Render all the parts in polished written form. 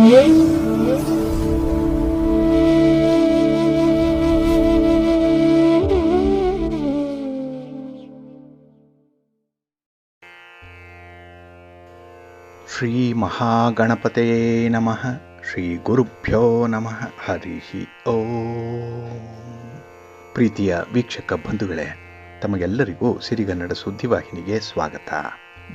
ಶ್ರೀ ಮಹಾಗಣಪತಯೇ ನಮಃ. ಶ್ರೀ ಗುರುಭ್ಯೋ ನಮಃ. ಹರಿ ಓಂ. ಪ್ರೀತಿಯ ವೀಕ್ಷಕ ಬಂಧುಗಳೇ, ತಮಗೆಲ್ಲರಿಗೂ ಸಿರಿಗನ್ನಡ ಸುದ್ದಿವಾಹಿನಿಗೆ ಸ್ವಾಗತ.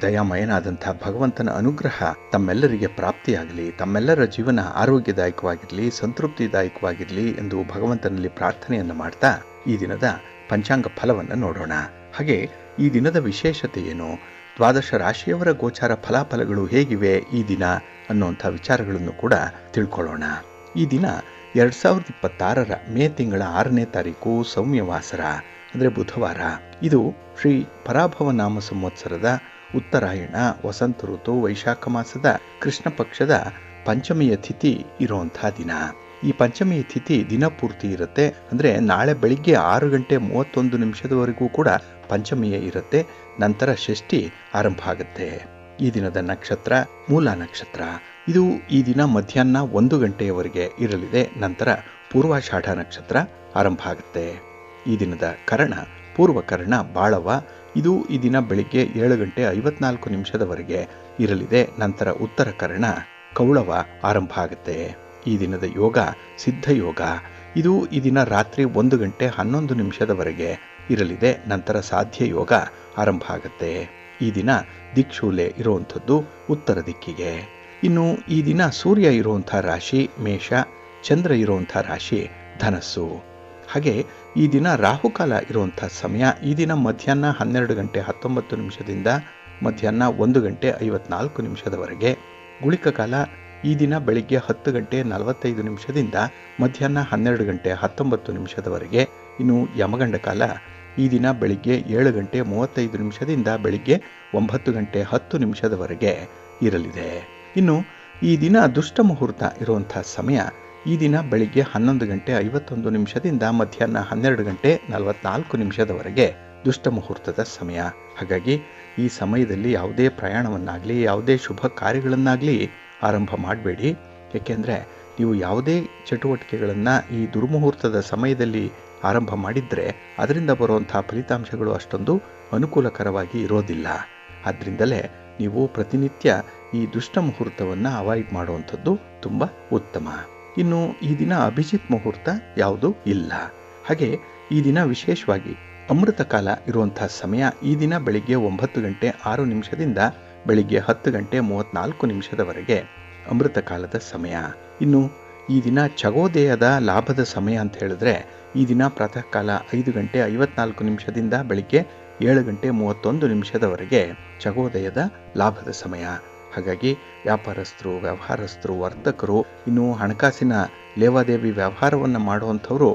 ದಯಾಮಯನಾದಂಥ ಭಗವಂತನ ಅನುಗ್ರಹ ತಮ್ಮೆಲ್ಲರಿಗೆ ಪ್ರಾಪ್ತಿಯಾಗಲಿ, ತಮ್ಮೆಲ್ಲರ ಜೀವನ ಆರೋಗ್ಯದಾಯಕವಾಗಿರಲಿ, ಸಂತೃಪ್ತಿದಾಯಕವಾಗಿರಲಿ ಎಂದು ಭಗವಂತನಲ್ಲಿ ಪ್ರಾರ್ಥನೆಯನ್ನು ಮಾಡ್ತಾ ಈ ದಿನದ ಪಂಚಾಂಗ ಫಲವನ್ನು ನೋಡೋಣ. ಹಾಗೆ ಈ ದಿನದ ವಿಶೇಷತೆ ಏನು, ದ್ವಾದಶ ರಾಶಿಯವರ ಗೋಚಾರ ಫಲಾಫಲಗಳು ಹೇಗಿವೆ ಈ ದಿನ ಅನ್ನುವಂಥ ವಿಚಾರಗಳನ್ನು ಕೂಡ ತಿಳ್ಕೊಳ್ಳೋಣ. ಈ ದಿನ 2026 ಮೇ ತಿಂಗಳ 6ನೇ ತಾರೀಕು ಸೌಮ್ಯವಾಸರ ಅಂದರೆ ಬುಧವಾರ. ಇದು ಶ್ರೀ ಪರಾಭವ ನಾಮ ಸಂವತ್ಸರದ ಉತ್ತರಾಯಣ ವಸಂತ ಋತು ವೈಶಾಖ ಮಾಸದ ಕೃಷ್ಣ ಪಕ್ಷದ ಪಂಚಮಿಯ ತಿಥಿ ಇರುವಂಥ ದಿನ. ಈ ಪಂಚಮಿಯ ತಿಥಿ ದಿನ ಪೂರ್ತಿ ಇರುತ್ತೆ. ಅಂದರೆ ನಾಳೆ ಬೆಳಿಗ್ಗೆ 6:31 ಕೂಡ ಪಂಚಮಿಯೇ ಇರುತ್ತೆ. ನಂತರ ಷಷ್ಠಿ ಆರಂಭ ಆಗುತ್ತೆ. ಈ ದಿನದ ನಕ್ಷತ್ರ ಮೂಲ ನಕ್ಷತ್ರ. ಇದು ಈ ದಿನ ಮಧ್ಯಾಹ್ನ 1 ಗಂಟೆಯವರೆಗೆ ಇರಲಿದೆ. ನಂತರ ಪೂರ್ವಾಷಾಢ ನಕ್ಷತ್ರ ಆರಂಭ ಆಗುತ್ತೆ. ಈ ದಿನದ ಕರ್ಣ ಪೂರ್ವಕರ್ಣ ಬಾಳವ. ಇದು ಈ ದಿನ ಬೆಳಿಗ್ಗೆ 7:54 ಇರಲಿದೆ. ನಂತರ ಉತ್ತರ ಕರ್ಣ ಕೌಳವ ಆರಂಭ ಆಗುತ್ತೆ. ಈ ದಿನದ ಯೋಗ ಸಿದ್ಧಯೋಗ. ಇದು ಈ ದಿನ ರಾತ್ರಿ 1:11 ಇರಲಿದೆ. ನಂತರ ಸಾಧ್ಯ ಯೋಗ ಆರಂಭ ಆಗುತ್ತೆ. ಈ ದಿನ ದಿಕ್ಶೂಲೆ ಇರುವಂಥದ್ದು ಉತ್ತರ ದಿಕ್ಕಿಗೆ. ಇನ್ನು ಈ ದಿನ ಸೂರ್ಯ ಇರುವಂಥ ರಾಶಿ ಮೇಷ, ಚಂದ್ರ ಇರುವಂಥ ರಾಶಿ ಧನಸ್ಸು. ಹಾಗೆ ಈ ದಿನ ರಾಹುಕಾಲ ಇರುವಂಥ ಸಮಯ ಈ ದಿನ ಮಧ್ಯಾಹ್ನ 12:19 ಮಧ್ಯಾಹ್ನ 1:54 ಗುಳಿಕ ಕಾಲ ಈ ದಿನ ಬೆಳಿಗ್ಗೆ 10:45 ಮಧ್ಯಾಹ್ನ 12:19 ಇನ್ನು ಯಮಗಂಡ ಕಾಲ ಈ ದಿನ ಬೆಳಿಗ್ಗೆ 7:35 ಬೆಳಿಗ್ಗೆ 9:10 ಇರಲಿದೆ. ಇನ್ನು ಈ ದಿನ ದುಷ್ಟ ಮುಹೂರ್ತ ಇರುವಂಥ ಸಮಯ ಈ ದಿನ ಬೆಳಿಗ್ಗೆ 11:51 ಮಧ್ಯಾಹ್ನ 12:44 ದುಷ್ಟ ಮುಹೂರ್ತದ ಸಮಯ. ಹಾಗಾಗಿ ಈ ಸಮಯದಲ್ಲಿ ಯಾವುದೇ ಪ್ರಯಾಣವನ್ನಾಗಲಿ ಯಾವುದೇ ಶುಭ ಕಾರ್ಯಗಳನ್ನಾಗಲಿ ಆರಂಭ ಮಾಡಬೇಡಿ. ಏಕೆಂದರೆ ನೀವು ಯಾವುದೇ ಚಟುವಟಿಕೆಗಳನ್ನು ಈ ದುರ್ಮುಹೂರ್ತದ ಸಮಯದಲ್ಲಿ ಆರಂಭ ಮಾಡಿದರೆ ಅದರಿಂದ ಬರುವಂಥ ಫಲಿತಾಂಶಗಳು ಅಷ್ಟೊಂದು ಅನುಕೂಲಕರವಾಗಿ ಇರೋದಿಲ್ಲ. ಆದ್ದರಿಂದಲೇ ನೀವು ಪ್ರತಿನಿತ್ಯ ಈ ದುಷ್ಟ ಮುಹೂರ್ತವನ್ನು ಅವಾಯ್ಡ್ ಮಾಡುವಂಥದ್ದು ತುಂಬ ಉತ್ತಮ. ಇನ್ನು ಈ ದಿನ ಅಭಿಜಿತ್ ಮುಹೂರ್ತ ಯಾವುದೂ ಇಲ್ಲ. ಹಾಗೆ ಈ ದಿನ ವಿಶೇಷವಾಗಿ ಅಮೃತ ಕಾಲ ಇರುವಂಥ ಸಮಯ ಈ ದಿನ ಬೆಳಿಗ್ಗೆ 9:06 ಬೆಳಿಗ್ಗೆ 10:34 ಅಮೃತ ಕಾಲದ ಸಮಯ. ಇನ್ನು ಈ ದಿನ ಚಗೋದಯದ ಲಾಭದ ಸಮಯ ಅಂತ ಹೇಳಿದ್ರೆ ಈ ದಿನ ಪ್ರಾತಃ ಕಾಲ 5:54 ಬೆಳಿಗ್ಗೆ 7:31 ಚಗೋದಯದ ಲಾಭದ ಸಮಯ. ಹಾಗಾಗಿ ವ್ಯಾಪಾರಸ್ಥರು, ವ್ಯವಹಾರಸ್ಥರು, ವರ್ತಕರು, ಇನ್ನು ಹಣಕಾಸಿನ ಲೇವಾದೇವಿ ವ್ಯವಹಾರವನ್ನು ಮಾಡುವಂಥವರು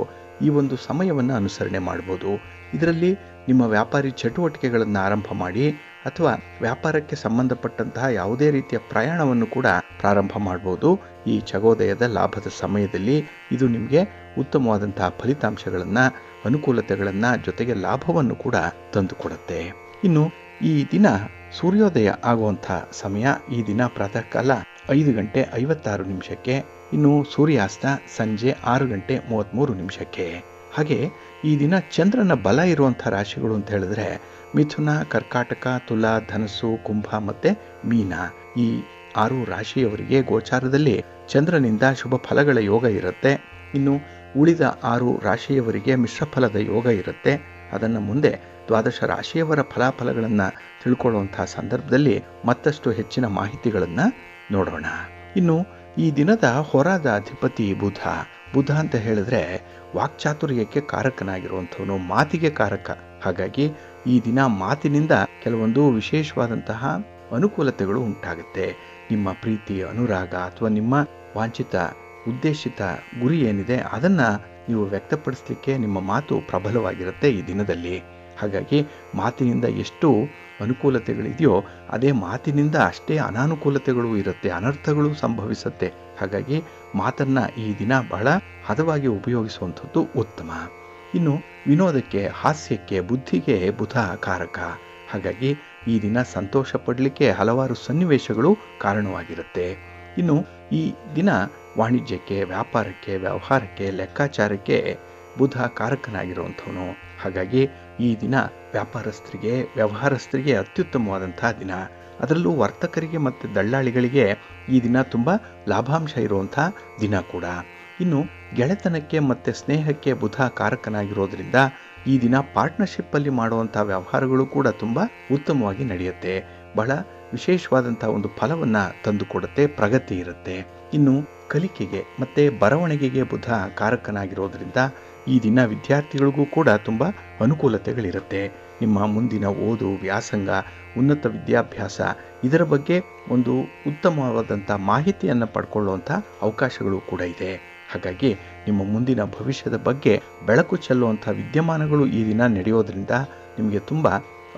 ಈ ಒಂದು ಸಮಯವನ್ನು ಅನುಸರಣೆ ಮಾಡ್ಬೋದು. ಇದರಲ್ಲಿ ನಿಮ್ಮ ವ್ಯಾಪಾರಿ ಚಟುವಟಿಕೆಗಳನ್ನು ಆರಂಭ ಮಾಡಿ ಅಥವಾ ವ್ಯಾಪಾರಕ್ಕೆ ಸಂಬಂಧಪಟ್ಟಂತಹ ಯಾವುದೇ ರೀತಿಯ ಪ್ರಯಾಣವನ್ನು ಕೂಡ ಪ್ರಾರಂಭ ಮಾಡ್ಬೋದು. ಈ ಚಗೋದಯದ ಲಾಭದ ಸಮಯದಲ್ಲಿ ಇದು ನಿಮಗೆ ಉತ್ತಮವಾದಂತಹ ಫಲಿತಾಂಶಗಳನ್ನು, ಅನುಕೂಲತೆಗಳನ್ನು, ಜೊತೆಗೆ ಲಾಭವನ್ನು ಕೂಡ ತಂದುಕೊಡುತ್ತೆ. ಇನ್ನು ಈ ದಿನ ಸೂರ್ಯೋದಯ ಆಗುವಂಥ ಸಮಯ ಈ ದಿನ ಪ್ರಾತಃ ಕಾಲ 5:56 ಇನ್ನು ಸೂರ್ಯಾಸ್ತ ಸಂಜೆ 6:33 ಹಾಗೆ ಈ ದಿನ ಚಂದ್ರನ ಬಲ ಇರುವಂಥ ರಾಶಿಗಳು ಅಂತ ಹೇಳಿದ್ರೆ ಮಿಥುನ, ಕರ್ಕಾಟಕ, ತುಲಾ, ಧನಸ್ಸು, ಕುಂಭ ಮತ್ತು ಮೀನ. ಈ 6 ರಾಶಿಯವರಿಗೆ ಗೋಚಾರದಲ್ಲಿ ಚಂದ್ರನಿಂದ ಶುಭ ಫಲಗಳ ಯೋಗ ಇರುತ್ತೆ. ಇನ್ನು ಉಳಿದ 6 ರಾಶಿಯವರಿಗೆ ಮಿಶ್ರ ಫಲದ ಯೋಗ ಇರುತ್ತೆ. ಅದನ್ನು ಮುಂದೆ ದ್ವಾದಶ ರಾಶಿಯವರ ಫಲಾಫಲಗಳನ್ನು ತಿಳ್ಕೊಳ್ಳುವಂಥ ಸಂದರ್ಭದಲ್ಲಿ ಮತ್ತಷ್ಟು ಹೆಚ್ಚಿನ ಮಾಹಿತಿಗಳನ್ನು ನೋಡೋಣ. ಇನ್ನು ಈ ದಿನದ ಹೊರದ ಅಧಿಪತಿ ಬುಧ. ಬುಧ ಅಂತ ಹೇಳಿದ್ರೆ ವಾಕ್ಚಾತುರ್ಯಕ್ಕೆ ಕಾರಕನಾಗಿರುವಂಥವನು, ಮಾತಿಗೆ ಕಾರಕ. ಹಾಗಾಗಿ ಈ ದಿನ ಮಾತಿನಿಂದ ಕೆಲವೊಂದು ವಿಶೇಷವಾದಂತಹ ಅನುಕೂಲತೆಗಳು ಉಂಟಾಗುತ್ತೆ. ನಿಮ್ಮ ಪ್ರೀತಿ, ಅನುರಾಗ ಅಥವಾ ನಿಮ್ಮ ವಾಂಛಿತ ಉದ್ದೇಶಿತ ಗುರಿ ಏನಿದೆ ಅದನ್ನು ನೀವು ವ್ಯಕ್ತಪಡಿಸಲಿಕ್ಕೆ ನಿಮ್ಮ ಮಾತು ಪ್ರಬಲವಾಗಿರುತ್ತೆ ಈ ದಿನದಲ್ಲಿ. ಹಾಗಾಗಿ ಮಾತಿನಿಂದ ಎಷ್ಟು ಅನುಕೂಲತೆಗಳಿದೆಯೋ ಅದೇ ಮಾತಿನಿಂದ ಅಷ್ಟೇ ಅನಾನುಕೂಲತೆಗಳು ಇರುತ್ತೆ, ಅನರ್ಥಗಳು ಸಂಭವಿಸುತ್ತೆ. ಹಾಗಾಗಿ ಮಾತನ್ನು ಈ ದಿನ ಬಹಳ ಹದವಾಗಿ ಉಪಯೋಗಿಸುವಂಥದ್ದು ಉತ್ತಮ. ಇನ್ನು ವಿನೋದಕ್ಕೆ, ಹಾಸ್ಯಕ್ಕೆ, ಬುದ್ಧಿಗೆ ಬುಧ ಕಾರಕ. ಹಾಗಾಗಿ ಈ ದಿನ ಸಂತೋಷ ಪಡಲಿಕ್ಕೆ ಹಲವಾರು ಸನ್ನಿವೇಶಗಳು ಕಾರಣವಾಗಿರುತ್ತೆ. ಇನ್ನು ಈ ದಿನ ವಾಣಿಜ್ಯಕ್ಕೆ, ವ್ಯಾಪಾರಕ್ಕೆ, ವ್ಯವಹಾರಕ್ಕೆ, ಲೆಕ್ಕಾಚಾರಕ್ಕೆ ಬುಧ ಕಾರಕನಾಗಿರುವಂಥವನು. ಹಾಗಾಗಿ ಈ ದಿನ ವ್ಯಾಪಾರಸ್ಥರಿಗೆ, ವ್ಯವಹಾರಸ್ಥರಿಗೆ ಅತ್ಯುತ್ತಮವಾದಂತಹ ದಿನ. ಅದರಲ್ಲೂ ವರ್ತಕರಿಗೆ ಮತ್ತು ದಳ್ಳಾಳಿಗಳಿಗೆ ಈ ದಿನ ತುಂಬ ಲಾಭಾಂಶ ಇರುವಂಥ ದಿನ ಕೂಡ. ಇನ್ನು ಗೆಳೆತನಕ್ಕೆ ಮತ್ತು ಸ್ನೇಹಕ್ಕೆ ಬುಧ ಕಾರಕನಾಗಿರೋದ್ರಿಂದ ಈ ದಿನ ಪಾರ್ಟ್ನರ್ಶಿಪ್ಪಲ್ಲಿ ಮಾಡುವಂಥ ವ್ಯವಹಾರಗಳು ಕೂಡ ತುಂಬ ಉತ್ತಮವಾಗಿ ನಡೆಯುತ್ತೆ. ಬಹಳ ವಿಶೇಷವಾದಂಥ ಒಂದು ಫಲವನ್ನು ತಂದುಕೊಡುತ್ತೆ, ಪ್ರಗತಿ ಇರುತ್ತೆ. ಇನ್ನು ಕಲಿಕೆಗೆ ಮತ್ತು ಬರವಣಿಗೆಗೆ ಬುಧ ಕಾರಕನಾಗಿರೋದ್ರಿಂದ ಈ ದಿನ ವಿದ್ಯಾರ್ಥಿಗಳಿಗೂ ಕೂಡ ತುಂಬ ಅನುಕೂಲತೆಗಳಿರುತ್ತೆ. ನಿಮ್ಮ ಮುಂದಿನ ಓದು, ವ್ಯಾಸಂಗ, ಉನ್ನತ ವಿದ್ಯಾಭ್ಯಾಸ ಇದರ ಬಗ್ಗೆ ಒಂದು ಉತ್ತಮವಾದಂಥ ಮಾಹಿತಿಯನ್ನು ಪಡ್ಕೊಳ್ಳುವಂಥ ಅವಕಾಶಗಳು ಕೂಡ ಇದೆ. ಹಾಗಾಗಿ ನಿಮ್ಮ ಮುಂದಿನ ಭವಿಷ್ಯದ ಬಗ್ಗೆ ಬೆಳಕು ಚೆಲ್ಲುವಂಥ ವಿದ್ಯಮಾನಗಳು ಈ ದಿನ ನಡೆಯೋದ್ರಿಂದ ನಿಮಗೆ ತುಂಬ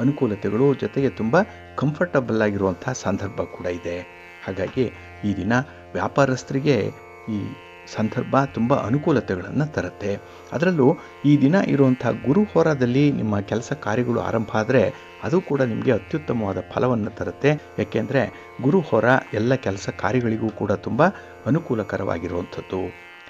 ಅನುಕೂಲತೆಗಳು, ಜೊತೆಗೆ ತುಂಬ ಕಂಫರ್ಟಬಲ್ ಆಗಿರುವಂಥ ಸಂದರ್ಭ ಕೂಡ ಇದೆ. ಹಾಗಾಗಿ ಈ ದಿನ ವ್ಯಾಪಾರಸ್ಥರಿಗೆ ಈ ಸಂದರ್ಭ ತುಂಬ ಅನುಕೂಲತೆಗಳನ್ನು ತರುತ್ತೆ. ಅದರಲ್ಲೂ ಈ ದಿನ ಇರುವಂಥ ಗುರು ಹೋರಾದಲ್ಲಿ ನಿಮ್ಮ ಕೆಲಸ ಕಾರ್ಯಗಳು ಆರಂಭ ಆದರೆ ಅದು ಕೂಡ ನಿಮಗೆ ಅತ್ಯುತ್ತಮವಾದ ಫಲವನ್ನು ತರುತ್ತೆ. ಯಾಕೆಂದರೆ ಗುರು ಹೋರ ಎಲ್ಲ ಕೆಲಸ ಕಾರ್ಯಗಳಿಗೂ ಕೂಡ ತುಂಬ ಅನುಕೂಲಕರವಾಗಿರುವಂಥದ್ದು.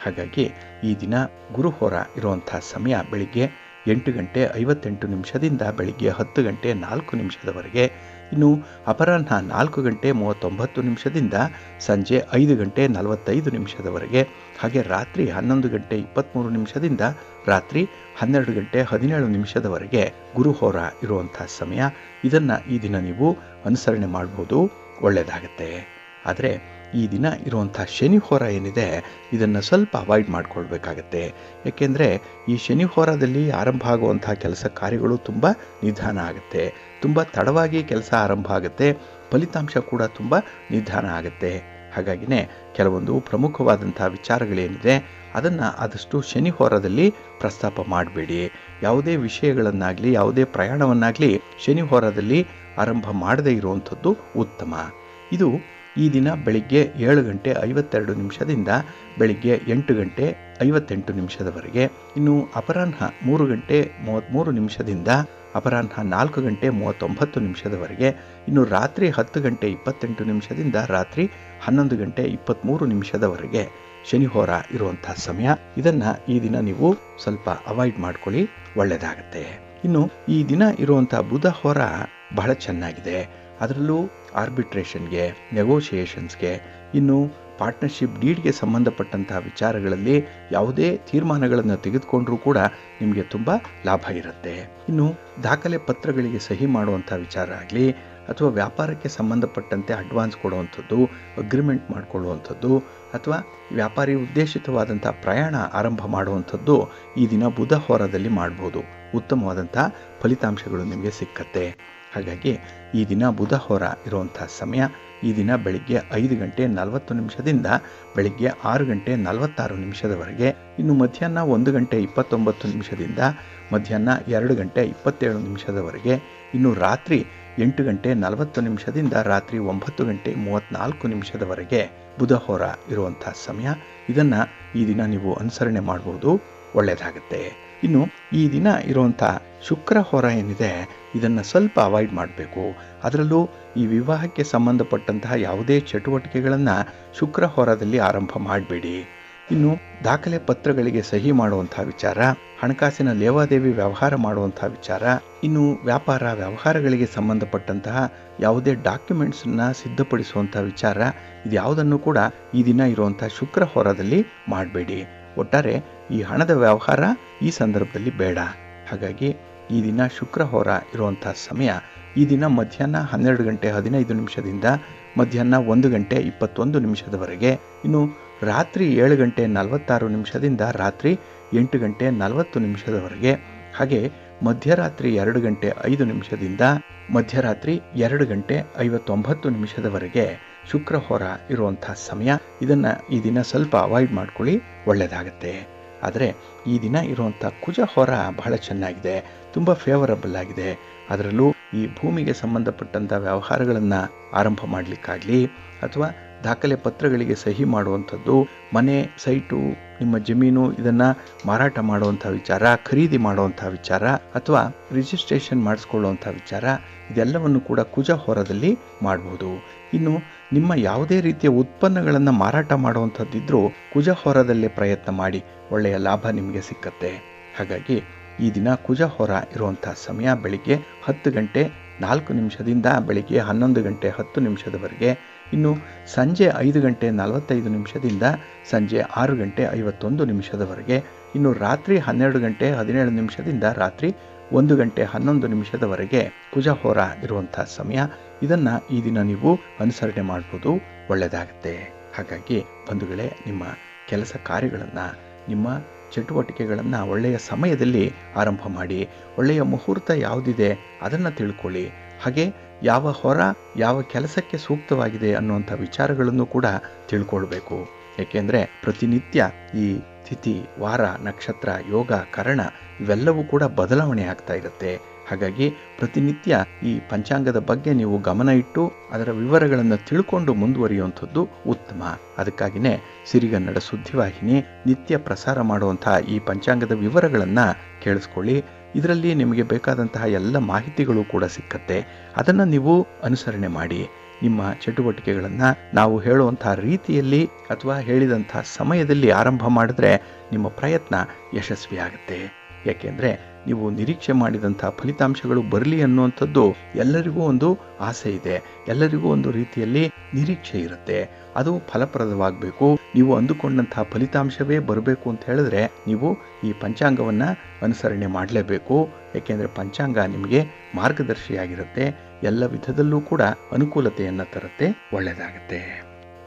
ಹಾಗಾಗಿ ಈ ದಿನ ಗುರು ಹೋರ ಇರುವಂಥ ಸಮಯ ಬೆಳಿಗ್ಗೆ 8:58 ಬೆಳಿಗ್ಗೆ 10:04 ಇನ್ನು ಅಪರಾಹ್ನ 4:39 ಸಂಜೆ 5:45 ಹಾಗೆ ರಾತ್ರಿ 11:23 ರಾತ್ರಿ 12:17 ಗುರುಹೋರ ಇರುವಂಥ ಸಮಯ. ಇದನ್ನು ಈ ದಿನ ನೀವು ಅನುಸರಣೆ ಮಾಡ್ಬೋದು, ಒಳ್ಳೆಯದಾಗತ್ತೆ. ಆದರೆ ಈ ದಿನ ಇರುವಂಥ ಶನಿ ಹೋರ ಏನಿದೆ ಇದನ್ನು ಸ್ವಲ್ಪ ಅವಾಯ್ಡ್ ಮಾಡ್ಕೊಳ್ಬೇಕಾಗತ್ತೆ. ಏಕೆಂದರೆ ಈ ಶನಿ ಹೋರದಲ್ಲಿ ಆರಂಭ ಆಗುವಂಥ ಕೆಲಸ ಕಾರ್ಯಗಳು ತುಂಬ ನಿಧಾನ ಆಗುತ್ತೆ, ತುಂಬ ತಡವಾಗಿ ಕೆಲಸ ಆರಂಭ ಆಗುತ್ತೆ, ಫಲಿತಾಂಶ ಕೂಡ ತುಂಬ ನಿಧಾನ ಆಗುತ್ತೆ. ಹಾಗಾಗಿನೇ ಕೆಲವೊಂದು ಪ್ರಮುಖವಾದಂಥ ವಿಚಾರಗಳೇನಿದೆ ಅದನ್ನು ಆದಷ್ಟು ಶನಿ ಹೋರದಲ್ಲಿ ಪ್ರಸ್ತಾಪ ಮಾಡಬೇಡಿ. ಯಾವುದೇ ವಿಷಯಗಳನ್ನಾಗಲಿ, ಯಾವುದೇ ಪ್ರಯಾಣವನ್ನಾಗಲಿ ಶನಿ ಹೋರದಲ್ಲಿ ಆರಂಭ ಮಾಡದೇ ಇರುವಂಥದ್ದು ಉತ್ತಮ. ಇದು ಈ ದಿನ ಬೆಳಿಗ್ಗೆ 7:52 ಬೆಳಿಗ್ಗೆ 8:58 ಇನ್ನು ಅಪರಾಹ್ನ 3:33 ಅಪರಾಹ್ನ 4:39 ಇನ್ನು ರಾತ್ರಿ 10:28 ರಾತ್ರಿ 11:23 ಶನಿ ಹೋರ ಇರುವಂಥ ಸಮಯ. ಇದನ್ನು ಈ ದಿನ ನೀವು ಸ್ವಲ್ಪ ಅವಾಯ್ಡ್ ಮಾಡ್ಕೊಳ್ಳಿ, ಒಳ್ಳೆಯದಾಗತ್ತೆ. ಇನ್ನು ಈ ದಿನ ಇರುವಂಥ ಬುಧ ಹೋರ ಬಹಳ ಚೆನ್ನಾಗಿದೆ. ಅದರಲ್ಲೂ ಆರ್ಬಿಟ್ರೇಷನ್ಗೆ, ನೆಗೋಷಿಯೇಷನ್ಸ್ಗೆ, ಇನ್ನು ಪಾರ್ಟ್ನರ್ಶಿಪ್ ಡೀಡ್ಗೆ ಸಂಬಂಧಪಟ್ಟಂತಹ ವಿಚಾರಗಳಲ್ಲಿ ಯಾವುದೇ ತೀರ್ಮಾನಗಳನ್ನು ತೆಗೆದುಕೊಂಡ್ರೂ ಕೂಡ ನಿಮಗೆ ತುಂಬ ಲಾಭ ಇರುತ್ತೆ. ಇನ್ನು ದಾಖಲೆ ಪತ್ರಗಳಿಗೆ ಸಹಿ ಮಾಡುವಂಥ ವಿಚಾರ ಆಗಲಿ ಅಥವಾ ವ್ಯಾಪಾರಕ್ಕೆ ಸಂಬಂಧಪಟ್ಟಂತೆ ಅಡ್ವಾನ್ಸ್ ಕೊಡುವಂಥದ್ದು, ಅಗ್ರಿಮೆಂಟ್ ಮಾಡಿಕೊಳ್ಳುವಂಥದ್ದು ಅಥವಾ ವ್ಯಾಪಾರಿ ಉದ್ದೇಶಿತವಾದಂಥ ಪ್ರಯಾಣ ಆರಂಭ ಮಾಡುವಂಥದ್ದು ಈ ದಿನ ಬುಧ ಹೋರದಲ್ಲಿ ಮಾಡ್ಬೋದು. ಉತ್ತಮವಾದಂಥ ಫಲಿತಾಂಶಗಳು ನಿಮಗೆ ಸಿಕ್ಕತ್ತೆ. ಹಾಗಾಗಿ ಈ ದಿನ ಬುಧ ಹೋರ ಇರುವಂಥ ಸಮಯ ಈ ದಿನ ಬೆಳಿಗ್ಗೆ 5:40 ಬೆಳಿಗ್ಗೆ 6:46 ಇನ್ನು ಮಧ್ಯಾಹ್ನ 1:29 ಮಧ್ಯಾಹ್ನ 2:27 ಇನ್ನು ರಾತ್ರಿ 8:40 ರಾತ್ರಿ 9:34 ಬುಧ ಹೋರ ಇರುವಂಥ ಸಮಯ. ಇದನ್ನು ಈ ದಿನ ನೀವು ಅನುಸರಣೆ ಮಾಡ್ಬೋದು, ಒಳ್ಳೆಯದಾಗುತ್ತೆ. ಇನ್ನು ಈ ದಿನ ಇರುವಂಥ ಶುಕ್ರ ಹೋರ ಏನಿದೆ ಇದನ್ನು ಸ್ವಲ್ಪ ಅವಾಯ್ಡ್ ಮಾಡಬೇಕು. ಅದರಲ್ಲೂ ಈ ವಿವಾಹಕ್ಕೆ ಸಂಬಂಧಪಟ್ಟಂತಹ ಯಾವುದೇ ಚಟುವಟಿಕೆಗಳನ್ನು ಶುಕ್ರ ಹೋರದಲ್ಲಿ ಆರಂಭ ಮಾಡಬೇಡಿ. ಇನ್ನು ದಾಖಲೆ ಪತ್ರಗಳಿಗೆ ಸಹಿ ಮಾಡುವಂಥ ವಿಚಾರ, ಹಣಕಾಸಿನ ಲೇವಾದೇವಿ ವ್ಯವಹಾರ ಮಾಡುವಂಥ ವಿಚಾರ, ಇನ್ನು ವ್ಯಾಪಾರ ವ್ಯವಹಾರಗಳಿಗೆ ಸಂಬಂಧಪಟ್ಟಂತಹ ಯಾವುದೇ ಡಾಕ್ಯುಮೆಂಟ್ಸನ್ನು ಸಿದ್ಧಪಡಿಸುವಂಥ ವಿಚಾರ, ಇದ್ಯಾವುದನ್ನು ಕೂಡ ಈ ದಿನ ಇರುವಂಥ ಶುಕ್ರ ಹೋರದಲ್ಲಿ ಮಾಡಬೇಡಿ. ಒಟ್ಟಾರೆ ಈ ಹಣದ ವ್ಯವಹಾರ ಈ ಸಂದರ್ಭದಲ್ಲಿ ಬೇಡ. ಹಾಗಾಗಿ ಈ ದಿನ ಶುಕ್ರ ಹೋರ ಇರುವಂಥ ಸಮಯ ಈ ದಿನ ಮಧ್ಯಾಹ್ನ 12:15 ಮಧ್ಯಾಹ್ನ 1:21 ಇನ್ನು ರಾತ್ರಿ 7:46 ರಾತ್ರಿ 8:40 ಹಾಗೆ ಮಧ್ಯರಾತ್ರಿ 2:05 ಮಧ್ಯರಾತ್ರಿ 2:59 ಶುಕ್ರ ಹೋರ ಇರುವಂಥ ಸಮಯ. ಇದನ್ನು ಈ ದಿನ ಸ್ವಲ್ಪ ಅವಾಯ್ಡ್ ಮಾಡ್ಕೊಳ್ಳಿ, ಒಳ್ಳೆಯದಾಗತ್ತೆ. ಆದರೆ ಈ ದಿನ ಇರುವಂಥ ಕುಜ ಹೋರ ಬಹಳ ಚೆನ್ನಾಗಿದೆ, ತುಂಬ ಫೇವರಬಲ್ ಆಗಿದೆ. ಅದರಲ್ಲೂ ಈ ಭೂಮಿಗೆ ಸಂಬಂಧಪಟ್ಟಂಥ ವ್ಯವಹಾರಗಳನ್ನು ಆರಂಭ ಮಾಡಲಿಕ್ಕಾಗಲಿ ಅಥವಾ ದಾಖಲೆ ಪತ್ರಗಳಿಗೆ ಸಹಿ ಮಾಡುವಂಥದ್ದು, ಮನೆ, ಸೈಟು, ನಿಮ್ಮ ಜಮೀನು ಇದನ್ನು ಮಾರಾಟ ಮಾಡುವಂಥ ವಿಚಾರ, ಖರೀದಿ ಮಾಡುವಂಥ ವಿಚಾರ ಅಥವಾ ರಿಜಿಸ್ಟ್ರೇಷನ್ ಮಾಡಿಸ್ಕೊಳ್ಳುವಂಥ ವಿಚಾರ, ಇದೆಲ್ಲವನ್ನು ಕೂಡ ಕುಜ ಹೋರದಲ್ಲಿ ಮಾಡ್ಬೋದು. ಇನ್ನು ನಿಮ್ಮ ಯಾವುದೇ ರೀತಿಯ ಉತ್ಪನ್ನಗಳನ್ನು ಮಾರಾಟ ಮಾಡುವಂಥದ್ದಿದ್ರೂ ಕುಜ ಹೊರದಲ್ಲೇ ಪ್ರಯತ್ನ ಮಾಡಿ, ಒಳ್ಳೆಯ ಲಾಭ ನಿಮಗೆ ಸಿಕ್ಕತ್ತೆ. ಹಾಗಾಗಿ ಈ ದಿನ ಕುಜ ಹೊರ ಇರುವಂಥ ಸಮಯ ಬೆಳಿಗ್ಗೆ 10 ಗಂಟೆ 4 ನಿಮಿಷದಿಂದ ಬೆಳಿಗ್ಗೆ 11 ಗಂಟೆ 10 ನಿಮಿಷದವರೆಗೆ, ಇನ್ನು ಸಂಜೆ 5 ಗಂಟೆ 45 ನಿಮಿಷದಿಂದ ಸಂಜೆ 6 ಗಂಟೆ 51 ನಿಮಿಷದವರೆಗೆ, ಇನ್ನು ರಾತ್ರಿ 12 ಗಂಟೆ 17 ನಿಮಿಷದಿಂದ ರಾತ್ರಿ 1 ಗಂಟೆ 11 ನಿಮಿಷದವರೆಗೆ ಕುಜ ಹೊರ ಇರುವಂಥ ಸಮಯ. ಇದನ್ನು ಈ ದಿನ ನೀವು ಅನುಸರಣೆ ಮಾಡ್ಬೋದು, ಒಳ್ಳೆಯದಾಗುತ್ತೆ. ಹಾಗಾಗಿ ಬಂಧುಗಳೇ, ನಿಮ್ಮ ಕೆಲಸ ಕಾರ್ಯಗಳನ್ನು, ನಿಮ್ಮ ಚಟುವಟಿಕೆಗಳನ್ನು ಒಳ್ಳೆಯ ಸಮಯದಲ್ಲಿ ಆರಂಭ ಮಾಡಿ. ಒಳ್ಳೆಯ ಮುಹೂರ್ತ ಯಾವುದಿದೆ ಅದನ್ನು ತಿಳ್ಕೊಳ್ಳಿ. ಹಾಗೆ ಯಾವ ಹೊರ ಯಾವ ಕೆಲಸಕ್ಕೆ ಸೂಕ್ತವಾಗಿದೆ ಅನ್ನುವಂಥ ವಿಚಾರಗಳನ್ನು ಕೂಡ ತಿಳ್ಕೊಳ್ಬೇಕು. ಏಕೆಂದರೆ ಪ್ರತಿನಿತ್ಯ ಈ ತಿಥಿ, ವಾರ, ನಕ್ಷತ್ರ, ಯೋಗ, ಕರಣ ಇವೆಲ್ಲವೂ ಕೂಡ ಬದಲಾವಣೆ ಆಗ್ತಾ ಇರುತ್ತೆ. ಹಾಗಾಗಿ ಪ್ರತಿನಿತ್ಯ ಈ ಪಂಚಾಂಗದ ಬಗ್ಗೆ ನೀವು ಗಮನ ಇಟ್ಟು ಅದರ ವಿವರಗಳನ್ನು ತಿಳ್ಕೊಂಡು ಮುಂದುವರಿಯುವಂಥದ್ದು ಉತ್ತಮ. ಅದಕ್ಕಾಗಿಯೇ ಸಿರಿಗನ್ನಡ ಸುದ್ದಿವಾಹಿನಿ ನಿತ್ಯ ಪ್ರಸಾರ ಮಾಡುವಂತಹ ಈ ಪಂಚಾಂಗದ ವಿವರಗಳನ್ನು ಕೇಳಿಸ್ಕೊಳ್ಳಿ. ಇದರಲ್ಲಿ ನಿಮಗೆ ಬೇಕಾದಂತಹ ಎಲ್ಲ ಮಾಹಿತಿಗಳು ಕೂಡ ಸಿಕ್ಕತ್ತೆ. ಅದನ್ನು ನೀವು ಅನುಸರಣೆ ಮಾಡಿ. ನಿಮ್ಮ ಚಟುವಟಿಕೆಗಳನ್ನು ನಾವು ಹೇಳುವಂತಹ ರೀತಿಯಲ್ಲಿ ಅಥವಾ ಹೇಳಿದಂಥ ಸಮಯದಲ್ಲಿ ಆರಂಭ ಮಾಡಿದ್ರೆ ನಿಮ್ಮ ಪ್ರಯತ್ನ ಯಶಸ್ವಿಯಾಗುತ್ತೆ. ಯಾಕೆಂದರೆ ನೀವು ನಿರೀಕ್ಷೆ ಮಾಡಿದಂಥ ಫಲಿತಾಂಶಗಳು ಬರಲಿ ಅನ್ನುವಂಥದ್ದು ಎಲ್ಲರಿಗೂ ಒಂದು ಆಸೆ ಇದೆ, ಎಲ್ಲರಿಗೂ ಒಂದು ರೀತಿಯಲ್ಲಿ ನಿರೀಕ್ಷೆ ಇರುತ್ತೆ. ಅದು ಫಲಪ್ರದವಾಗಬೇಕು, ನೀವು ಅಂದುಕೊಂಡಂತಹ ಫಲಿತಾಂಶವೇ ಬರಬೇಕು ಅಂತ ಹೇಳಿದ್ರೆ ನೀವು ಈ ಪಂಚಾಂಗವನ್ನು ಅನುಸರಣೆ ಮಾಡಲೇಬೇಕು. ಏಕೆಂದರೆ ಪಂಚಾಂಗ ನಿಮಗೆ ಮಾರ್ಗದರ್ಶಿಯಾಗಿರುತ್ತೆ, ಎಲ್ಲ ವಿಧದಲ್ಲೂ ಕೂಡ ಅನುಕೂಲತೆಯನ್ನು ತರುತ್ತೆ, ಒಳ್ಳೆಯದಾಗುತ್ತೆ.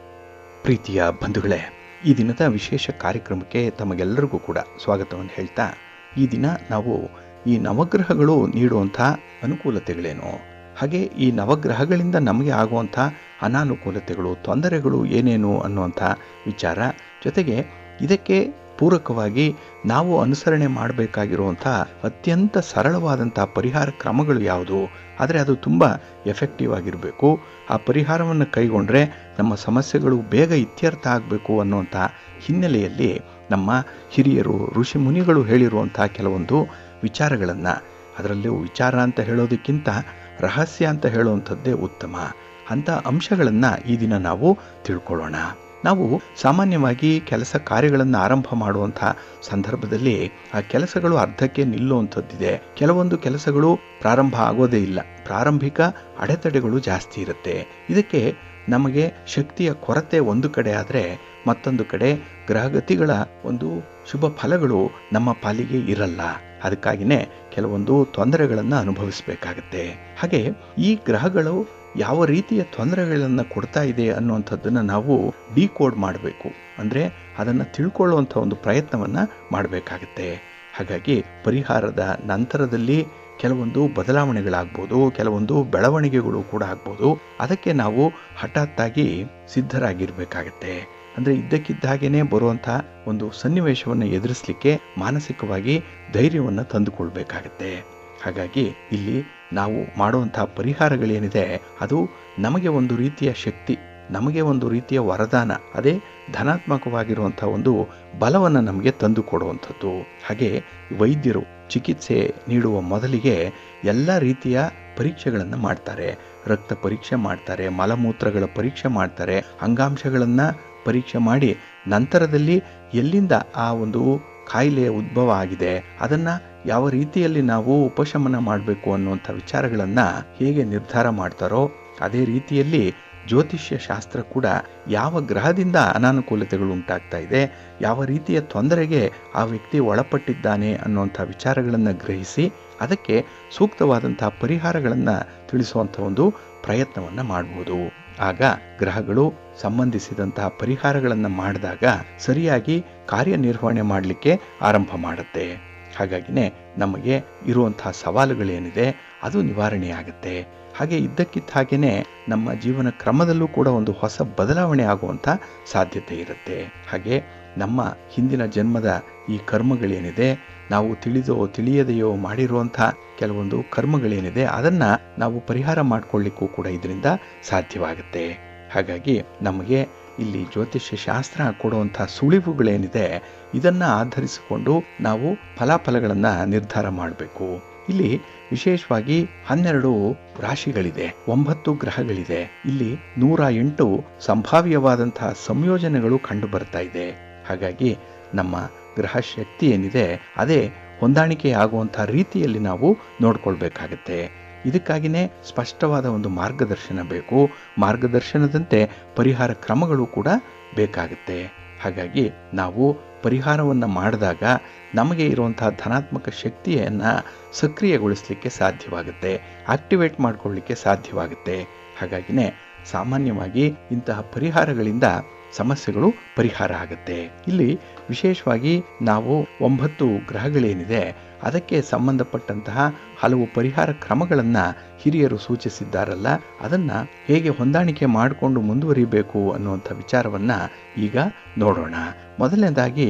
ಪ್ರೀತಿಯ ಬಂಧುಗಳೇ, ಈ ದಿನದ ವಿಶೇಷ ಕಾರ್ಯಕ್ರಮಕ್ಕೆ ತಮಗೆಲ್ಲರಿಗೂ ಕೂಡ ಸ್ವಾಗತವನ್ನು ಹೇಳ್ತಾ, ಈ ದಿನ ನಾವು ಈ ನವಗ್ರಹಗಳು ನೀಡುವಂಥ ಅನುಕೂಲತೆಗಳೇನು, ಹಾಗೆ ಈ ನವಗ್ರಹಗಳಿಂದ ನಮಗೆ ಆಗುವಂಥ ಅನಾನುಕೂಲತೆಗಳು, ತೊಂದರೆಗಳು ಏನೇನು ಅನ್ನುವಂಥ ವಿಚಾರ, ಜೊತೆಗೆ ಇದಕ್ಕೆ ಪೂರಕವಾಗಿ ನಾವು ಅನುಸರಣೆ ಮಾಡಬೇಕಾಗಿರುವಂಥ ಅತ್ಯಂತ ಸರಳವಾದಂಥ ಪರಿಹಾರ ಕ್ರಮಗಳು ಯಾವುದು, ಆದರೆ ಅದು ತುಂಬ ಎಫೆಕ್ಟಿವ್ ಆಗಿರಬೇಕು. ಆ ಪರಿಹಾರವನ್ನು ಕೈಗೊಂಡ್ರೆ ನಮ್ಮ ಸಮಸ್ಯೆಗಳು ಬೇಗ ಇತ್ಯರ್ಥ ಆಗಬೇಕು ಅನ್ನುವಂಥ ಹಿನ್ನೆಲೆಯಲ್ಲಿ ನಮ್ಮ ಹಿರಿಯರು, ಋಷಿ ಮುನಿಗಳು ಹೇಳಿರುವಂಥ ಕೆಲವೊಂದು ವಿಚಾರಗಳನ್ನು, ಅದರಲ್ಲೂ ವಿಚಾರ ಅಂತ ಹೇಳೋದಕ್ಕಿಂತ ರಹಸ್ಯ ಅಂತ ಹೇಳುವಂಥದ್ದೇ ಉತ್ತಮ, ಅಂಥ ಅಂಶಗಳನ್ನು ಈ ದಿನ ನಾವು ತಿಳ್ಕೊಳ್ಳೋಣ. ನಾವು ಸಾಮಾನ್ಯವಾಗಿ ಕೆಲಸ ಕಾರ್ಯಗಳನ್ನು ಆರಂಭ ಮಾಡುವಂಥ ಸಂದರ್ಭದಲ್ಲಿ ಆ ಕೆಲಸಗಳು ಅರ್ಧಕ್ಕೆ ನಿಲ್ಲುವಂಥದ್ದಿದೆ. ಕೆಲವೊಂದು ಕೆಲಸಗಳು ಪ್ರಾರಂಭ ಆಗೋದೇ ಇಲ್ಲ, ಪ್ರಾರಂಭಿಕ ಅಡೆತಡೆಗಳು ಜಾಸ್ತಿ ಇರುತ್ತೆ. ಇದಕ್ಕೆ ನಮಗೆ ಶಕ್ತಿಯ ಕೊರತೆ ಒಂದು ಕಡೆ ಆದರೆ, ಮತ್ತೊಂದು ಕಡೆ ಗ್ರಹಗತಿಗಳ ಒಂದು ಶುಭ ಫಲಗಳು ನಮ್ಮ ಪಾಲಿಗೆ ಇರಲ್ಲ. ಅದಕ್ಕಾಗಿಯೇ ಕೆಲವೊಂದು ತೊಂದರೆಗಳನ್ನು ಅನುಭವಿಸಬೇಕಾಗತ್ತೆ. ಹಾಗೆ ಈ ಗ್ರಹಗಳು ಯಾವ ರೀತಿಯ ತೊಂದರೆಗಳನ್ನು ಕೊಡ್ತಾ ಇದೆ ಅನ್ನುವಂಥದ್ದನ್ನು ನಾವು ಡಿಕೋಡ್ ಮಾಡಬೇಕು, ಅಂದರೆ ಅದನ್ನು ತಿಳ್ಕೊಳ್ಳುವಂಥ ಒಂದು ಪ್ರಯತ್ನವನ್ನು ಮಾಡಬೇಕಾಗತ್ತೆ. ಹಾಗಾಗಿ ಪರಿಹಾರದ ನಂತರದಲ್ಲಿ ಕೆಲವೊಂದು ಬದಲಾವಣೆಗಳಾಗ್ಬೋದು, ಕೆಲವೊಂದು ಬೆಳವಣಿಗೆಗಳು ಕೂಡ ಆಗ್ಬೋದು. ಅದಕ್ಕೆ ನಾವು ಹಠಾತ್ತಾಗಿ ಸಿದ್ಧರಾಗಿರಬೇಕಾಗತ್ತೆ. ಅಂದರೆ ಇದ್ದಕ್ಕಿದ್ದ ಹಾಗೇನೆ ಬರುವಂಥ ಒಂದು ಸನ್ನಿವೇಶವನ್ನು ಎದುರಿಸಲಿಕ್ಕೆ ಮಾನಸಿಕವಾಗಿ ಧೈರ್ಯವನ್ನು ತಂದುಕೊಳ್ಬೇಕಾಗತ್ತೆ. ಹಾಗಾಗಿ ಇಲ್ಲಿ ನಾವು ಮಾಡುವಂಥ ಪರಿಹಾರಗಳೇನಿದೆ ಅದು ನಮಗೆ ಒಂದು ರೀತಿಯ ಶಕ್ತಿ, ನಮಗೆ ಒಂದು ರೀತಿಯ ವರದಾನ, ಅದೇ ಧನಾತ್ಮಕವಾಗಿರುವಂಥ ಒಂದು ಬಲವನ್ನು ನಮಗೆ ತಂದು ಕೊಡುವಂಥದ್ದು. ಹಾಗೆ ವೈದ್ಯರು ಚಿಕಿತ್ಸೆ ನೀಡುವ ಮೊದಲಿಗೆ ಎಲ್ಲ ರೀತಿಯ ಪರೀಕ್ಷೆಗಳನ್ನು ಮಾಡ್ತಾರೆ. ರಕ್ತ ಪರೀಕ್ಷೆ ಮಾಡ್ತಾರೆ, ಮಲಮೂತ್ರಗಳ ಪರೀಕ್ಷೆ ಮಾಡ್ತಾರೆ, ಅಂಗಾಂಶಗಳನ್ನು ಪರೀಕ್ಷೆ ಮಾಡಿ ನಂತರದಲ್ಲಿ ಎಲ್ಲಿಂದ ಆ ಒಂದು ಕಾಯಿಲೆಯ ಉದ್ಭವ ಆಗಿದೆ, ಅದನ್ನು ಯಾವ ರೀತಿಯಲ್ಲಿ ನಾವು ಉಪಶಮನ ಮಾಡಬೇಕು ಅನ್ನುವಂಥ ವಿಚಾರಗಳನ್ನು ಹೇಗೆ ನಿರ್ಧಾರ ಮಾಡ್ತಾರೋ ಅದೇ ರೀತಿಯಲ್ಲಿ ಜ್ಯೋತಿಷ್ಯ ಶಾಸ್ತ್ರ ಕೂಡ ಯಾವ ಗ್ರಹದಿಂದ ಅನಾನುಕೂಲತೆಗಳು ಉಂಟಾಗ್ತಾ ಇದೆ, ಯಾವ ರೀತಿಯ ತೊಂದರೆಗೆ ಆ ವ್ಯಕ್ತಿ ಒಳಪಟ್ಟಿದ್ದಾನೆ ಅನ್ನುವಂಥ ವಿಚಾರಗಳನ್ನು ಗ್ರಹಿಸಿ ಅದಕ್ಕೆ ಸೂಕ್ತವಾದಂಥ ಪರಿಹಾರಗಳನ್ನು ತಿಳಿಸುವಂಥ ಒಂದು ಪ್ರಯತ್ನವನ್ನು ಮಾಡ್ಬೋದು. ಆಗ ಗ್ರಹಗಳು ಸಂಬಂಧಿಸಿದಂತಹ ಪರಿಹಾರಗಳನ್ನು ಮಾಡಿದಾಗ ಸರಿಯಾಗಿ ಕಾರ್ಯನಿರ್ವಹಣೆ ಮಾಡಲಿಕ್ಕೆ ಆರಂಭ ಮಾಡುತ್ತೆ. ಹಾಗಾಗಿನೇ ನಮಗೆ ಇರುವಂತಹ ಸವಾಲುಗಳೇನಿದೆ ಅದು ನಿವಾರಣೆಯಾಗುತ್ತೆ. ಹಾಗೆ ಇದ್ದಕ್ಕಿದ್ದ ಹಾಗೇನೆ ನಮ್ಮ ಜೀವನ ಕ್ರಮದಲ್ಲೂ ಕೂಡ ಒಂದು ಹೊಸ ಬದಲಾವಣೆ ಆಗುವಂಥ ಸಾಧ್ಯತೆ ಇರುತ್ತೆ. ಹಾಗೆ ನಮ್ಮ ಹಿಂದಿನ ಜನ್ಮದ ಈ ಕರ್ಮಗಳೇನಿದೆ, ನಾವು ತಿಳಿದೋ ತಿಳಿಯದೆಯೋ ಮಾಡಿರುವಂಥ ಕೆಲವೊಂದು ಕರ್ಮಗಳೇನಿದೆ ಅದನ್ನು ನಾವು ಪರಿಹಾರ ಮಾಡಿಕೊಳ್ಳಿಕ್ಕೂ ಕೂಡ ಇದರಿಂದ ಸಾಧ್ಯವಾಗುತ್ತೆ. ಹಾಗಾಗಿ ನಮಗೆ ಇಲ್ಲಿ ಜ್ಯೋತಿಷ್ಯ ಶಾಸ್ತ್ರ ಕೊಡುವಂಥ ಸುಳಿವುಗಳೇನಿದೆ ಇದನ್ನು ಆಧರಿಸಿಕೊಂಡು ನಾವು ಫಲಾಫಲಗಳನ್ನು ನಿರ್ಧಾರ ಮಾಡಬೇಕು. ಇಲ್ಲಿ ವಿಶೇಷವಾಗಿ 12 ರಾಶಿಗಳಿದೆ, 9 ಗ್ರಹಗಳಿದೆ. ಇಲ್ಲಿ 108 ಸಂಭಾವ್ಯವಾದಂತಹ ಸಂಯೋಜನೆಗಳು ಕಂಡು ಬರ್ತಾ ಇದೆ. ಹಾಗಾಗಿ ನಮ್ಮ ಗ್ರಹ ಶಕ್ತಿ ಏನಿದೆ ಅದೇ ಹೊಂದಾಣಿಕೆ ಆಗುವಂಥ ರೀತಿಯಲ್ಲಿ ನಾವು ನೋಡ್ಕೊಳ್ಬೇಕಾಗತ್ತೆ. ಇದಕ್ಕಾಗಿಯೇ ಸ್ಪಷ್ಟವಾದ ಒಂದು ಮಾರ್ಗದರ್ಶನ ಬೇಕು. ಮಾರ್ಗದರ್ಶನದಂತೆ ಪರಿಹಾರ ಕ್ರಮಗಳು ಕೂಡ ಬೇಕಾಗುತ್ತೆ. ಹಾಗಾಗಿ ನಾವು ಪರಿಹಾರವನ್ನು ಮಾಡಿದಾಗ ನಮಗೆ ಇರುವಂತಹ ಧನಾತ್ಮಕ ಶಕ್ತಿಯನ್ನು ಸಕ್ರಿಯಗೊಳಿಸಲಿಕ್ಕೆ ಸಾಧ್ಯವಾಗುತ್ತೆ, ಆಕ್ಟಿವೇಟ್ ಮಾಡಿಕೊಳ್ಳಲಿಕ್ಕೆ ಸಾಧ್ಯವಾಗುತ್ತೆ. ಹಾಗಾಗಿನೇ ಸಾಮಾನ್ಯವಾಗಿ ಇಂತಹ ಪರಿಹಾರಗಳಿಂದ ಸಮಸ್ಯೆಗಳು ಪರಿಹಾರ ಆಗುತ್ತೆ. ಇಲ್ಲಿ ವಿಶೇಷವಾಗಿ ನಾವು 9 ಗ್ರಹಗಳೇನಿದೆ ಅದಕ್ಕೆ ಸಂಬಂಧಪಟ್ಟಂತಹ ಹಲವು ಪರಿಹಾರ ಕ್ರಮಗಳನ್ನು ಹಿರಿಯರು ಸೂಚಿಸಿದ್ದಾರಲ್ಲ, ಅದನ್ನು ಹೇಗೆ ಹೊಂದಾಣಿಕೆ ಮಾಡಿಕೊಂಡು ಮುಂದುವರಿಬೇಕು ಅನ್ನುವಂಥ ವಿಚಾರವನ್ನು ಈಗ ನೋಡೋಣ. ಮೊದಲನೇದಾಗಿ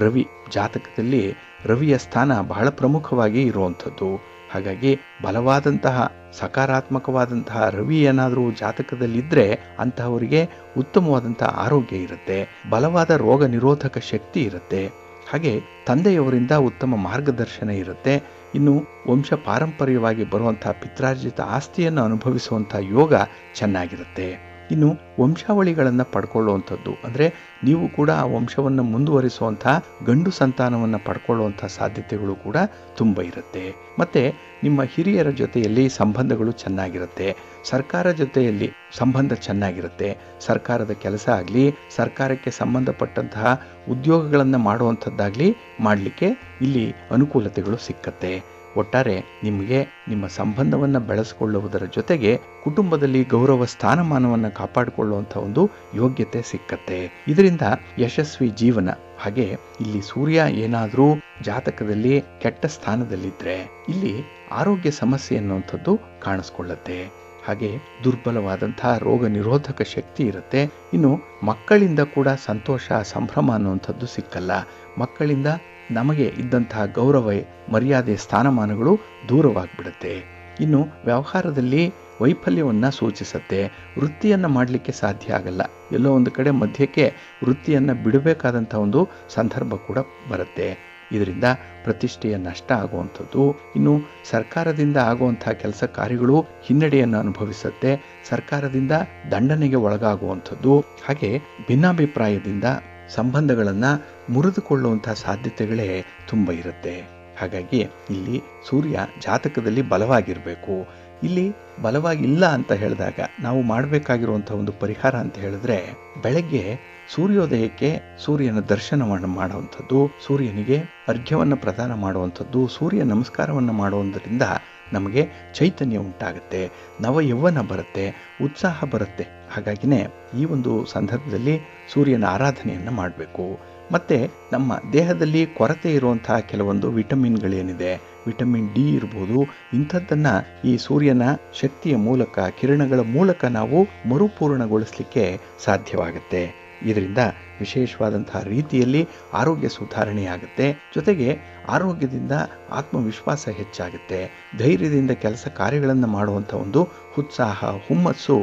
ರವಿ ಜಾತಕದಲ್ಲಿ ರವಿಯ ಸ್ಥಾನ ಬಹಳ ಪ್ರಮುಖವಾಗಿ ಇರುವಂಥದ್ದು. ಹಾಗಾಗಿ ಬಲವಾದಂತಹ ಸಕಾರಾತ್ಮಕವಾದಂತಹ ರವಿ ಏನಾದರೂ ಜಾತಕದಲ್ಲಿದ್ದರೆ ಅಂತಹವರಿಗೆ ಉತ್ತಮವಾದಂತಹ ಆರೋಗ್ಯ ಇರುತ್ತೆ, ಬಲವಾದ ರೋಗ ನಿರೋಧಕ ಶಕ್ತಿ ಇರುತ್ತೆ. ಹಾಗೆ ತಂದೆಯವರಿಂದ ಉತ್ತಮ ಮಾರ್ಗದರ್ಶನ ಇರುತ್ತೆ. ಇನ್ನು ವಂಶ ಪಾರಂಪರ್ಯವಾಗಿ ಬರುವಂಥ ಪಿತ್ರಾರ್ಜಿತ ಆಸ್ತಿಯನ್ನು ಅನುಭವಿಸುವಂಥ ಯೋಗ ಚೆನ್ನಾಗಿರುತ್ತೆ. ಇನ್ನು ವಂಶಾವಳಿಗಳನ್ನು ಪಡ್ಕೊಳ್ಳುವಂಥದ್ದು ಅಂದರೆ ನೀವು ಕೂಡ ಆ ವಂಶವನ್ನು ಮುಂದುವರಿಸುವಂಥ ಗಂಡು ಸಂತಾನವನ್ನು ಪಡ್ಕೊಳ್ಳುವಂಥ ಸಾಧ್ಯತೆಗಳು ಕೂಡ ತುಂಬ ಇರುತ್ತೆ. ಮತ್ತು ನಿಮ್ಮ ಹಿರಿಯರ ಜೊತೆಯಲ್ಲಿ ಸಂಬಂಧಗಳು ಚೆನ್ನಾಗಿರುತ್ತೆ, ಸರ್ಕಾರ ಜೊತೆಯಲ್ಲಿ ಸಂಬಂಧ ಚೆನ್ನಾಗಿರುತ್ತೆ. ಸರ್ಕಾರದ ಕೆಲಸ ಆಗಲಿ, ಸರ್ಕಾರಕ್ಕೆ ಸಂಬಂಧಪಟ್ಟಂತಹ ಉದ್ಯೋಗಗಳನ್ನು ಮಾಡುವಂಥದ್ದಾಗಲಿ ಮಾಡಲಿಕ್ಕೆ ಇಲ್ಲಿ ಅನುಕೂಲತೆಗಳು ಸಿಕ್ಕತ್ತೆ. ಒಟ್ಟಾರೆ ನಿಮಗೆ ನಿಮ್ಮ ಸಂಬಂಧವನ್ನು ಬೆಳೆಸಿಕೊಳ್ಳುವುದರ ಜೊತೆಗೆ ಕುಟುಂಬದಲ್ಲಿ ಗೌರವ ಸ್ಥಾನಮಾನವನ್ನು ಕಾಪಾಡಿಕೊಳ್ಳುವಂಥ ಒಂದು ಯೋಗ್ಯತೆ ಸಿಕ್ಕತ್ತೆ. ಇದರಿಂದ ಯಶಸ್ವಿ ಜೀವನ. ಹಾಗೆ ಇಲ್ಲಿ ಸೂರ್ಯ ಏನಾದರೂ ಜಾತಕದಲ್ಲಿ ಕೆಟ್ಟ ಸ್ಥಾನದಲ್ಲಿದ್ದರೆ ಇಲ್ಲಿ ಆರೋಗ್ಯ ಸಮಸ್ಯೆ ಅನ್ನುವಂಥದ್ದು ಕಾಣಿಸ್ಕೊಳ್ಳುತ್ತೆ. ಹಾಗೆ ದುರ್ಬಲವಾದಂತಹ ರೋಗ ನಿರೋಧಕ ಶಕ್ತಿ ಇರುತ್ತೆ. ಇನ್ನು ಮಕ್ಕಳಿಂದ ಕೂಡ ಸಂತೋಷ ಸಂಭ್ರಮ ಅನ್ನುವಂಥದ್ದು ಸಿಕ್ಕಲ್ಲ. ಮಕ್ಕಳಿಂದ ನಮಗೆ ಇದ್ದಂತಹ ಗೌರವ ಮರ್ಯಾದೆ ಸ್ಥಾನಮಾನಗಳು ದೂರವಾಗಿಬಿಡುತ್ತೆ. ಇನ್ನು ವ್ಯವಹಾರದಲ್ಲಿ ವೈಫಲ್ಯವನ್ನು ಸೂಚಿಸುತ್ತೆ. ವೃತ್ತಿಯನ್ನು ಮಾಡಲಿಕ್ಕೆ ಸಾಧ್ಯ ಆಗಲ್ಲ, ಎಲ್ಲೋ ಒಂದು ಕಡೆ ಮಧ್ಯಕ್ಕೆ ವೃತ್ತಿಯನ್ನು ಬಿಡಬೇಕಾದಂಥ ಒಂದು ಸಂದರ್ಭ ಕೂಡ ಬರುತ್ತೆ. ಇದರಿಂದ ಪ್ರತಿಷ್ಠೆಯ ನಷ್ಟ ಆಗುವಂಥದ್ದು. ಇನ್ನು ಸರ್ಕಾರದಿಂದ ಆಗುವಂಥ ಕೆಲಸ ಕಾರ್ಯಗಳು ಹಿನ್ನಡೆಯನ್ನು ಅನುಭವಿಸುತ್ತೆ, ಸರ್ಕಾರದಿಂದ ದಂಡನೆಗೆ ಒಳಗಾಗುವಂಥದ್ದು. ಹಾಗೆ ಭಿನ್ನಾಭಿಪ್ರಾಯದಿಂದ ಸಂಬಂಧಗಳನ್ನು ಮುರಿದುಕೊಳ್ಳುವಂಥ ಸಾಧ್ಯತೆಗಳೇ ತುಂಬ ಇರುತ್ತೆ. ಹಾಗಾಗಿ ಇಲ್ಲಿ ಸೂರ್ಯ ಜಾತಕದಲ್ಲಿ ಬಲವಾಗಿರಬೇಕು. ಇಲ್ಲಿ ಬಲವಾಗಿಲ್ಲ ಅಂತ ಹೇಳಿದಾಗ ನಾವು ಮಾಡಬೇಕಾಗಿರುವಂಥ ಒಂದು ಪರಿಹಾರ ಅಂತ ಹೇಳಿದ್ರೆ, ಬೆಳಗ್ಗೆ ಸೂರ್ಯೋದಯಕ್ಕೆ ಸೂರ್ಯನ ದರ್ಶನವನ್ನು ಮಾಡುವಂಥದ್ದು, ಸೂರ್ಯನಿಗೆ ಅರ್ಘ್ಯವನ್ನು ಪ್ರದಾನ ಮಾಡುವಂಥದ್ದು, ಸೂರ್ಯ ನಮಸ್ಕಾರವನ್ನು ಮಾಡುವುದರಿಂದ ನಮಗೆ ಚೈತನ್ಯ ಉಂಟಾಗುತ್ತೆ, ನವ ಯೌವನ ಬರುತ್ತೆ, ಉತ್ಸಾಹ ಬರುತ್ತೆ. ಹಾಗಾಗಿನೇ ಈ ಒಂದು ಸಂದರ್ಭದಲ್ಲಿ ಸೂರ್ಯನ ಆರಾಧನೆಯನ್ನು ಮಾಡಬೇಕು. ಮತ್ತು ನಮ್ಮ ದೇಹದಲ್ಲಿ ಕೊರತೆ ಇರುವಂತಹ ಕೆಲವೊಂದು ವಿಟಮಿನ್ಗಳೇನಿದೆ, ವಿಟಮಿನ್ ಡಿ ಇರ್ಬೋದು, ಇಂಥದ್ದನ್ನು ಈ ಸೂರ್ಯನ ಶಕ್ತಿಯ ಮೂಲಕ, ಕಿರಣಗಳ ಮೂಲಕ ನಾವು ಮರುಪೂರ್ಣಗೊಳಿಸಲಿಕ್ಕೆ ಸಾಧ್ಯವಾಗುತ್ತೆ. ಇದರಿಂದ ವಿಶೇಷವಾದಂತಹ ರೀತಿಯಲ್ಲಿ ಆರೋಗ್ಯ ಸುಧಾರಣೆಯಾಗುತ್ತೆ. ಜೊತೆಗೆ ಆರೋಗ್ಯದಿಂದ ಆತ್ಮವಿಶ್ವಾಸ ಹೆಚ್ಚಾಗುತ್ತೆ, ಧೈರ್ಯದಿಂದ ಕೆಲಸ ಕಾರ್ಯಗಳನ್ನು ಮಾಡುವಂಥ ಒಂದು ಉತ್ಸಾಹ ಹುಮ್ಮಸ್ಸು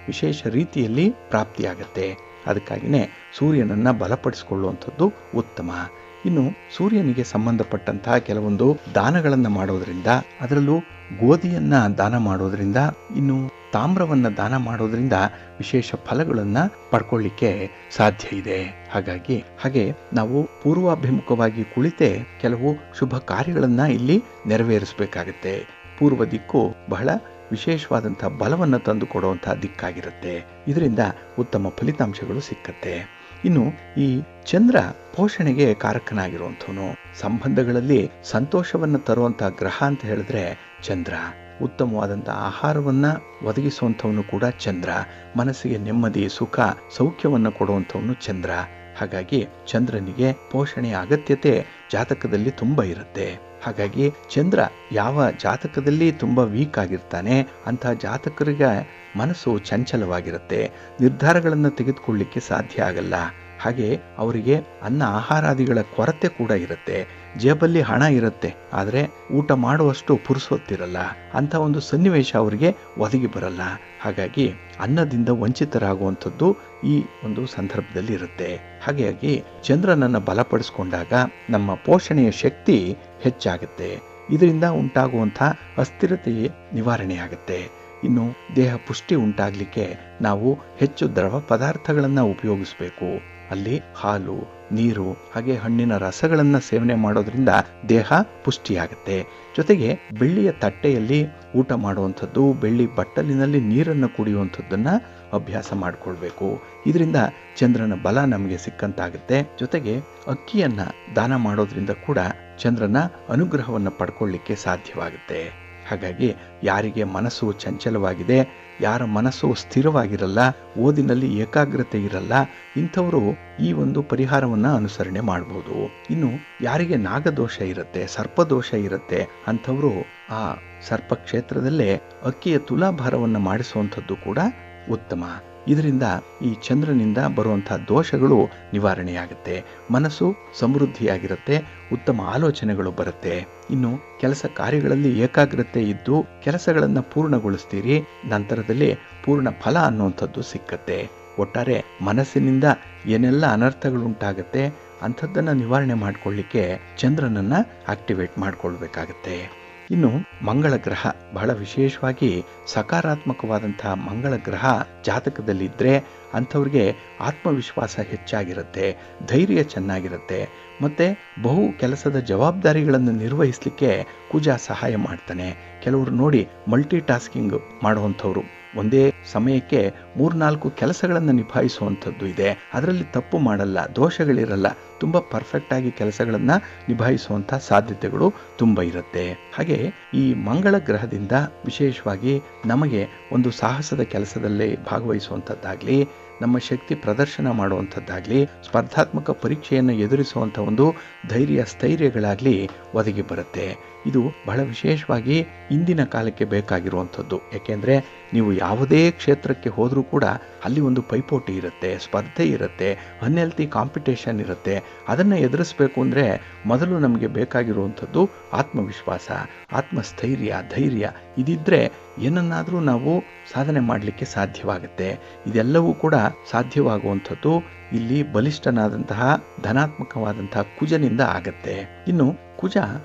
ವಿಶೇಷ ರೀತಿಯಲ್ಲಿ ಪ್ರಾಪ್ತಿಯಾಗುತ್ತೆ. ಅದಕ್ಕಾಗಿಯೇ ಸೂರ್ಯನನ್ನು ಬಲಪಡಿಸಿಕೊಳ್ಳುವಂಥದ್ದು ಉತ್ತಮ. ಇನ್ನು ಸೂರ್ಯನಿಗೆ ಸಂಬಂಧಪಟ್ಟಂತಹ ಕೆಲವೊಂದು ದಾನಗಳನ್ನು ಮಾಡೋದರಿಂದ, ಅದರಲ್ಲೂ ಗೋಧಿಯನ್ನು ದಾನ ಮಾಡೋದರಿಂದ, ಇನ್ನು ತಾಮ್ರವನ್ನು ದಾನ ಮಾಡೋದರಿಂದ ವಿಶೇಷ ಫಲಗಳನ್ನು ಪಡ್ಕೊಳ್ಳಿಕ್ಕೆ ಸಾಧ್ಯ ಇದೆ. ಹಾಗೆ ನಾವು ಪೂರ್ವಾಭಿಮುಖವಾಗಿ ಕುಳಿತೇ ಕೆಲವು ಶುಭ ಕಾರ್ಯಗಳನ್ನು ಇಲ್ಲಿ ನೆರವೇರಿಸಬೇಕಾಗತ್ತೆ. ಪೂರ್ವ ದಿಕ್ಕು ಬಹಳ ವಿಶೇಷವಾದಂಥ ಬಲವನ್ನು ತಂದು ಕೊಡುವಂಥ ದಿಕ್ಕಾಗಿರುತ್ತೆ. ಇದರಿಂದ ಉತ್ತಮ ಫಲಿತಾಂಶಗಳು ಸಿಕ್ಕತ್ತೆ. ಇನ್ನು ಈ ಚಂದ್ರ ಪೋಷಣೆಗೆ ಕಾರಕನಾಗಿರುವಂಥವನು, ಸಂಬಂಧಗಳಲ್ಲಿ ಸಂತೋಷವನ್ನು ತರುವಂಥ ಗ್ರಹ ಅಂತ ಹೇಳಿದ್ರೆ ಚಂದ್ರ. ಉತ್ತಮವಾದಂಥ ಆಹಾರವನ್ನು ಒದಗಿಸುವಂಥವನು ಕೂಡ ಚಂದ್ರ, ಮನಸ್ಸಿಗೆ ನೆಮ್ಮದಿ ಸುಖ ಸೌಖ್ಯವನ್ನು ಕೊಡುವಂಥವನು ಚಂದ್ರ. ಹಾಗಾಗಿ ಚಂದ್ರನಿಗೆ ಪೋಷಣೆಯ ಅಗತ್ಯತೆ ಜಾತಕದಲ್ಲಿ ತುಂಬ ಇರುತ್ತೆ. ಹಾಗಾಗಿ ಚಂದ್ರ ಯಾವ ಜಾತಕದಲ್ಲಿ ತುಂಬ ವೀಕ್ ಆಗಿರ್ತಾನೆ ಅಂಥ ಜಾತಕರಿಗೆ ಮನಸ್ಸು ಚಂಚಲವಾಗಿರುತ್ತೆ, ನಿರ್ಧಾರಗಳನ್ನು ತೆಗೆದುಕೊಳ್ಳಿಕ್ಕೆ ಸಾಧ್ಯ ಆಗಲ್ಲ. ಹಾಗೆ ಅವರಿಗೆ ಅನ್ನ ಆಹಾರಾದಿಗಳ ಕೊರತೆ ಕೂಡ ಇರುತ್ತೆ, ಜೇಬಲ್ಲಿ ಹಣ ಇರುತ್ತೆ, ಆದರೆ ಊಟ ಮಾಡುವಷ್ಟು ಪುರುಸೊತ್ತಿರಲ್ಲ. ಅಂಥ ಒಂದು ಸನ್ನಿವೇಶ ಅವರಿಗೆ ಒದಗಿ ಬರಲ್ಲ. ಹಾಗಾಗಿ ಅನ್ನದಿಂದ ವಂಚಿತರಾಗುವಂಥದ್ದು ಈ ಒಂದು ಸಂದರ್ಭದಲ್ಲಿ ಇರುತ್ತೆ. ಹಾಗಾಗಿ ಚಂದ್ರನನ್ನು ಬಲಪಡಿಸ್ಕೊಂಡಾಗ ನಮ್ಮ ಪೋಷಣೆಯ ಶಕ್ತಿ ಹೆಚ್ಚಾಗುತ್ತೆ. ಇದರಿಂದ ಉಂಟಾಗುವಂಥ ಅಸ್ಥಿರತೆಯೇ ನಿವಾರಣೆಯಾಗುತ್ತೆ. ಇನ್ನು ದೇಹ ಪುಷ್ಟಿ ಉಂಟಾಗಲಿಕ್ಕೆ ನಾವು ಹೆಚ್ಚು ದ್ರವ ಪದಾರ್ಥಗಳನ್ನು ಉಪಯೋಗಿಸಬೇಕು. ಅಲ್ಲಿ ಹಾಲು, ನೀರು ಹಾಗೆ ಹಣ್ಣಿನ ರಸಗಳನ್ನು ಸೇವನೆ ಮಾಡೋದ್ರಿಂದ ದೇಹ ಪುಷ್ಟಿಯಾಗುತ್ತೆ. ಜೊತೆಗೆ ಬೆಳ್ಳಿಯ ತಟ್ಟೆಯಲ್ಲಿ ಊಟ ಮಾಡುವಂಥದ್ದು, ಬೆಳ್ಳಿ ಬಟ್ಟಲಿನಲ್ಲಿ ನೀರನ್ನು ಕುಡಿಯುವಂಥದ್ದನ್ನು ಅಭ್ಯಾಸ ಮಾಡಿಕೊಳ್ಬೇಕು. ಇದರಿಂದ ಚಂದ್ರನ ಬಲ ನಮಗೆ ಸಿಕ್ಕಂತಾಗುತ್ತೆ. ಜೊತೆಗೆ ಅಕ್ಕಿಯನ್ನು ದಾನ ಮಾಡೋದ್ರಿಂದ ಕೂಡ ಚಂದ್ರನ ಅನುಗ್ರಹವನ್ನು ಪಡ್ಕೊಳ್ಳಿಕ್ಕೆ ಸಾಧ್ಯವಾಗುತ್ತೆ. ಹಾಗಾಗಿ ಯಾರಿಗೆ ಮನಸ್ಸು ಚಂಚಲವಾಗಿದೆ, ಯಾರ ಮನಸ್ಸು ಸ್ಥಿರವಾಗಿರಲ್ಲ, ಓದಿನಲ್ಲಿ ಏಕಾಗ್ರತೆ ಇರಲ್ಲ, ಇಂಥವರು ಈ ಒಂದು ಪರಿಹಾರವನ್ನು ಅನುಸರಣೆ ಮಾಡ್ಬೋದು. ಇನ್ನು ಯಾರಿಗೆ ನಾಗದೋಷ ಇರುತ್ತೆ, ಸರ್ಪದೋಷ ಇರುತ್ತೆ, ಅಂಥವರು ಆ ಸರ್ಪ ಕ್ಷೇತ್ರದಲ್ಲೇ ಅಕ್ಕಿಯ ತುಲಾಭಾರವನ್ನು ಮಾಡಿಸುವಂಥದ್ದು ಕೂಡ ಉತ್ತಮ. ಇದರಿಂದ ಈ ಚಂದ್ರನಿಂದ ಬರುವಂಥ ದೋಷಗಳು ನಿವಾರಣೆಯಾಗುತ್ತೆ. ಮನಸ್ಸು ಸಮೃದ್ಧಿಯಾಗಿರುತ್ತೆ, ಉತ್ತಮ ಆಲೋಚನೆಗಳು ಬರುತ್ತೆ. ಇನ್ನು ಕೆಲಸ ಕಾರ್ಯಗಳಲ್ಲಿ ಏಕಾಗ್ರತೆ ಇದ್ದು ಕೆಲಸಗಳನ್ನು ಪೂರ್ಣಗೊಳಿಸ್ತೀರಿ. ನಂತರದಲ್ಲಿ ಪೂರ್ಣ ಫಲ ಅನ್ನುವಂಥದ್ದು ಸಿಕ್ಕತ್ತೆ. ಒಟ್ಟಾರೆ ಮನಸ್ಸಿನಿಂದ ಏನೆಲ್ಲ ಅನರ್ಥಗಳುಂಟಾಗತ್ತೆ ಅಂಥದ್ದನ್ನು ನಿವಾರಣೆ ಮಾಡಿಕೊಳ್ಳಿಕ್ಕೆ ಚಂದ್ರನನ್ನು ಆಕ್ಟಿವೇಟ್ ಮಾಡಿಕೊಳ್ಬೇಕಾಗತ್ತೆ. ಇನ್ನು ಮಂಗಳ ಗ್ರಹ, ಬಹಳ ವಿಶೇಷವಾಗಿ ಸಕಾರಾತ್ಮಕವಾದಂತಹ ಮಂಗಳ ಗ್ರಹ ಜಾತಕದಲ್ಲಿದ್ದರೆ ಅಂಥವ್ರಿಗೆ ಆತ್ಮವಿಶ್ವಾಸ ಹೆಚ್ಚಾಗಿರುತ್ತೆ, ಧೈರ್ಯ ಚೆನ್ನಾಗಿರುತ್ತೆ, ಮತ್ತು ಬಹು ಕೆಲಸದ ಜವಾಬ್ದಾರಿಗಳನ್ನು ನಿರ್ವಹಿಸಲಿಕ್ಕೆ ಕುಜ ಸಹಾಯ ಮಾಡ್ತಾನೆ. ಕೆಲವರು ನೋಡಿ ಮಲ್ಟಿ ಟಾಸ್ಕಿಂಗ್ ಮಾಡುವಂಥವ್ರು, ಒಂದೇ ಸಮಯಕ್ಕೆ 3-4 ಕೆಲಸಗಳನ್ನು ನಿಭಾಯಿಸುವಂಥದ್ದು ಇದೆ. ಅದರಲ್ಲಿ ತಪ್ಪು ಮಾಡಲ್ಲ, ದೋಷಗಳಿರಲ್ಲ, ತುಂಬ ಪರ್ಫೆಕ್ಟಾಗಿ ಕೆಲಸಗಳನ್ನು ನಿಭಾಯಿಸುವಂಥ ಸಾಧ್ಯತೆಗಳು ತುಂಬ ಇರುತ್ತೆ. ಹಾಗೆ ಈ ಮಂಗಳ ಗ್ರಹದಿಂದ ವಿಶೇಷವಾಗಿ ನಮಗೆ ಒಂದು ಸಾಹಸದ ಕೆಲಸದಲ್ಲಿ ಭಾಗವಹಿಸುವಂಥದ್ದಾಗಲಿ, ನಮ್ಮ ಶಕ್ತಿ ಪ್ರದರ್ಶನ ಮಾಡುವಂಥದ್ದಾಗಲಿ, ಸ್ಪರ್ಧಾತ್ಮಕ ಪರೀಕ್ಷೆಯನ್ನು ಎದುರಿಸುವಂಥ ಒಂದು ಧೈರ್ಯ ಸ್ಥೈರ್ಯಗಳಾಗಲಿ ಒದಗಿ ಬರುತ್ತೆ. ಇದು ಬಹಳ ವಿಶೇಷವಾಗಿ ಇಂದಿನ ಕಾಲಕ್ಕೆ ಬೇಕಾಗಿರುವಂಥದ್ದು. ಏಕೆಂದರೆ ನೀವು ಯಾವುದೇ ಕ್ಷೇತ್ರಕ್ಕೆ ಹೋದರೂ ಕೂಡ ಅಲ್ಲಿ ಒಂದು ಪೈಪೋಟಿ ಇರುತ್ತೆ, ಸ್ಪರ್ಧೆ ಇರುತ್ತೆ, ಅನ್ಹೆಲ್ತಿ ಕಾಂಪಿಟೇಷನ್ ಇರುತ್ತೆ. ಅದನ್ನು ಎದುರಿಸಬೇಕು ಅಂದರೆ ಮೊದಲು ನಮಗೆ ಬೇಕಾಗಿರುವಂಥದ್ದು ಆತ್ಮವಿಶ್ವಾಸ, ಆತ್ಮಸ್ಥೈರ್ಯ, ಧೈರ್ಯ. ಇದಿದ್ದರೆ ಏನನ್ನಾದರೂ ನಾವು ಸಾಧನೆ ಮಾಡಲಿಕ್ಕೆ ಸಾಧ್ಯವಾಗುತ್ತೆ. ಇದೆಲ್ಲವೂ ಕೂಡ ಸಾಧ್ಯವಾಗುವಂಥದ್ದು ಇಲ್ಲಿ ಬಲಿಷ್ಠನಾದಂತಹ ಧನಾತ್ಮಕವಾದಂತಹ ಕುಜನಿಂದ ಆಗತ್ತೆ. ಇನ್ನು ಕುಜ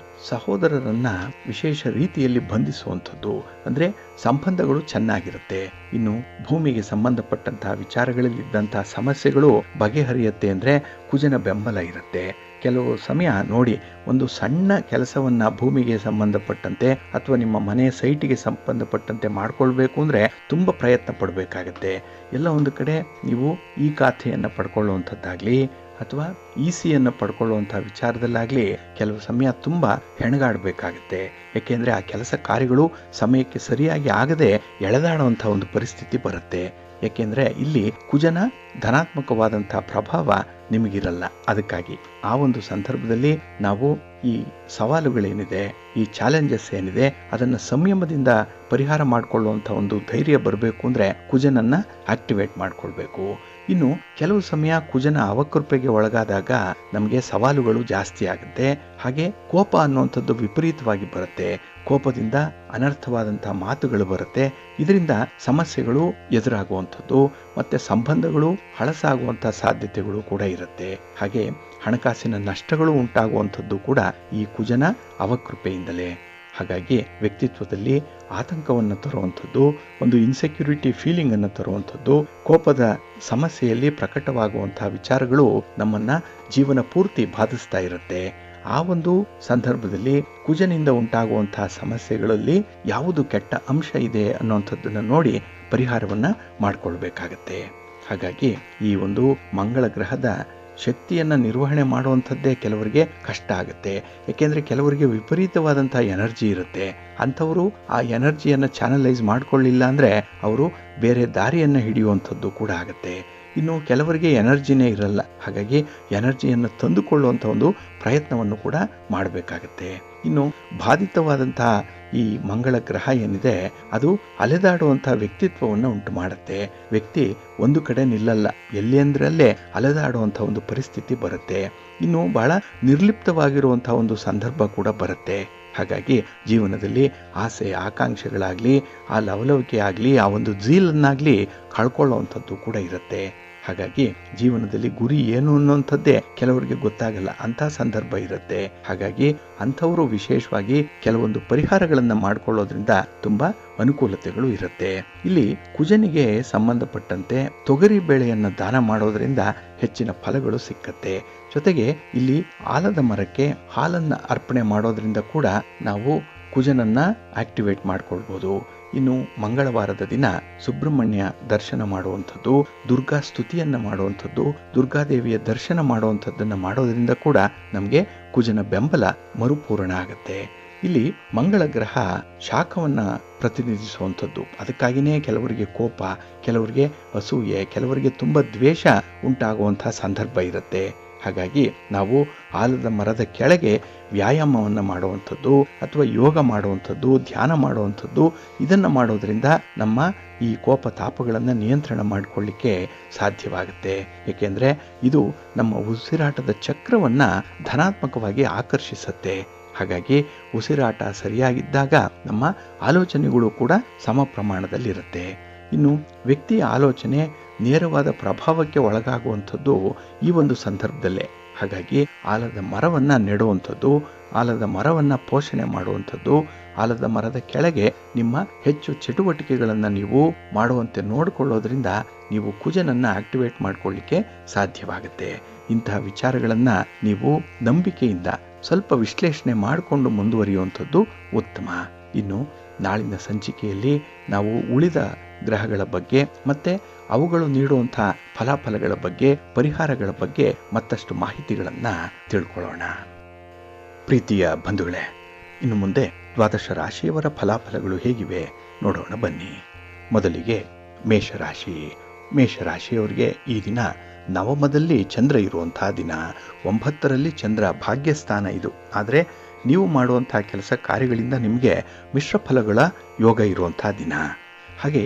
ಸಹೋದರರನ್ನ ವಿಶೇಷ ರೀತಿಯಲ್ಲಿ ಬಂಧಿಸುವಂಥದ್ದು, ಅಂದರೆ ಸಂಬಂಧಗಳು ಚೆನ್ನಾಗಿರುತ್ತೆ. ಇನ್ನು ಭೂಮಿಗೆ ಸಂಬಂಧಪಟ್ಟಂತಹ ವಿಚಾರಗಳಲ್ಲಿದ್ದಂತಹ ಸಮಸ್ಯೆಗಳು ಬಗೆಹರಿಯುತ್ತೆ ಅಂದರೆ ಕುಜನ ಬೆಂಬಲ ಇರುತ್ತೆ. ಕೆಲವು ಸಮಯ ನೋಡಿ, ಒಂದು ಸಣ್ಣ ಕೆಲಸವನ್ನು ಭೂಮಿಗೆ ಸಂಬಂಧಪಟ್ಟಂತೆ ಅಥವಾ ನಿಮ್ಮ ಮನೆ ಸೈಟಿಗೆ ಸಂಬಂಧಪಟ್ಟಂತೆ ಮಾಡ್ಕೊಳ್ಬೇಕು ಅಂದರೆ ತುಂಬ ಪ್ರಯತ್ನ ಪಡಬೇಕಾಗತ್ತೆ. ಎಲ್ಲ ಒಂದು ಕಡೆ ನೀವು ಈ ಖಾತೆಯನ್ನು ಪಡ್ಕೊಳ್ಳುವಂಥದ್ದಾಗಲಿ ಅಥವಾ ECಯನ್ನು ಪಡ್ಕೊಳ್ಳುವಂಥ ವಿಚಾರದಲ್ಲಾಗಲಿ ಕೆಲವು ಸಮಯ ತುಂಬ ಹೆಣಗಾಡಬೇಕಾಗತ್ತೆ. ಏಕೆಂದರೆ ಆ ಕೆಲಸ ಕಾರ್ಯಗಳು ಸಮಯಕ್ಕೆ ಸರಿಯಾಗಿ ಆಗದೆ ಎಳೆದಾಡುವಂಥ ಒಂದು ಪರಿಸ್ಥಿತಿ ಬರುತ್ತೆ. ಏಕೆಂದರೆ ಇಲ್ಲಿ ಕುಜನ ಧನಾತ್ಮಕವಾದಂಥ ಪ್ರಭಾವ ನಿಮಗಿರಲ್ಲ. ಅದಕ್ಕಾಗಿ ಆ ಒಂದು ಸಂದರ್ಭದಲ್ಲಿ ನಾವು ಈ ಸವಾಲುಗಳೇನಿದೆ, ಈ ಚಾಲೆಂಜಸ್ ಏನಿದೆ, ಅದನ್ನು ಸಂಯಮದಿಂದ ಪರಿಹಾರ ಮಾಡಿಕೊಳ್ಳುವಂಥ ಒಂದು ಧೈರ್ಯ ಬರಬೇಕು ಅಂದರೆ ಕುಜನನ್ನು ಆಕ್ಟಿವೇಟ್ ಮಾಡಿಕೊಳ್ಬೇಕು. ಇನ್ನು ಕೆಲವು ಸಮಯ ಕುಜನ ಅವಕೃಪೆಗೆ ಒಳಗಾದಾಗ ನಮಗೆ ಸವಾಲುಗಳು ಜಾಸ್ತಿ ಆಗುತ್ತೆ. ಹಾಗೆ ಕೋಪ ಅನ್ನುವಂಥದ್ದು ವಿಪರೀತವಾಗಿ ಬರುತ್ತೆ. ಕೋಪದಿಂದ ಅನರ್ಥವಾದಂಥ ಮಾತುಗಳು ಬರುತ್ತೆ. ಇದರಿಂದ ಸಮಸ್ಯೆಗಳು ಎದುರಾಗುವಂಥದ್ದು ಮತ್ತು ಸಂಬಂಧಗಳು ಹಳಸಾಗುವಂಥ ಸಾಧ್ಯತೆಗಳು ಕೂಡ ಇರುತ್ತೆ. ಹಾಗೆ ಹಣಕಾಸಿನ ನಷ್ಟಗಳು ಉಂಟಾಗುವಂಥದ್ದು ಕೂಡ ಈ ಕುಜನ ಅವಕೃಪೆಯಿಂದಲೇ. ಹಾಗಾಗಿ ವ್ಯಕ್ತಿತ್ವದಲ್ಲಿ ಆತಂಕವನ್ನು ತರುವಂಥದ್ದು, ಒಂದು ಇನ್ಸೆಕ್ಯೂರಿಟಿ ಫೀಲಿಂಗನ್ನು ತರುವಂಥದ್ದು, ಕೋಪದ ಸಮಸ್ಯೆಯಲ್ಲಿ ಪ್ರಕಟವಾಗುವಂಥ ವಿಚಾರಗಳು ನಮ್ಮನ್ನು ಜೀವನ ಪೂರ್ತಿ ಬಾಧಿಸ್ತಾ ಇರುತ್ತೆ. ಆ ಒಂದು ಸಂದರ್ಭದಲ್ಲಿ ಕುಜನಿಂದ ಉಂಟಾಗುವಂತಹ ಸಮಸ್ಯೆಗಳಲ್ಲಿ ಯಾವುದು ಕೆಟ್ಟ ಅಂಶ ಇದೆ ಅನ್ನುವಂಥದ್ದನ್ನು ನೋಡಿ ಪರಿಹಾರವನ್ನು ಮಾಡಿಕೊಳ್ಬೇಕಾಗತ್ತೆ. ಹಾಗಾಗಿ ಈ ಒಂದು ಮಂಗಳ ಗ್ರಹದ ಶಕ್ತಿಯನ್ನು ನಿರ್ವಹಣೆ ಮಾಡುವಂಥದ್ದೇ ಕೆಲವರಿಗೆ ಕಷ್ಟ ಆಗುತ್ತೆ. ಏಕೆಂದರೆ ಕೆಲವರಿಗೆ ವಿಪರೀತವಾದಂಥ ಎನರ್ಜಿ ಇರುತ್ತೆ. ಅಂಥವರು ಆ ಎನರ್ಜಿಯನ್ನು ಚಾನಲೈಸ್ ಮಾಡಿಕೊಳ್ಳಿಲ್ಲ ಅಂದರೆ ಅವರು ಬೇರೆ ದಾರಿಯನ್ನು ಹಿಡಿಯುವಂಥದ್ದು ಕೂಡ ಆಗುತ್ತೆ. ಇನ್ನು ಕೆಲವರಿಗೆ ಎನರ್ಜಿನೇ ಇರಲ್ಲ. ಹಾಗಾಗಿ ಎನರ್ಜಿಯನ್ನು ತಂದುಕೊಳ್ಳುವಂಥ ಒಂದು ಪ್ರಯತ್ನವನ್ನು ಕೂಡ ಮಾಡಬೇಕಾಗತ್ತೆ. ಇನ್ನು ಬಾಧಿತವಾದಂತಹ ಈ ಮಂಗಳ ಗ್ರಹ ಏನಿದೆ ಅದು ಅಲೆದಾಡುವಂಥ ವ್ಯಕ್ತಿತ್ವವನ್ನು ಉಂಟು ಮಾಡುತ್ತೆ. ವ್ಯಕ್ತಿ ಒಂದು ಕಡೆ ನಿಲ್ಲಲ್ಲ, ಎಲ್ಲಿ ಅಂದ್ರಲ್ಲೇ ಅಲೆದಾಡುವಂಥ ಒಂದು ಪರಿಸ್ಥಿತಿ ಬರುತ್ತೆ. ಇನ್ನು ಬಹಳ ನಿರ್ಲಿಪ್ತವಾಗಿರುವಂಥ ಒಂದು ಸಂದರ್ಭ ಕೂಡ ಬರುತ್ತೆ. ಹಾಗಾಗಿ ಜೀವನದಲ್ಲಿ ಆಸೆ ಆಕಾಂಕ್ಷೆಗಳಾಗಲಿ, ಆ ಲವಲವಿಕೆ ಆಗಲಿ, ಆ ಒಂದು ಝೀಲನ್ನಾಗಲಿ ಕಳ್ಕೊಳ್ಳುವಂಥದ್ದು ಕೂಡ ಇರುತ್ತೆ. ಹಾಗಾಗಿ ಜೀವನದಲ್ಲಿ ಗುರಿ ಏನು ಅನ್ನುವಂಥದ್ದೇ ಕೆಲವರಿಗೆ ಗೊತ್ತಾಗಲ್ಲ, ಅಂಥ ಸಂದರ್ಭ ಇರುತ್ತೆ. ಹಾಗಾಗಿ ಅಂಥವರು ವಿಶೇಷವಾಗಿ ಕೆಲವೊಂದು ಪರಿಹಾರಗಳನ್ನು ಮಾಡಿಕೊಳ್ಳೋದ್ರಿಂದ ತುಂಬಾ ಅನುಕೂಲತೆಗಳು ಇರುತ್ತೆ. ಇಲ್ಲಿ ಕುಜನಿಗೆ ಸಂಬಂಧಪಟ್ಟಂತೆ ತೊಗರಿ ಬೇಳೆಯನ್ನು ದಾನ ಮಾಡೋದ್ರಿಂದ ಹೆಚ್ಚಿನ ಫಲಗಳು ಸಿಕ್ಕತ್ತೆ. ಜೊತೆಗೆ ಇಲ್ಲಿ ಆಲದ ಮರಕ್ಕೆ ಹಾಲನ್ನ ಅರ್ಪಣೆ ಮಾಡೋದ್ರಿಂದ ಕೂಡ ನಾವು ಕುಜನನ್ನ ಆಕ್ಟಿವೇಟ್ ಮಾಡ್ಕೊಳ್ಬೋದು. ಇನ್ನು ಮಂಗಳವಾರದ ದಿನ ಸುಬ್ರಹ್ಮಣ್ಯ ದರ್ಶನ ಮಾಡುವಂಥದ್ದು, ದುರ್ಗಾ ಸ್ತುತಿಯನ್ನ ಮಾಡುವಂಥದ್ದು, ದುರ್ಗಾದೇವಿಯ ದರ್ಶನ ಮಾಡುವಂಥದ್ದನ್ನ ಮಾಡೋದ್ರಿಂದ ಕೂಡ ನಮಗೆ ಕುಜನ ಬೆಂಬಲ ಮರುಪೂರಣ ಆಗುತ್ತೆ. ಇಲ್ಲಿ ಮಂಗಳ ಗ್ರಹ ಶಾಖವನ್ನ ಪ್ರತಿನಿಧಿಸುವಂಥದ್ದು. ಅದಕ್ಕಾಗಿಯೇ ಕೆಲವರಿಗೆ ಕೋಪ, ಕೆಲವರಿಗೆ ಅಸೂಯೆ, ಕೆಲವರಿಗೆ ತುಂಬ ದ್ವೇಷ ಉಂಟಾಗುವಂತಹ ಸಂದರ್ಭ ಇರುತ್ತೆ. ಹಾಗಾಗಿ ನಾವು ಆಲದ ಮರದ ಕೆಳಗೆ ವ್ಯಾಯಾಮವನ್ನು ಮಾಡುವಂಥದ್ದು ಅಥವಾ ಯೋಗ ಮಾಡುವಂಥದ್ದು, ಧ್ಯಾನ ಮಾಡುವಂಥದ್ದು, ಇದನ್ನು ಮಾಡೋದ್ರಿಂದ ನಮ್ಮ ಈ ಕೋಪ ತಾಪಗಳನ್ನು ನಿಯಂತ್ರಣ ಮಾಡಿಕೊಳ್ಳಿಕ್ಕೆ ಸಾಧ್ಯವಾಗುತ್ತೆ. ಏಕೆಂದರೆ ಇದು ನಮ್ಮ ಉಸಿರಾಟದ ಚಕ್ರವನ್ನು ಧನಾತ್ಮಕವಾಗಿ ಆಕರ್ಷಿಸುತ್ತೆ. ಹಾಗಾಗಿ ಉಸಿರಾಟ ಸರಿಯಾಗಿದ್ದಾಗ ನಮ್ಮ ಆಲೋಚನೆಗಳು ಕೂಡ ಸಮ ಪ್ರಮಾಣದಲ್ಲಿರುತ್ತೆ. ಇನ್ನು ವ್ಯಕ್ತಿಯ ಆಲೋಚನೆ ನೇರವಾದ ಪ್ರಭಾವಕ್ಕೆ ಒಳಗಾಗುವಂಥದ್ದು ಈ ಒಂದು ಸಂದರ್ಭದಲ್ಲೇ. ಹಾಗಾಗಿ ಆಲದ ಮರವನ್ನು ನೆಡುವಂಥದ್ದು, ಆಲದ ಮರವನ್ನು ಪೋಷಣೆ ಮಾಡುವಂಥದ್ದು, ಆಲದ ಮರದ ಕೆಳಗೆ ನಿಮ್ಮ ಹೆಚ್ಚು ಚಟುವಟಿಕೆಗಳನ್ನು ನೀವು ಮಾಡುವಂತೆ ನೋಡಿಕೊಳ್ಳೋದ್ರಿಂದ ನೀವು ಕುಜನನ್ನು ಆಕ್ಟಿವೇಟ್ ಮಾಡಿಕೊಳ್ಳಿಕ್ಕೆ ಸಾಧ್ಯವಾಗುತ್ತೆ. ಇಂತಹ ವಿಚಾರಗಳನ್ನು ನೀವು ನಂಬಿಕೆಯಿಂದ ಸ್ವಲ್ಪ ವಿಶ್ಲೇಷಣೆ ಮಾಡಿಕೊಂಡು ಮುಂದುವರಿಯುವಂಥದ್ದು ಉತ್ತಮ. ಇನ್ನು ನಾಳಿನ ಸಂಚಿಕೆಯಲ್ಲಿ ನಾವು ಉಳಿದ ಗ್ರಹಗಳ ಬಗ್ಗೆ ಮತ್ತೆ ಅವುಗಳು ನೀಡುವಂಥ ಫಲಾಫಲಗಳ ಬಗ್ಗೆ, ಪರಿಹಾರಗಳ ಬಗ್ಗೆ ಮತ್ತಷ್ಟು ಮಾಹಿತಿಗಳನ್ನು ತಿಳ್ಕೊಳ್ಳೋಣ. ಪ್ರೀತಿಯ ಬಂಧುಗಳೇ, ಇನ್ನು ಮುಂದೆ ದ್ವಾದಶ ರಾಶಿಯವರ ಫಲಾಫಲಗಳು ಹೇಗಿವೆ ನೋಡೋಣ ಬನ್ನಿ. ಮೊದಲಿಗೆ ಮೇಷರಾಶಿ. ಮೇಷರಾಶಿಯವರಿಗೆ ಈ ದಿನ ನವಮದಲ್ಲಿ ಚಂದ್ರ ಇರುವಂತಹ ದಿನ, 9ರಲ್ಲಿ ಚಂದ್ರ ಭಾಗ್ಯಸ್ಥಾನ ಇದು. ಆದರೆ ನೀವು ಮಾಡುವಂಥ ಕೆಲಸ ಕಾರ್ಯಗಳಿಂದ ನಿಮಗೆ ಮಿಶ್ರ ಫಲಗಳ ಯೋಗ ಇರುವಂಥ ದಿನ. ಹಾಗೆ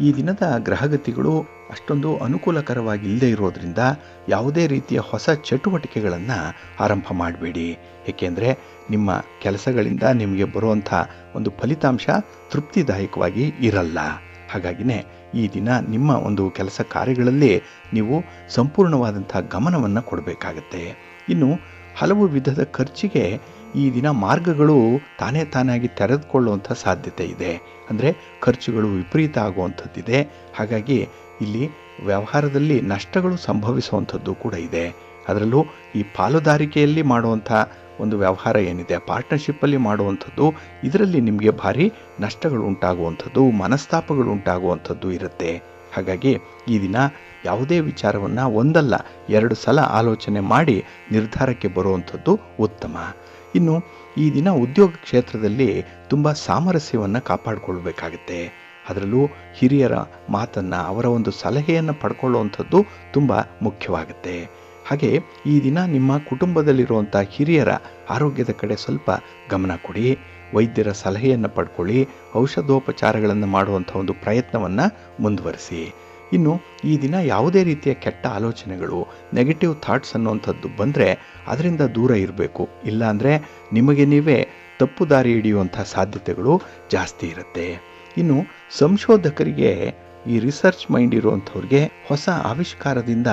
ಈ ದಿನದ ಗ್ರಹಗತಿಗಳು ಅಷ್ಟೊಂದು ಅನುಕೂಲಕರವಾಗಿಲ್ಲದೆ ಇರೋದ್ರಿಂದ ಯಾವುದೇ ರೀತಿಯ ಹೊಸ ಚಟುವಟಿಕೆಗಳನ್ನು ಆರಂಭ ಮಾಡಬೇಡಿ. ಏಕೆಂದರೆ ನಿಮ್ಮ ಕೆಲಸಗಳಿಂದ ನಿಮಗೆ ಬರುವಂಥ ಒಂದು ಫಲಿತಾಂಶ ತೃಪ್ತಿದಾಯಕವಾಗಿ ಇರಲ್ಲ. ಹಾಗಾಗಿನೇ ಈ ದಿನ ನಿಮ್ಮ ಒಂದು ಕೆಲಸ ಕಾರ್ಯಗಳಲ್ಲಿ ನೀವು ಸಂಪೂರ್ಣವಾದಂಥ ಗಮನವನ್ನು ಕೊಡಬೇಕಾಗತ್ತೆ. ಇನ್ನು ಹಲವು ವಿಧದ ಖರ್ಚಿಗೆ ಈ ದಿನ ಮಾರ್ಗಗಳು ತಾನಾಗಿ ತೆರೆದುಕೊಳ್ಳುವಂಥ ಸಾಧ್ಯತೆ ಇದೆ. ಅಂದರೆ ಖರ್ಚುಗಳು ವಿಪರೀತ ಆಗುವಂಥದ್ದಿದೆ. ಹಾಗಾಗಿ ಇಲ್ಲಿ ವ್ಯವಹಾರದಲ್ಲಿ ನಷ್ಟಗಳು ಸಂಭವಿಸುವಂಥದ್ದು ಕೂಡ ಇದೆ. ಅದರಲ್ಲೂ ಈ ಪಾಲುದಾರಿಕೆಯಲ್ಲಿ ಮಾಡುವಂಥ ಒಂದು ವ್ಯವಹಾರ ಏನಿದೆ, ಪಾರ್ಟ್ನರ್ಶಿಪ್ಪಲ್ಲಿ ಮಾಡುವಂಥದ್ದು, ಇದರಲ್ಲಿ ನಿಮಗೆ ಭಾರಿ ನಷ್ಟಗಳು ಉಂಟಾಗುವಂಥದ್ದು, ಮನಸ್ತಾಪಗಳು ಉಂಟಾಗುವಂಥದ್ದು ಇರುತ್ತೆ. ಹಾಗಾಗಿ ಈ ದಿನ ಯಾವುದೇ ವಿಚಾರವನ್ನು ಒಂದಲ್ಲ 2 ಸಲ ಆಲೋಚನೆ ಮಾಡಿ ನಿರ್ಧಾರಕ್ಕೆ ಬರುವಂಥದ್ದು ಉತ್ತಮ. ಇನ್ನು ಈ ದಿನ ಉದ್ಯೋಗ ಕ್ಷೇತ್ರದಲ್ಲಿ ತುಂಬ ಸಾಮರಸ್ಯವನ್ನು ಕಾಪಾಡಿಕೊಳ್ಬೇಕಾಗತ್ತೆ. ಅದರಲ್ಲೂ ಹಿರಿಯರ ಮಾತನ್ನು, ಅವರ ಒಂದು ಸಲಹೆಯನ್ನು ಪಡ್ಕೊಳ್ಳುವಂಥದ್ದು ತುಂಬ ಮುಖ್ಯವಾಗುತ್ತೆ. ಹಾಗೆ ಈ ದಿನ ನಿಮ್ಮ ಕುಟುಂಬದಲ್ಲಿರುವಂಥ ಹಿರಿಯರ ಆರೋಗ್ಯದ ಕಡೆ ಸ್ವಲ್ಪ ಗಮನ ಕೊಡಿ. ವೈದ್ಯರ ಸಲಹೆಯನ್ನು ಪಡ್ಕೊಳ್ಳಿ. ಔಷಧೋಪಚಾರಗಳನ್ನು ಮಾಡುವಂಥ ಒಂದು ಪ್ರಯತ್ನವನ್ನು ಮುಂದುವರಿಸಿ. ಇನ್ನು ಈ ದಿನ ಯಾವುದೇ ರೀತಿಯ ಕೆಟ್ಟ ಆಲೋಚನೆಗಳು, ನೆಗೆಟಿವ್ ಥಾಟ್ಸ್ ಅನ್ನುವಂಥದ್ದು ಬಂದರೆ ಅದರಿಂದ ದೂರ ಇರಬೇಕು. ಇಲ್ಲಾಂದರೆ ನಿಮಗೆ ನೀವೇ ತಪ್ಪು ದಾರಿ ಹಿಡಿಯುವಂಥ ಸಾಧ್ಯತೆಗಳು ಜಾಸ್ತಿ ಇರುತ್ತೆ. ಇನ್ನು ಸಂಶೋಧಕರಿಗೆ, ಈ ರಿಸರ್ಚ್ ಮೈಂಡ್ ಇರುವಂಥವ್ರಿಗೆ ಹೊಸ ಆವಿಷ್ಕಾರದಿಂದ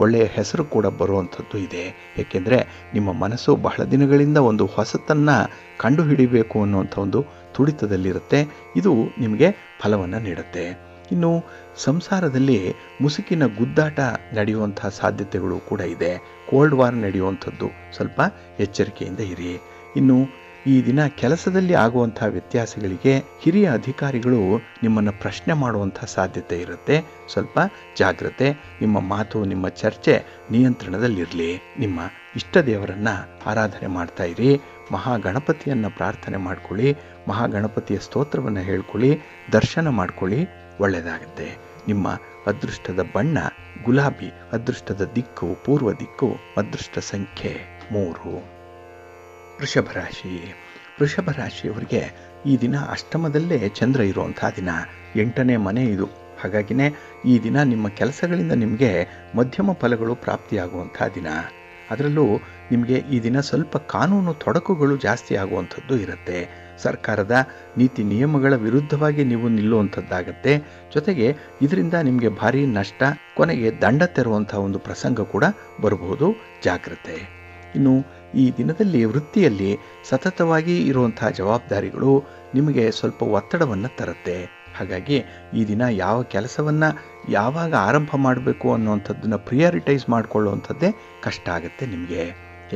ಒಳ್ಳೆಯ ಹೆಸರು ಕೂಡ ಬರುವಂಥದ್ದು ಇದೆ. ಏಕೆಂದರೆ ನಿಮ್ಮ ಮನಸ್ಸು ಬಹಳ ದಿನಗಳಿಂದ ಒಂದು ಹೊಸತನ್ನು ಕಂಡುಹಿಡಿಬೇಕು ಅನ್ನುವಂಥ ಒಂದು ತುಡಿತದಲ್ಲಿರುತ್ತೆ. ಇದು ನಿಮಗೆ ಫಲವನ್ನು ನೀಡುತ್ತೆ. ಇನ್ನು ಸಂಸಾರದಲ್ಲಿ ಮುಸುಕಿನ ಗುದ್ದಾಟ ನಡೆಯುವಂತಹ ಸಾಧ್ಯತೆಗಳು ಕೂಡ ಇದೆ. ಕೋಲ್ಡ್ ವಾರ್ ನಡೆಯುವಂಥದ್ದು, ಸ್ವಲ್ಪ ಎಚ್ಚರಿಕೆಯಿಂದ ಇರಿ. ಇನ್ನು ಈ ದಿನ ಕೆಲಸದಲ್ಲಿ ಆಗುವಂಥ ವ್ಯತ್ಯಾಸಗಳಿಗೆ ಹಿರಿಯ ಅಧಿಕಾರಿಗಳು ನಿಮ್ಮನ್ನು ಪ್ರಶ್ನೆ ಮಾಡುವಂಥ ಸಾಧ್ಯತೆ ಇರುತ್ತೆ. ಸ್ವಲ್ಪ ಜಾಗ್ರತೆ. ನಿಮ್ಮ ಮಾತು, ನಿಮ್ಮ ಚರ್ಚೆ ನಿಯಂತ್ರಣದಲ್ಲಿರಲಿ. ನಿಮ್ಮ ಇಷ್ಟ ದೇವರನ್ನು ಆರಾಧನೆ ಮಾಡ್ತಾ ಇರಿ. ಮಹಾಗಣಪತಿಯನ್ನು ಪ್ರಾರ್ಥನೆ ಮಾಡ್ಕೊಳ್ಳಿ. ಮಹಾಗಣಪತಿಯ ಸ್ತೋತ್ರವನ್ನು ಹೇಳ್ಕೊಳ್ಳಿ. ದರ್ಶನ ಮಾಡ್ಕೊಳ್ಳಿ. ಒಳ್ಳೆಯದಾಗುತ್ತೆ. ನಿಮ್ಮ ಅದೃಷ್ಟದ ಬಣ್ಣ ಗುಲಾಬಿ, ಅದೃಷ್ಟದ ದಿಕ್ಕು ಪೂರ್ವ ದಿಕ್ಕು, ಅದೃಷ್ಟ ಸಂಖ್ಯೆ 3. ವೃಷಭ ರಾಶಿ. ವೃಷಭ ರಾಶಿಯವರಿಗೆ ಈ ದಿನ ಅಷ್ಟಮದಲ್ಲೇ ಚಂದ್ರ ಇರುವಂಥ ದಿನ, 8ನೇ ಮನೆ ಇದು. ಹಾಗಾಗಿನೇ ಈ ದಿನ ನಿಮ್ಮ ಕೆಲಸಗಳಿಂದ ನಿಮಗೆ ಮಧ್ಯಮ ಫಲಗಳು ಪ್ರಾಪ್ತಿಯಾಗುವಂಥ ದಿನ. ಅದರಲ್ಲೂ ನಿಮಗೆ ಈ ದಿನ ಸ್ವಲ್ಪ ಕಾನೂನು ತೊಡಕುಗಳು ಜಾಸ್ತಿ ಆಗುವಂಥದ್ದು ಇರುತ್ತೆ. ಸರ್ಕಾರದ ನೀತಿ ನಿಯಮಗಳ ವಿರುದ್ಧವಾಗಿ ನೀವು ನಿಲ್ಲುವಂಥದ್ದಾಗತ್ತೆ. ಜೊತೆಗೆ ಇದರಿಂದ ನಿಮಗೆ ಭಾರಿ ನಷ್ಟ, ಕೊನೆಗೆ ದಂಡ ತೆರುವಂಥ ಒಂದು ಪ್ರಸಂಗ ಕೂಡ ಬರಬಹುದು. ಜಾಗ್ರತೆ. ಇನ್ನು ಈ ದಿನದಲ್ಲಿ ವೃತ್ತಿಯಲ್ಲಿ ಸತತವಾಗಿ ಇರುವಂಥ ಜವಾಬ್ದಾರಿಗಳು ನಿಮಗೆ ಸ್ವಲ್ಪ ಒತ್ತಡವನ್ನು ತರುತ್ತೆ. ಹಾಗಾಗಿ ಈ ದಿನ ಯಾವ ಕೆಲಸವನ್ನು ಯಾವಾಗ ಆರಂಭ ಮಾಡಬೇಕು ಅನ್ನುವಂಥದ್ದನ್ನು ಪ್ರಿಯಾರಿಟೈಸ್ ಮಾಡಿಕೊಳ್ಳುವಂಥದ್ದೇ ಕಷ್ಟ ಆಗುತ್ತೆ ನಿಮಗೆ.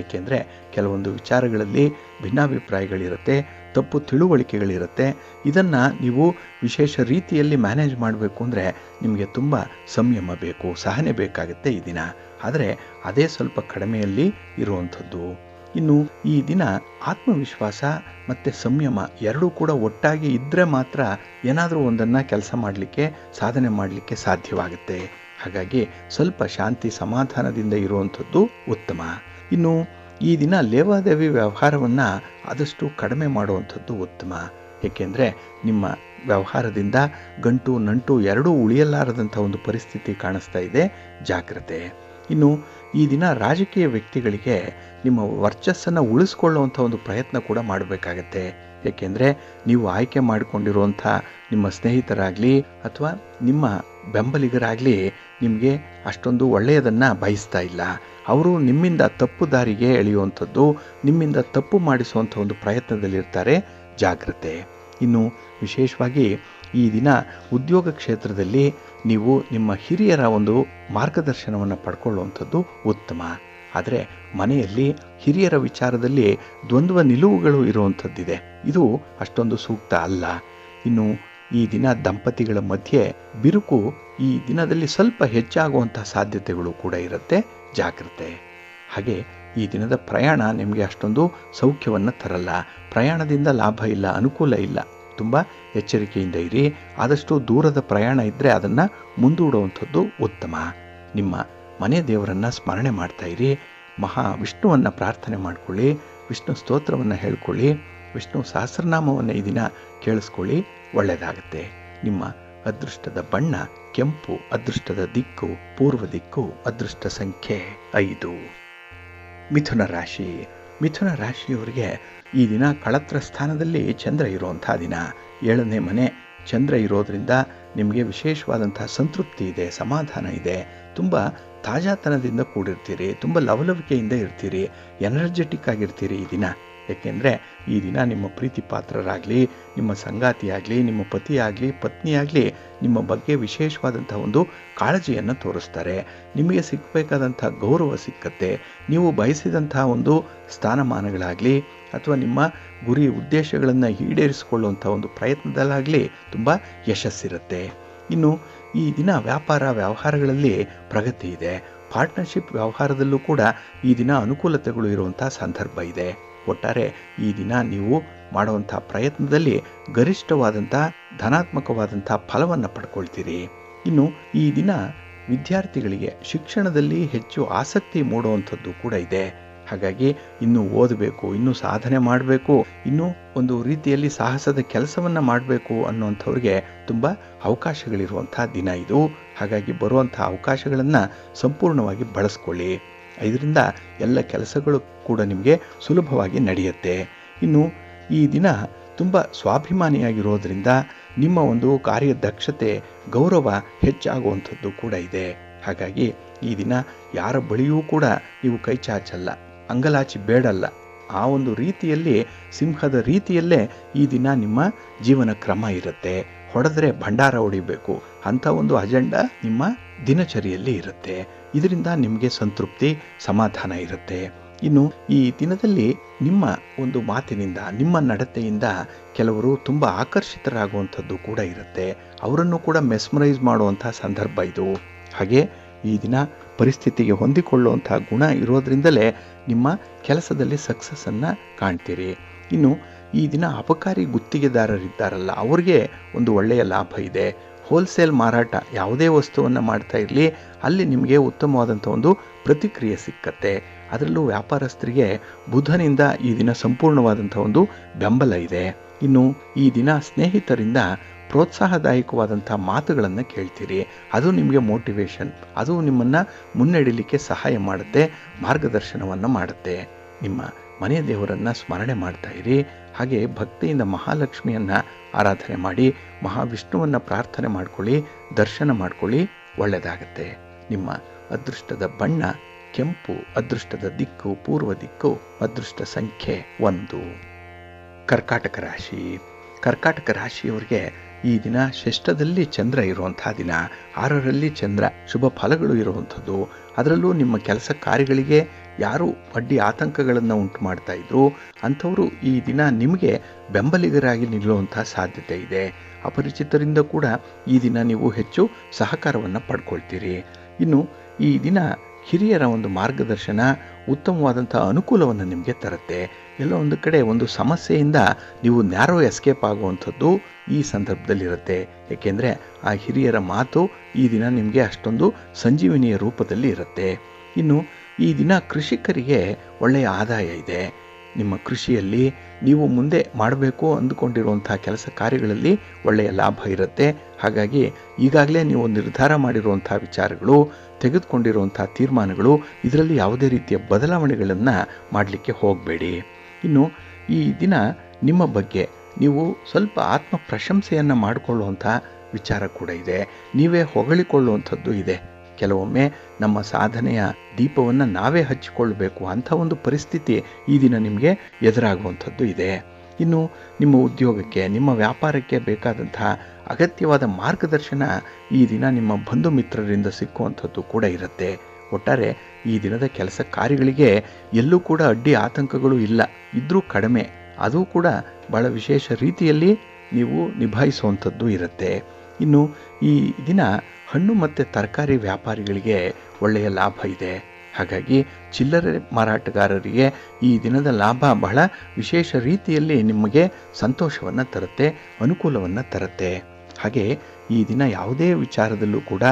ಏಕೆಂದರೆ ಕೆಲವೊಂದು ವಿಚಾರಗಳಲ್ಲಿ ಭಿನ್ನಾಭಿಪ್ರಾಯಗಳಿರುತ್ತೆ, ತಪ್ಪು ತಿಳುವಳಿಕೆಗಳಿರುತ್ತೆ. ಇದನ್ನು ನೀವು ವಿಶೇಷ ರೀತಿಯಲ್ಲಿ ಮ್ಯಾನೇಜ್ ಮಾಡಬೇಕು ಅಂದರೆ ನಿಮಗೆ ತುಂಬ ಸಂಯಮ ಬೇಕು, ಸಹನೆ ಬೇಕಾಗುತ್ತೆ ಈ ದಿನ. ಆದರೆ ಅದೇ ಸ್ವಲ್ಪ ಕಡಿಮೆಯಲ್ಲಿ ಇರುವಂಥದ್ದು. ಇನ್ನು ಈ ದಿನ ಆತ್ಮವಿಶ್ವಾಸ ಮತ್ತು ಸಂಯಮ ಎರಡೂ ಕೂಡ ಒಟ್ಟಾಗಿ ಇದ್ದರೆ ಮಾತ್ರ ಏನಾದರೂ ಒಂದನ್ನು ಕೆಲಸ ಮಾಡಲಿಕ್ಕೆ, ಸಾಧನೆ ಮಾಡಲಿಕ್ಕೆ ಸಾಧ್ಯವಾಗುತ್ತೆ. ಹಾಗಾಗಿ ಸ್ವಲ್ಪ ಶಾಂತಿ ಸಮಾಧಾನದಿಂದ ಇರುವಂಥದ್ದು ಉತ್ತಮ. ಇನ್ನು ಈ ದಿನ ಲೇವಾದೇವಿ ವ್ಯವಹಾರವನ್ನು ಆದಷ್ಟು ಕಡಿಮೆ ಮಾಡುವಂಥದ್ದು ಉತ್ತಮ. ಏಕೆಂದರೆ ನಿಮ್ಮ ವ್ಯವಹಾರದಿಂದ ಗಂಟು ನಂಟು ಎರಡೂ ಉಳಿಯಲಾರದಂಥ ಒಂದು ಪರಿಸ್ಥಿತಿ ಕಾಣಿಸ್ತಾ ಇದೆ. ಜಾಗ್ರತೆ. ಇನ್ನು ಈ ದಿನ ರಾಜಕೀಯ ವ್ಯಕ್ತಿಗಳಿಗೆ ನಿಮ್ಮ ವರ್ಚಸ್ಸನ್ನು ಉಳಿಸ್ಕೊಳ್ಳುವಂಥ ಒಂದು ಪ್ರಯತ್ನ ಕೂಡ ಮಾಡಬೇಕಾಗತ್ತೆ. ಏಕೆಂದರೆ ನೀವು ಆಯ್ಕೆ ಮಾಡಿಕೊಂಡಿರುವಂಥ ನಿಮ್ಮ ಸ್ನೇಹಿತರಾಗಲಿ ಅಥವಾ ನಿಮ್ಮ ಬೆಂಬಲಿಗರಾಗಲಿ ನಿಮಗೆ ಅಷ್ಟೊಂದು ಒಳ್ಳೆಯದನ್ನು ಬಯಸ್ತಾ ಇಲ್ಲ. ಅವರು ನಿಮ್ಮಿಂದ ತಪ್ಪು ದಾರಿಗೆ ಎಳೆಯುವಂಥದ್ದು, ನಿಮ್ಮಿಂದ ತಪ್ಪು ಮಾಡಿಸುವಂಥ ಒಂದು ಪ್ರಯತ್ನದಲ್ಲಿರ್ತಾರೆ. ಜಾಗ್ರತೆ. ಇನ್ನು ವಿಶೇಷವಾಗಿ ಈ ದಿನ ಉದ್ಯೋಗ ಕ್ಷೇತ್ರದಲ್ಲಿ ನೀವು ನಿಮ್ಮ ಹಿರಿಯರ ಒಂದು ಮಾರ್ಗದರ್ಶನವನ್ನು ಪಡ್ಕೊಳ್ಳುವಂಥದ್ದು ಉತ್ತಮ. ಆದರೆ ಮನೆಯಲ್ಲಿ ಹಿರಿಯರ ವಿಚಾರದಲ್ಲಿ ದ್ವಂದ್ವ ನಿಲುವುಗಳು ಇರುವಂಥದ್ದಿದೆ. ಇದು ಅಷ್ಟೊಂದು ಸೂಕ್ತ ಅಲ್ಲ. ಇನ್ನು ಈ ದಿನ ದಂಪತಿಗಳ ಮಧ್ಯೆ ಬಿರುಕು ಈ ದಿನದಲ್ಲಿ ಸ್ವಲ್ಪ ಹೆಚ್ಚಾಗುವಂಥ ಸಾಧ್ಯತೆಗಳು ಕೂಡ ಇರುತ್ತೆ. ಜಾಗ್ರತೆ. ಹಾಗೆ ಈ ದಿನದ ಪ್ರಯಾಣ ನಿಮಗೆ ಅಷ್ಟೊಂದು ಸೌಖ್ಯವನ್ನು ತರಲ್ಲ. ಪ್ರಯಾಣದಿಂದ ಲಾಭ ಇಲ್ಲ, ಅನುಕೂಲ ಇಲ್ಲ. ತುಂಬ ಎಚ್ಚರಿಕೆಯಿಂದ ಇರಿ. ಆದಷ್ಟು ದೂರದ ಪ್ರಯಾಣ ಇದ್ದರೆ ಅದನ್ನು ಮುಂದೂಡುವಂಥದ್ದು ಉತ್ತಮ. ನಿಮ್ಮ ಮನೆ ದೇವರನ್ನು ಸ್ಮರಣೆ ಮಾಡ್ತಾ ಇರಿ. ವಿಷ್ಣುವನ್ನು ಪ್ರಾರ್ಥನೆ ಮಾಡಿಕೊಳ್ಳಿ, ವಿಷ್ಣು ಸ್ತೋತ್ರವನ್ನು ಹೇಳ್ಕೊಳ್ಳಿ, ವಿಷ್ಣು ಸಹಸ್ರನಾಮವನ್ನು ಈ ದಿನ ಕೇಳಿಸ್ಕೊಳ್ಳಿ. ಒಳ್ಳೆಯದಾಗುತ್ತೆ. ನಿಮ್ಮ ಅದೃಷ್ಟದ ಬಣ್ಣ ಕೆಂಪು, ಅದೃಷ್ಟದ ದಿಕ್ಕು ಪೂರ್ವ ದಿಕ್ಕು, ಅದೃಷ್ಟ ಸಂಖ್ಯೆ 5. ಮಿಥುನ ರಾಶಿ. ಮಿಥುನ ರಾಶಿಯವರಿಗೆ ಈ ದಿನ ಕಳತ್ರ ಸ್ಥಾನದಲ್ಲಿ ಚಂದ್ರ ಇರುವಂಥ ದಿನ. 7ನೇ ಮನೆ ಚಂದ್ರ ಇರೋದರಿಂದ ನಿಮಗೆ ವಿಶೇಷವಾದಂಥ ಸಂತೃಪ್ತಿ ಇದೆ, ಸಮಾಧಾನ ಇದೆ. ತುಂಬ ತಾಜಾತನದಿಂದ ಕೂಡಿರ್ತೀರಿ, ತುಂಬ ಲವಲವಿಕೆಯಿಂದ ಇರ್ತೀರಿ, ಎನರ್ಜೆಟಿಕ್ ಆಗಿರ್ತೀರಿ ಈ ದಿನ. ಏಕೆಂದರೆ ಈ ದಿನ ನಿಮ್ಮ ಪ್ರೀತಿ ಪಾತ್ರರಾಗಲಿ, ನಿಮ್ಮ ಸಂಗಾತಿಯಾಗಲಿ, ನಿಮ್ಮ ಪತಿಯಾಗಲಿ, ಪತ್ನಿಯಾಗಲಿ ನಿಮ್ಮ ಬಗ್ಗೆ ವಿಶೇಷವಾದಂಥ ಒಂದು ಕಾಳಜಿಯನ್ನು ತೋರಿಸ್ತಾರೆ. ನಿಮಗೆ ಸಿಗಬೇಕಾದಂಥ ಗೌರವ ಸಿಕ್ಕತ್ತೆ. ನೀವು ಬಯಸಿದಂಥ ಒಂದು ಸ್ಥಾನಮಾನಗಳಾಗಲಿ ಅಥವಾ ನಿಮ್ಮ ಗುರಿ ಉದ್ದೇಶಗಳನ್ನು ಈಡೇರಿಸಿಕೊಳ್ಳುವಂಥ ಒಂದು ಪ್ರಯತ್ನದಲ್ಲಾಗಲಿ ತುಂಬ ಯಶಸ್ಸಿರುತ್ತೆ. ಇನ್ನು ಈ ದಿನ ವ್ಯಾಪಾರ ವ್ಯವಹಾರಗಳಲ್ಲಿ ಪ್ರಗತಿ ಇದೆ. ಪಾರ್ಟ್ನರ್ಶಿಪ್ ವ್ಯವಹಾರದಲ್ಲೂ ಕೂಡ ಈ ದಿನ ಅನುಕೂಲತೆಗಳು ಇರುವಂಥ ಸಂದರ್ಭ ಇದೆ. ಒಟ್ಟಾರೆ ಈ ದಿನ ನೀವು ಮಾಡುವಂಥ ಪ್ರಯತ್ನದಲ್ಲಿ ಗರಿಷ್ಠವಾದಂಥ ಧನಾತ್ಮಕವಾದಂಥ ಫಲವನ್ನು ಪಡ್ಕೊಳ್ತೀರಿ. ಇನ್ನು ಈ ದಿನ ವಿದ್ಯಾರ್ಥಿಗಳಿಗೆ ಶಿಕ್ಷಣದಲ್ಲಿ ಹೆಚ್ಚು ಆಸಕ್ತಿ ಮೂಡುವಂಥದ್ದು ಕೂಡ ಇದೆ. ಹಾಗಾಗಿ ಇನ್ನೂ ಓದಬೇಕು, ಇನ್ನೂ ಸಾಧನೆ ಮಾಡಬೇಕು, ಇನ್ನೂ ಒಂದು ರೀತಿಯಲ್ಲಿ ಸಾಹಸದ ಕೆಲಸವನ್ನು ಮಾಡಬೇಕು ಅನ್ನುವಂಥವ್ರಿಗೆ ತುಂಬ ಅವಕಾಶಗಳಿರುವಂಥ ದಿನ ಇದು. ಹಾಗಾಗಿ ಬರುವಂಥ ಅವಕಾಶಗಳನ್ನು ಸಂಪೂರ್ಣವಾಗಿ ಬಳಸ್ಕೊಳ್ಳಿ. ಇದರಿಂದ ಎಲ್ಲ ಕೆಲಸಗಳು ಕೂಡ ನಿಮಗೆ ಸುಲಭವಾಗಿ ನಡೆಯುತ್ತೆ. ಇನ್ನು ಈ ದಿನ ತುಂಬ ಸ್ವಾಭಿಮಾನಿಯಾಗಿರೋದ್ರಿಂದ ನಿಮ್ಮ ಒಂದು ಕಾರ್ಯದಕ್ಷತೆ, ಗೌರವ ಹೆಚ್ಚಾಗುವಂಥದ್ದು ಕೂಡ ಇದೆ. ಹಾಗಾಗಿ ಈ ದಿನ ಯಾರ ಬಳಿಯೂ ಕೂಡ ನೀವು ಕೈ ಚಾಚಲ್ಲ, ಅಂಗಲಾಚಿ ಬೇಡಲ್ಲ. ಆ ಒಂದು ರೀತಿಯಲ್ಲಿ ಸಿಂಹದ ರೀತಿಯಲ್ಲೇ ಈ ದಿನ ನಿಮ್ಮ ಜೀವನ ಕ್ರಮ ಇರುತ್ತೆ. ಹೊಡೆದ್ರೆ ಭಂಡಾರ ಹೊಡಿಬೇಕು ಅಂಥ ಒಂದು ಅಜೆಂಡಾ ನಿಮ್ಮ ದಿನಚರಿಯಲ್ಲಿ ಇರುತ್ತೆ. ಇದರಿಂದ ನಿಮಗೆ ಸಂತೃಪ್ತಿ, ಸಮಾಧಾನ ಇರುತ್ತೆ. ಇನ್ನು ಈ ದಿನದಲ್ಲಿ ನಿಮ್ಮ ಒಂದು ಮಾತಿನಿಂದ, ನಿಮ್ಮ ನಡತೆಯಿಂದ ಕೆಲವರು ತುಂಬ ಆಕರ್ಷಿತರಾಗುವಂಥದ್ದು ಕೂಡ ಇರುತ್ತೆ. ಅವರನ್ನು ಕೂಡ ಮೆಸ್ಮರೈಸ್ ಮಾಡುವಂಥ ಸಂದರ್ಭ ಇದು. ಹಾಗೆ ಈ ದಿನ ಪರಿಸ್ಥಿತಿಗೆ ಹೊಂದಿಕೊಳ್ಳುವಂಥ ಗುಣ ಇರೋದ್ರಿಂದಲೇ ನಿಮ್ಮ ಕೆಲಸದಲ್ಲಿ ಸಕ್ಸಸ್ಸನ್ನು ಕಾಣ್ತೀರಿ. ಇನ್ನು ಈ ದಿನ ಅಪಕಾರಿ ಗುತ್ತಿಗೆದಾರರಿದ್ದಾರಲ್ಲ, ಅವ್ರಿಗೆ ಒಂದು ಒಳ್ಳೆಯ ಲಾಭ ಇದೆ. ಹೋಲ್ಸೇಲ್ ಮಾರಾಟ ಯಾವುದೇ ವಸ್ತುವನ್ನು ಮಾಡ್ತಾ ಇರಲಿ, ಅಲ್ಲಿ ನಿಮಗೆ ಉತ್ತಮವಾದಂಥ ಒಂದು ಪ್ರತಿಕ್ರಿಯೆ ಸಿಕ್ಕತ್ತೆ. ಅದರಲ್ಲೂ ವ್ಯಾಪಾರಸ್ಥರಿಗೆ ಬುಧನಿಂದ ಈ ದಿನ ಸಂಪೂರ್ಣವಾದಂಥ ಒಂದು ಬೆಂಬಲ ಇದೆ. ಇನ್ನು ಈ ದಿನ ಸ್ನೇಹಿತರಿಂದ ಪ್ರೋತ್ಸಾಹದಾಯಕವಾದಂಥ ಮಾತುಗಳನ್ನು ಕೇಳ್ತೀರಿ. ಅದು ನಿಮಗೆ ಮೋಟಿವೇಶನ್, ಅದು ನಿಮ್ಮನ್ನು ಮುನ್ನಡೆಯಲಿಕ್ಕೆ ಸಹಾಯ ಮಾಡುತ್ತೆ, ಮಾರ್ಗದರ್ಶನವನ್ನು ಮಾಡುತ್ತೆ. ನಿಮ್ಮ ಮನೆ ದೇವರನ್ನು ಸ್ಮರಣೆ ಮಾಡ್ತಾ ಇರಿ. ಹಾಗೆ ಭಕ್ತಿಯಿಂದ ಮಹಾಲಕ್ಷ್ಮಿಯನ್ನು ಆರಾಧನೆ ಮಾಡಿ ಮಹಾವಿಷ್ಣುವನ್ನು ಪ್ರಾರ್ಥನೆ ಮಾಡ್ಕೊಳ್ಳಿ, ದರ್ಶನ ಮಾಡ್ಕೊಳ್ಳಿ, ಒಳ್ಳೆಯದಾಗತ್ತೆ. ನಿಮ್ಮ ಅದೃಷ್ಟದ ಬಣ್ಣ ಕೆಂಪು, ಅದೃಷ್ಟದ ದಿಕ್ಕು ಪೂರ್ವ ದಿಕ್ಕು, ಅದೃಷ್ಟ ಸಂಖ್ಯೆ 1. ಕರ್ಕಾಟಕ ರಾಶಿ. ಕರ್ಕಾಟಕ ರಾಶಿಯವರಿಗೆ ಈ ದಿನ ಷಷ್ಠದಲ್ಲಿ ಚಂದ್ರ ಇರುವಂಥ ದಿನ, 6ರಲ್ಲಿ ಚಂದ್ರ, ಶುಭ ಫಲಗಳು ಇರುವಂಥದ್ದು. ಅದರಲ್ಲೂ ನಿಮ್ಮ ಕೆಲಸ ಕಾರ್ಯಗಳಿಗೆ ಯಾರು ಅಡ್ಡಿ ಆತಂಕಗಳನ್ನು ಉಂಟು ಮಾಡ್ತಾ ಇದ್ರು ಅಂಥವರು ಈ ದಿನ ನಿಮಗೆ ಬೆಂಬಲಿಗರಾಗಿ ನಿಲ್ಲುವಂಥ ಸಾಧ್ಯತೆ ಇದೆ. ಅಪರಿಚಿತರಿಂದ ಕೂಡ ಈ ದಿನ ನೀವು ಹೆಚ್ಚು ಸಹಕಾರವನ್ನು ಪಡ್ಕೊಳ್ತೀರಿ. ಇನ್ನು ಈ ದಿನ ಹಿರಿಯರ ಒಂದು ಮಾರ್ಗದರ್ಶನ ಉತ್ತಮವಾದಂಥ ಅನುಕೂಲವನ್ನು ನಿಮಗೆ ತರುತ್ತೆ. ಎಲ್ಲೋ ಒಂದು ಕಡೆ ಒಂದು ಸಮಸ್ಯೆಯಿಂದ ನೀವು ನ್ಯಾರೋ ಎಸ್ಕೇಪ್ ಆಗುವಂಥದ್ದು ಈ ಸಂದರ್ಭದಲ್ಲಿರುತ್ತೆ. ಏಕೆಂದರೆ ಆ ಹಿರಿಯರ ಮಾತು ಈ ದಿನ ನಿಮಗೆ ಅಷ್ಟೊಂದು ಸಂಜೀವಿನಿಯ ರೂಪದಲ್ಲಿ ಇರುತ್ತೆ. ಇನ್ನು ಈ ದಿನ ಕೃಷಿಕರಿಗೆ ಒಳ್ಳೆಯ ಆದಾಯ ಇದೆ. ನಿಮ್ಮ ಕೃಷಿಯಲ್ಲಿ ನೀವು ಮುಂದೆ ಮಾಡಬೇಕು ಅಂದುಕೊಂಡಿರುವಂಥ ಕೆಲಸ ಕಾರ್ಯಗಳಲ್ಲಿ ಒಳ್ಳೆಯ ಲಾಭ ಇರುತ್ತೆ. ಹಾಗಾಗಿ ಈಗಾಗಲೇ ನೀವು ನಿರ್ಧಾರ ಮಾಡಿರುವಂಥ ವಿಚಾರಗಳು, ತೆಗೆದುಕೊಂಡಿರುವಂಥ ತೀರ್ಮಾನಗಳು, ಇದರಲ್ಲಿ ಯಾವುದೇ ರೀತಿಯ ಬದಲಾವಣೆಗಳನ್ನು ಮಾಡಲಿಕ್ಕೆ ಹೋಗಬೇಡಿ. ಇನ್ನು ಈ ದಿನ ನಿಮ್ಮ ಬಗ್ಗೆ ನೀವು ಸ್ವಲ್ಪ ಆತ್ಮ ಪ್ರಶಂಸೆಯನ್ನು ಮಾಡಿಕೊಳ್ಳುವಂಥ ವಿಚಾರ ಕೂಡ ಇದೆ. ನೀವೇ ಹೊಗಳಿಕೊಳ್ಳುವಂಥದ್ದು ಇದೆ. ಕೆಲವೊಮ್ಮೆ ನಮ್ಮ ಸಾಧನೆಯ ದೀಪವನ್ನು ನಾವೇ ಹಚ್ಚಿಕೊಳ್ಳಬೇಕು ಅಂಥ ಒಂದು ಪರಿಸ್ಥಿತಿ ಈ ದಿನ ನಿಮಗೆ ಎದುರಾಗುವಂಥದ್ದು ಇದೆ. ಇನ್ನು ನಿಮ್ಮ ಉದ್ಯೋಗಕ್ಕೆ, ನಿಮ್ಮ ವ್ಯಾಪಾರಕ್ಕೆ ಬೇಕಾದಂಥ ಅಗತ್ಯವಾದ ಮಾರ್ಗದರ್ಶನ ಈ ದಿನ ನಿಮ್ಮ ಬಂಧು ಮಿತ್ರರಿಂದ ಸಿಕ್ಕುವಂಥದ್ದು ಕೂಡ ಇರುತ್ತೆ. ಒಟ್ಟಾರೆ ಈ ದಿನದ ಕೆಲಸ ಕಾರ್ಯಗಳಿಗೆ ಎಲ್ಲೂ ಕೂಡ ಅಡ್ಡಿ ಆತಂಕಗಳು ಇಲ್ಲ, ಇದ್ರೂ ಕಡಿಮೆ. ಅದು ಕೂಡ ಭಾಳ ವಿಶೇಷ ರೀತಿಯಲ್ಲಿ ನೀವು ನಿಭಾಯಿಸುವಂಥದ್ದು ಇರುತ್ತೆ. ಇನ್ನು ಈ ದಿನ ಹಣ್ಣು ಮತ್ತು ತರಕಾರಿ ವ್ಯಾಪಾರಿಗಳಿಗೆ ಒಳ್ಳೆಯ ಲಾಭ ಇದೆ. ಹಾಗಾಗಿ ಚಿಲ್ಲರೆ ಮಾರಾಟಗಾರರಿಗೆ ಈ ದಿನದ ಲಾಭ ಬಹಳ ವಿಶೇಷ ರೀತಿಯಲ್ಲಿ ನಿಮಗೆ ಸಂತೋಷವನ್ನು ತರುತ್ತೆ, ಅನುಕೂಲವನ್ನು ತರುತ್ತೆ. ಹಾಗೆ ಈ ದಿನ ಯಾವುದೇ ವಿಚಾರದಲ್ಲೂ ಕೂಡ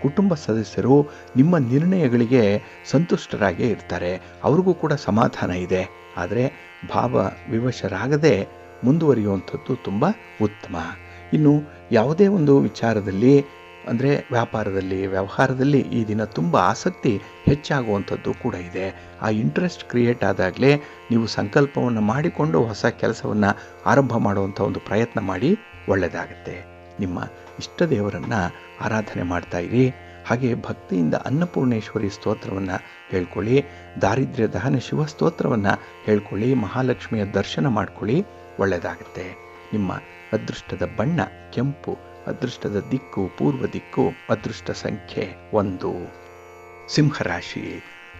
ಕುಟುಂಬ ಸದಸ್ಯರು ನಿಮ್ಮ ನಿರ್ಣಯಗಳಿಗೆ ಸಂತುಷ್ಟರಾಗೇ ಇರ್ತಾರೆ. ಅವ್ರಿಗೂ ಕೂಡ ಸಮಾಧಾನ ಇದೆ. ಆದರೆ ಭಾವ ವಿವಶರಾಗದೆ ಮುಂದುವರಿಯುವಂಥದ್ದು ತುಂಬ ಉತ್ತಮ. ಇನ್ನು ಯಾವುದೇ ಒಂದು ವಿಚಾರದಲ್ಲಿ ಅಂದರೆ ವ್ಯಾಪಾರದಲ್ಲಿ, ವ್ಯವಹಾರದಲ್ಲಿ ಈ ದಿನ ತುಂಬ ಆಸಕ್ತಿ ಹೆಚ್ಚಾಗುವಂಥದ್ದು ಕೂಡ ಇದೆ. ಆ ಇಂಟ್ರೆಸ್ಟ್ ಕ್ರಿಯೇಟ್ ಆದಾಗಲೇ ನೀವು ಸಂಕಲ್ಪವನ್ನು ಮಾಡಿಕೊಂಡು ಹೊಸ ಕೆಲಸವನ್ನು ಆರಂಭ ಮಾಡುವಂಥ ಒಂದು ಪ್ರಯತ್ನ ಮಾಡಿ, ಒಳ್ಳೆಯದಾಗತ್ತೆ. ನಿಮ್ಮ ಇಷ್ಟ ದೇವರನ್ನು ಆರಾಧನೆ ಮಾಡ್ತಾ ಇರಿ. ಹಾಗೆ ಭಕ್ತಿಯಿಂದ ಅನ್ನಪೂರ್ಣೇಶ್ವರಿ ಸ್ತೋತ್ರವನ್ನು ಹೇಳ್ಕೊಳ್ಳಿ, ದಾರಿದ್ರ್ಯ ದಹನ ಶಿವ ಸ್ತೋತ್ರವನ್ನು ಹೇಳ್ಕೊಳ್ಳಿ, ಮಹಾಲಕ್ಷ್ಮಿಯ ದರ್ಶನ ಮಾಡ್ಕೊಳ್ಳಿ, ಒಳ್ಳೆಯದಾಗತ್ತೆ. ನಿಮ್ಮ ಅದೃಷ್ಟದ ಬಣ್ಣ ಕೆಂಪು, ಅದೃಷ್ಟದ ದಿಕ್ಕು ಪೂರ್ವ ದಿಕ್ಕು, ಅದೃಷ್ಟ ಸಂಖ್ಯೆ 1. ಸಿಂಹರಾಶಿ.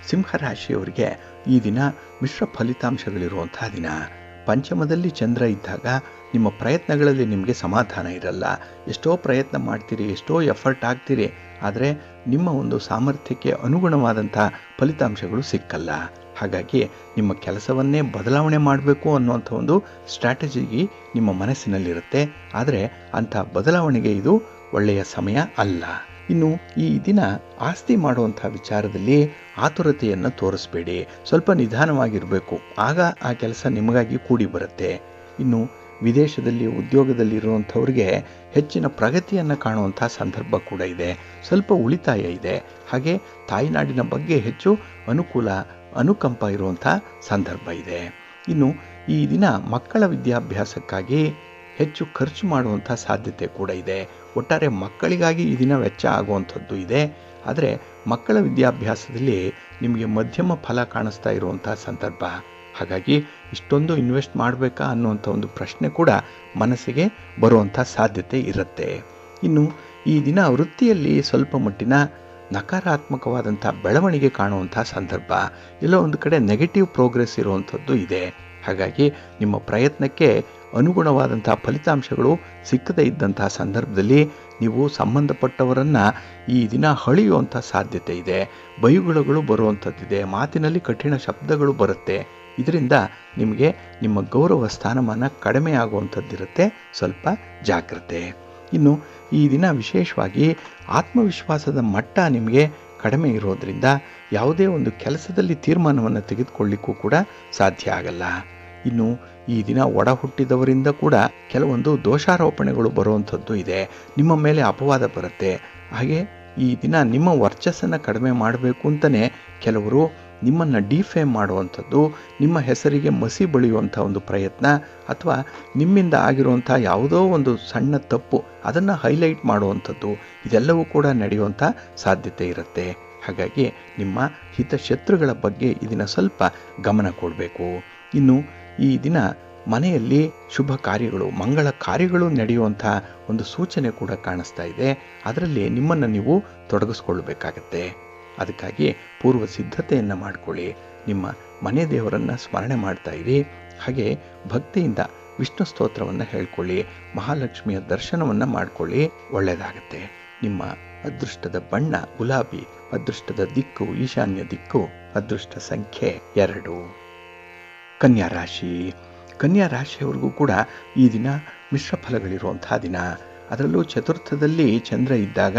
ಸಿಂಹರಾಶಿಯವರಿಗೆ ಈ ದಿನ ಮಿಶ್ರ ಫಲಿತಾಂಶಗಳಿರುವಂಥ ದಿನ. ಪಂಚಮದಲ್ಲಿ ಚಂದ್ರ ಇದ್ದಾಗ ನಿಮ್ಮ ಪ್ರಯತ್ನಗಳಲ್ಲಿ ನಿಮಗೆ ಸಮಾಧಾನ ಇರಲ್ಲ. ಎಷ್ಟೋ ಪ್ರಯತ್ನ ಮಾಡ್ತೀರಿ, ಎಷ್ಟೋ ಎಫರ್ಟ್ ಹಾಕ್ತೀರಿ, ಆದರೆ ನಿಮ್ಮ ಒಂದು ಸಾಮರ್ಥ್ಯಕ್ಕೆ ಅನುಗುಣವಾದಂಥ ಫಲಿತಾಂಶಗಳು ಸಿಕ್ಕಲ್ಲ. ಹಾಗಾಗಿ ನಿಮ್ಮ ಕೆಲಸವನ್ನೇ ಬದಲಾವಣೆ ಮಾಡಬೇಕು ಅನ್ನುವಂಥ ಒಂದು ಸ್ಟ್ರಾಟಜಿ ನಿಮ್ಮ ಮನಸ್ಸಿನಲ್ಲಿರುತ್ತೆ. ಆದರೆ ಅಂಥ ಬದಲಾವಣೆಗೆ ಇದು ಒಳ್ಳೆಯ ಸಮಯ ಅಲ್ಲ. ಇನ್ನು ಈ ದಿನ ಆಸ್ತಿ ಮಾಡುವಂಥ ವಿಚಾರದಲ್ಲಿ ಆತುರತೆಯನ್ನು ತೋರಿಸಬೇಡಿ, ಸ್ವಲ್ಪ ನಿಧಾನವಾಗಿರಬೇಕು. ಆಗ ಆ ಕೆಲಸ ನಿಮಗಾಗಿ ಕೂಡಿ ಬರುತ್ತೆ. ಇನ್ನು ವಿದೇಶದಲ್ಲಿ ಉದ್ಯೋಗದಲ್ಲಿರುವಂಥವ್ರಿಗೆ ಹೆಚ್ಚಿನ ಪ್ರಗತಿಯನ್ನು ಕಾಣುವಂಥ ಸಂದರ್ಭ ಕೂಡ ಇದೆ. ಸ್ವಲ್ಪ ಉಳಿತಾಯ ಇದೆ. ಹಾಗೆ ತಾಯ್ನಾಡಿನ ಬಗ್ಗೆ ಹೆಚ್ಚು ಅನುಕಂಪ ಇರುವಂಥ ಸಂದರ್ಭ ಇದೆ. ಇನ್ನು ಈ ದಿನ ಮಕ್ಕಳ ವಿದ್ಯಾಭ್ಯಾಸಕ್ಕಾಗಿ ಹೆಚ್ಚು ಖರ್ಚು ಮಾಡುವಂಥ ಸಾಧ್ಯತೆ ಕೂಡ ಇದೆ. ಒಟ್ಟಾರೆ ಮಕ್ಕಳಿಗಾಗಿ ಈ ದಿನ ವೆಚ್ಚ ಆಗುವಂಥದ್ದು ಇದೆ. ಆದರೆ ಮಕ್ಕಳ ವಿದ್ಯಾಭ್ಯಾಸದಲ್ಲಿ ನಿಮಗೆ ಮಧ್ಯಮ ಫಲ ಕಾಣಿಸ್ತಾ ಇರುವಂಥ ಸಂದರ್ಭ. ಹಾಗಾಗಿ ಇಷ್ಟೊಂದು ಇನ್ವೆಸ್ಟ್ ಮಾಡಬೇಕಾ ಅನ್ನುವಂಥ ಒಂದು ಪ್ರಶ್ನೆ ಕೂಡ ಮನಸ್ಸಿಗೆ ಬರುವಂಥ ಸಾಧ್ಯತೆ ಇರುತ್ತೆ. ಇನ್ನು ಈ ದಿನ ವೃತ್ತಿಯಲ್ಲಿ ಸ್ವಲ್ಪ ಮಟ್ಟಿನ ನಕಾರಾತ್ಮಕವಾದಂಥ ಬೆಳವಣಿಗೆ ಕಾಣುವಂಥ ಸಂದರ್ಭ. ಎಲ್ಲೋ ಒಂದು ಕಡೆ ನೆಗೆಟಿವ್ ಪ್ರೋಗ್ರೆಸ್ ಇರುವಂಥದ್ದು ಇದೆ. ಹಾಗಾಗಿ ನಿಮ್ಮ ಪ್ರಯತ್ನಕ್ಕೆ ಅನುಗುಣವಾದಂಥ ಫಲಿತಾಂಶಗಳು ಸಿಕ್ಕದೇ ಇದ್ದಂಥ ಸಂದರ್ಭದಲ್ಲಿ ನೀವು ಸಂಬಂಧಪಟ್ಟವರನ್ನು ಈ ದಿನ ಹಳಿಯುವಂಥ ಸಾಧ್ಯತೆ ಇದೆ. ಬೈಗುಳಗಳು ಬರುವಂಥದ್ದಿದೆ, ಮಾತಿನಲ್ಲಿ ಕಠಿಣ ಶಬ್ದಗಳು ಬರುತ್ತೆ. ಇದರಿಂದ ನಿಮಗೆ ನಿಮ್ಮ ಗೌರವ ಸ್ಥಾನಮಾನ ಕಡಿಮೆ ಆಗುವಂಥದ್ದಿರುತ್ತೆ. ಸ್ವಲ್ಪ ಜಾಗ್ರತೆ. ಇನ್ನು ಈ ದಿನ ವಿಶೇಷವಾಗಿ ಆತ್ಮವಿಶ್ವಾಸದ ಮಟ್ಟ ನಿಮಗೆ ಕಡಿಮೆ ಇರೋದರಿಂದ ಯಾವುದೇ ಒಂದು ಕೆಲಸದಲ್ಲಿ ತೀರ್ಮಾನವನ್ನು ತೆಗೆದುಕೊಳ್ಳಿಕ್ಕೂ ಕೂಡ ಸಾಧ್ಯ ಆಗಲ್ಲ. ಇನ್ನು ಈ ದಿನ ಒಡ ಹುಟ್ಟಿದವರಿಂದ ಕೂಡ ಕೆಲವೊಂದು ದೋಷಾರೋಪಣೆಗಳು ಬರುವಂಥದ್ದು ಇದೆ. ನಿಮ್ಮ ಮೇಲೆ ಅಪವಾದ ಬರುತ್ತೆ. ಹಾಗೆ ಈ ದಿನ ನಿಮ್ಮ ವರ್ಚಸ್ಸನ್ನು ಕಡಿಮೆ ಮಾಡಬೇಕು ಅಂತಲೇ ಕೆಲವರು ನಿಮ್ಮನ್ನು ಡಿಫೇಮ್ ಮಾಡುವಂಥದ್ದು, ನಿಮ್ಮ ಹೆಸರಿಗೆ ಮಸಿ ಬಳಿಯುವಂಥ ಒಂದು ಪ್ರಯತ್ನ, ಅಥವಾ ನಿಮ್ಮಿಂದ ಆಗಿರುವಂಥ ಯಾವುದೋ ಒಂದು ಸಣ್ಣ ತಪ್ಪು ಅದನ್ನು ಹೈಲೈಟ್ ಮಾಡುವಂಥದ್ದು, ಇದೆಲ್ಲವೂ ಕೂಡ ನಡೆಯುವಂಥ ಸಾಧ್ಯತೆ ಇರುತ್ತೆ. ಹಾಗಾಗಿ ನಿಮ್ಮ ಹಿತಶತ್ರುಗಳ ಬಗ್ಗೆ ಇದನ್ನು ಸ್ವಲ್ಪ ಗಮನ ಕೊಡಬೇಕು. ಇನ್ನು ಈ ದಿನ ಮನೆಯಲ್ಲಿ ಶುಭ ಕಾರ್ಯಗಳು, ಮಂಗಳ ಕಾರ್ಯಗಳು ನಡೆಯುವಂಥ ಒಂದು ಸೂಚನೆ ಕೂಡ ಕಾಣಿಸ್ತಾ ಇದೆ. ಅದರಲ್ಲಿ ನಿಮ್ಮನ್ನು ನೀವು ತೊಡಗಿಸ್ಕೊಳ್ಬೇಕಾಗತ್ತೆ. ಅದಕ್ಕಾಗಿ ಪೂರ್ವ ಸಿದ್ಧತೆಯನ್ನು ಮಾಡಿಕೊಳ್ಳಿ. ನಿಮ್ಮ ಮನೆ ದೇವರನ್ನು ಸ್ಮರಣೆ ಮಾಡ್ತಾ ಇರಿ. ಹಾಗೆ ಭಕ್ತಿಯಿಂದ ವಿಷ್ಣು ಸ್ತೋತ್ರವನ್ನು ಹೇಳ್ಕೊಳ್ಳಿ. ಮಹಾಲಕ್ಷ್ಮಿಯ ದರ್ಶನವನ್ನು ಮಾಡಿಕೊಳ್ಳಿ, ಒಳ್ಳೆಯದಾಗತ್ತೆ. ನಿಮ್ಮ ಅದೃಷ್ಟದ ಬಣ್ಣ ಗುಲಾಬಿ, ಅದೃಷ್ಟದ ದಿಕ್ಕು ಈಶಾನ್ಯ ದಿಕ್ಕು, ಅದೃಷ್ಟ ಸಂಖ್ಯೆ 2. ಕನ್ಯಾ ರಾಶಿ. ಕನ್ಯಾ ರಾಶಿಯವರಿಗೂ ಕೂಡ ಈ ದಿನ ಮಿಶ್ರ ಫಲಗಳಿರುವಂತಹ ದಿನ. ಅದರಲ್ಲೂ ಚತುರ್ಥದಲ್ಲಿ ಚಂದ್ರ ಇದ್ದಾಗ,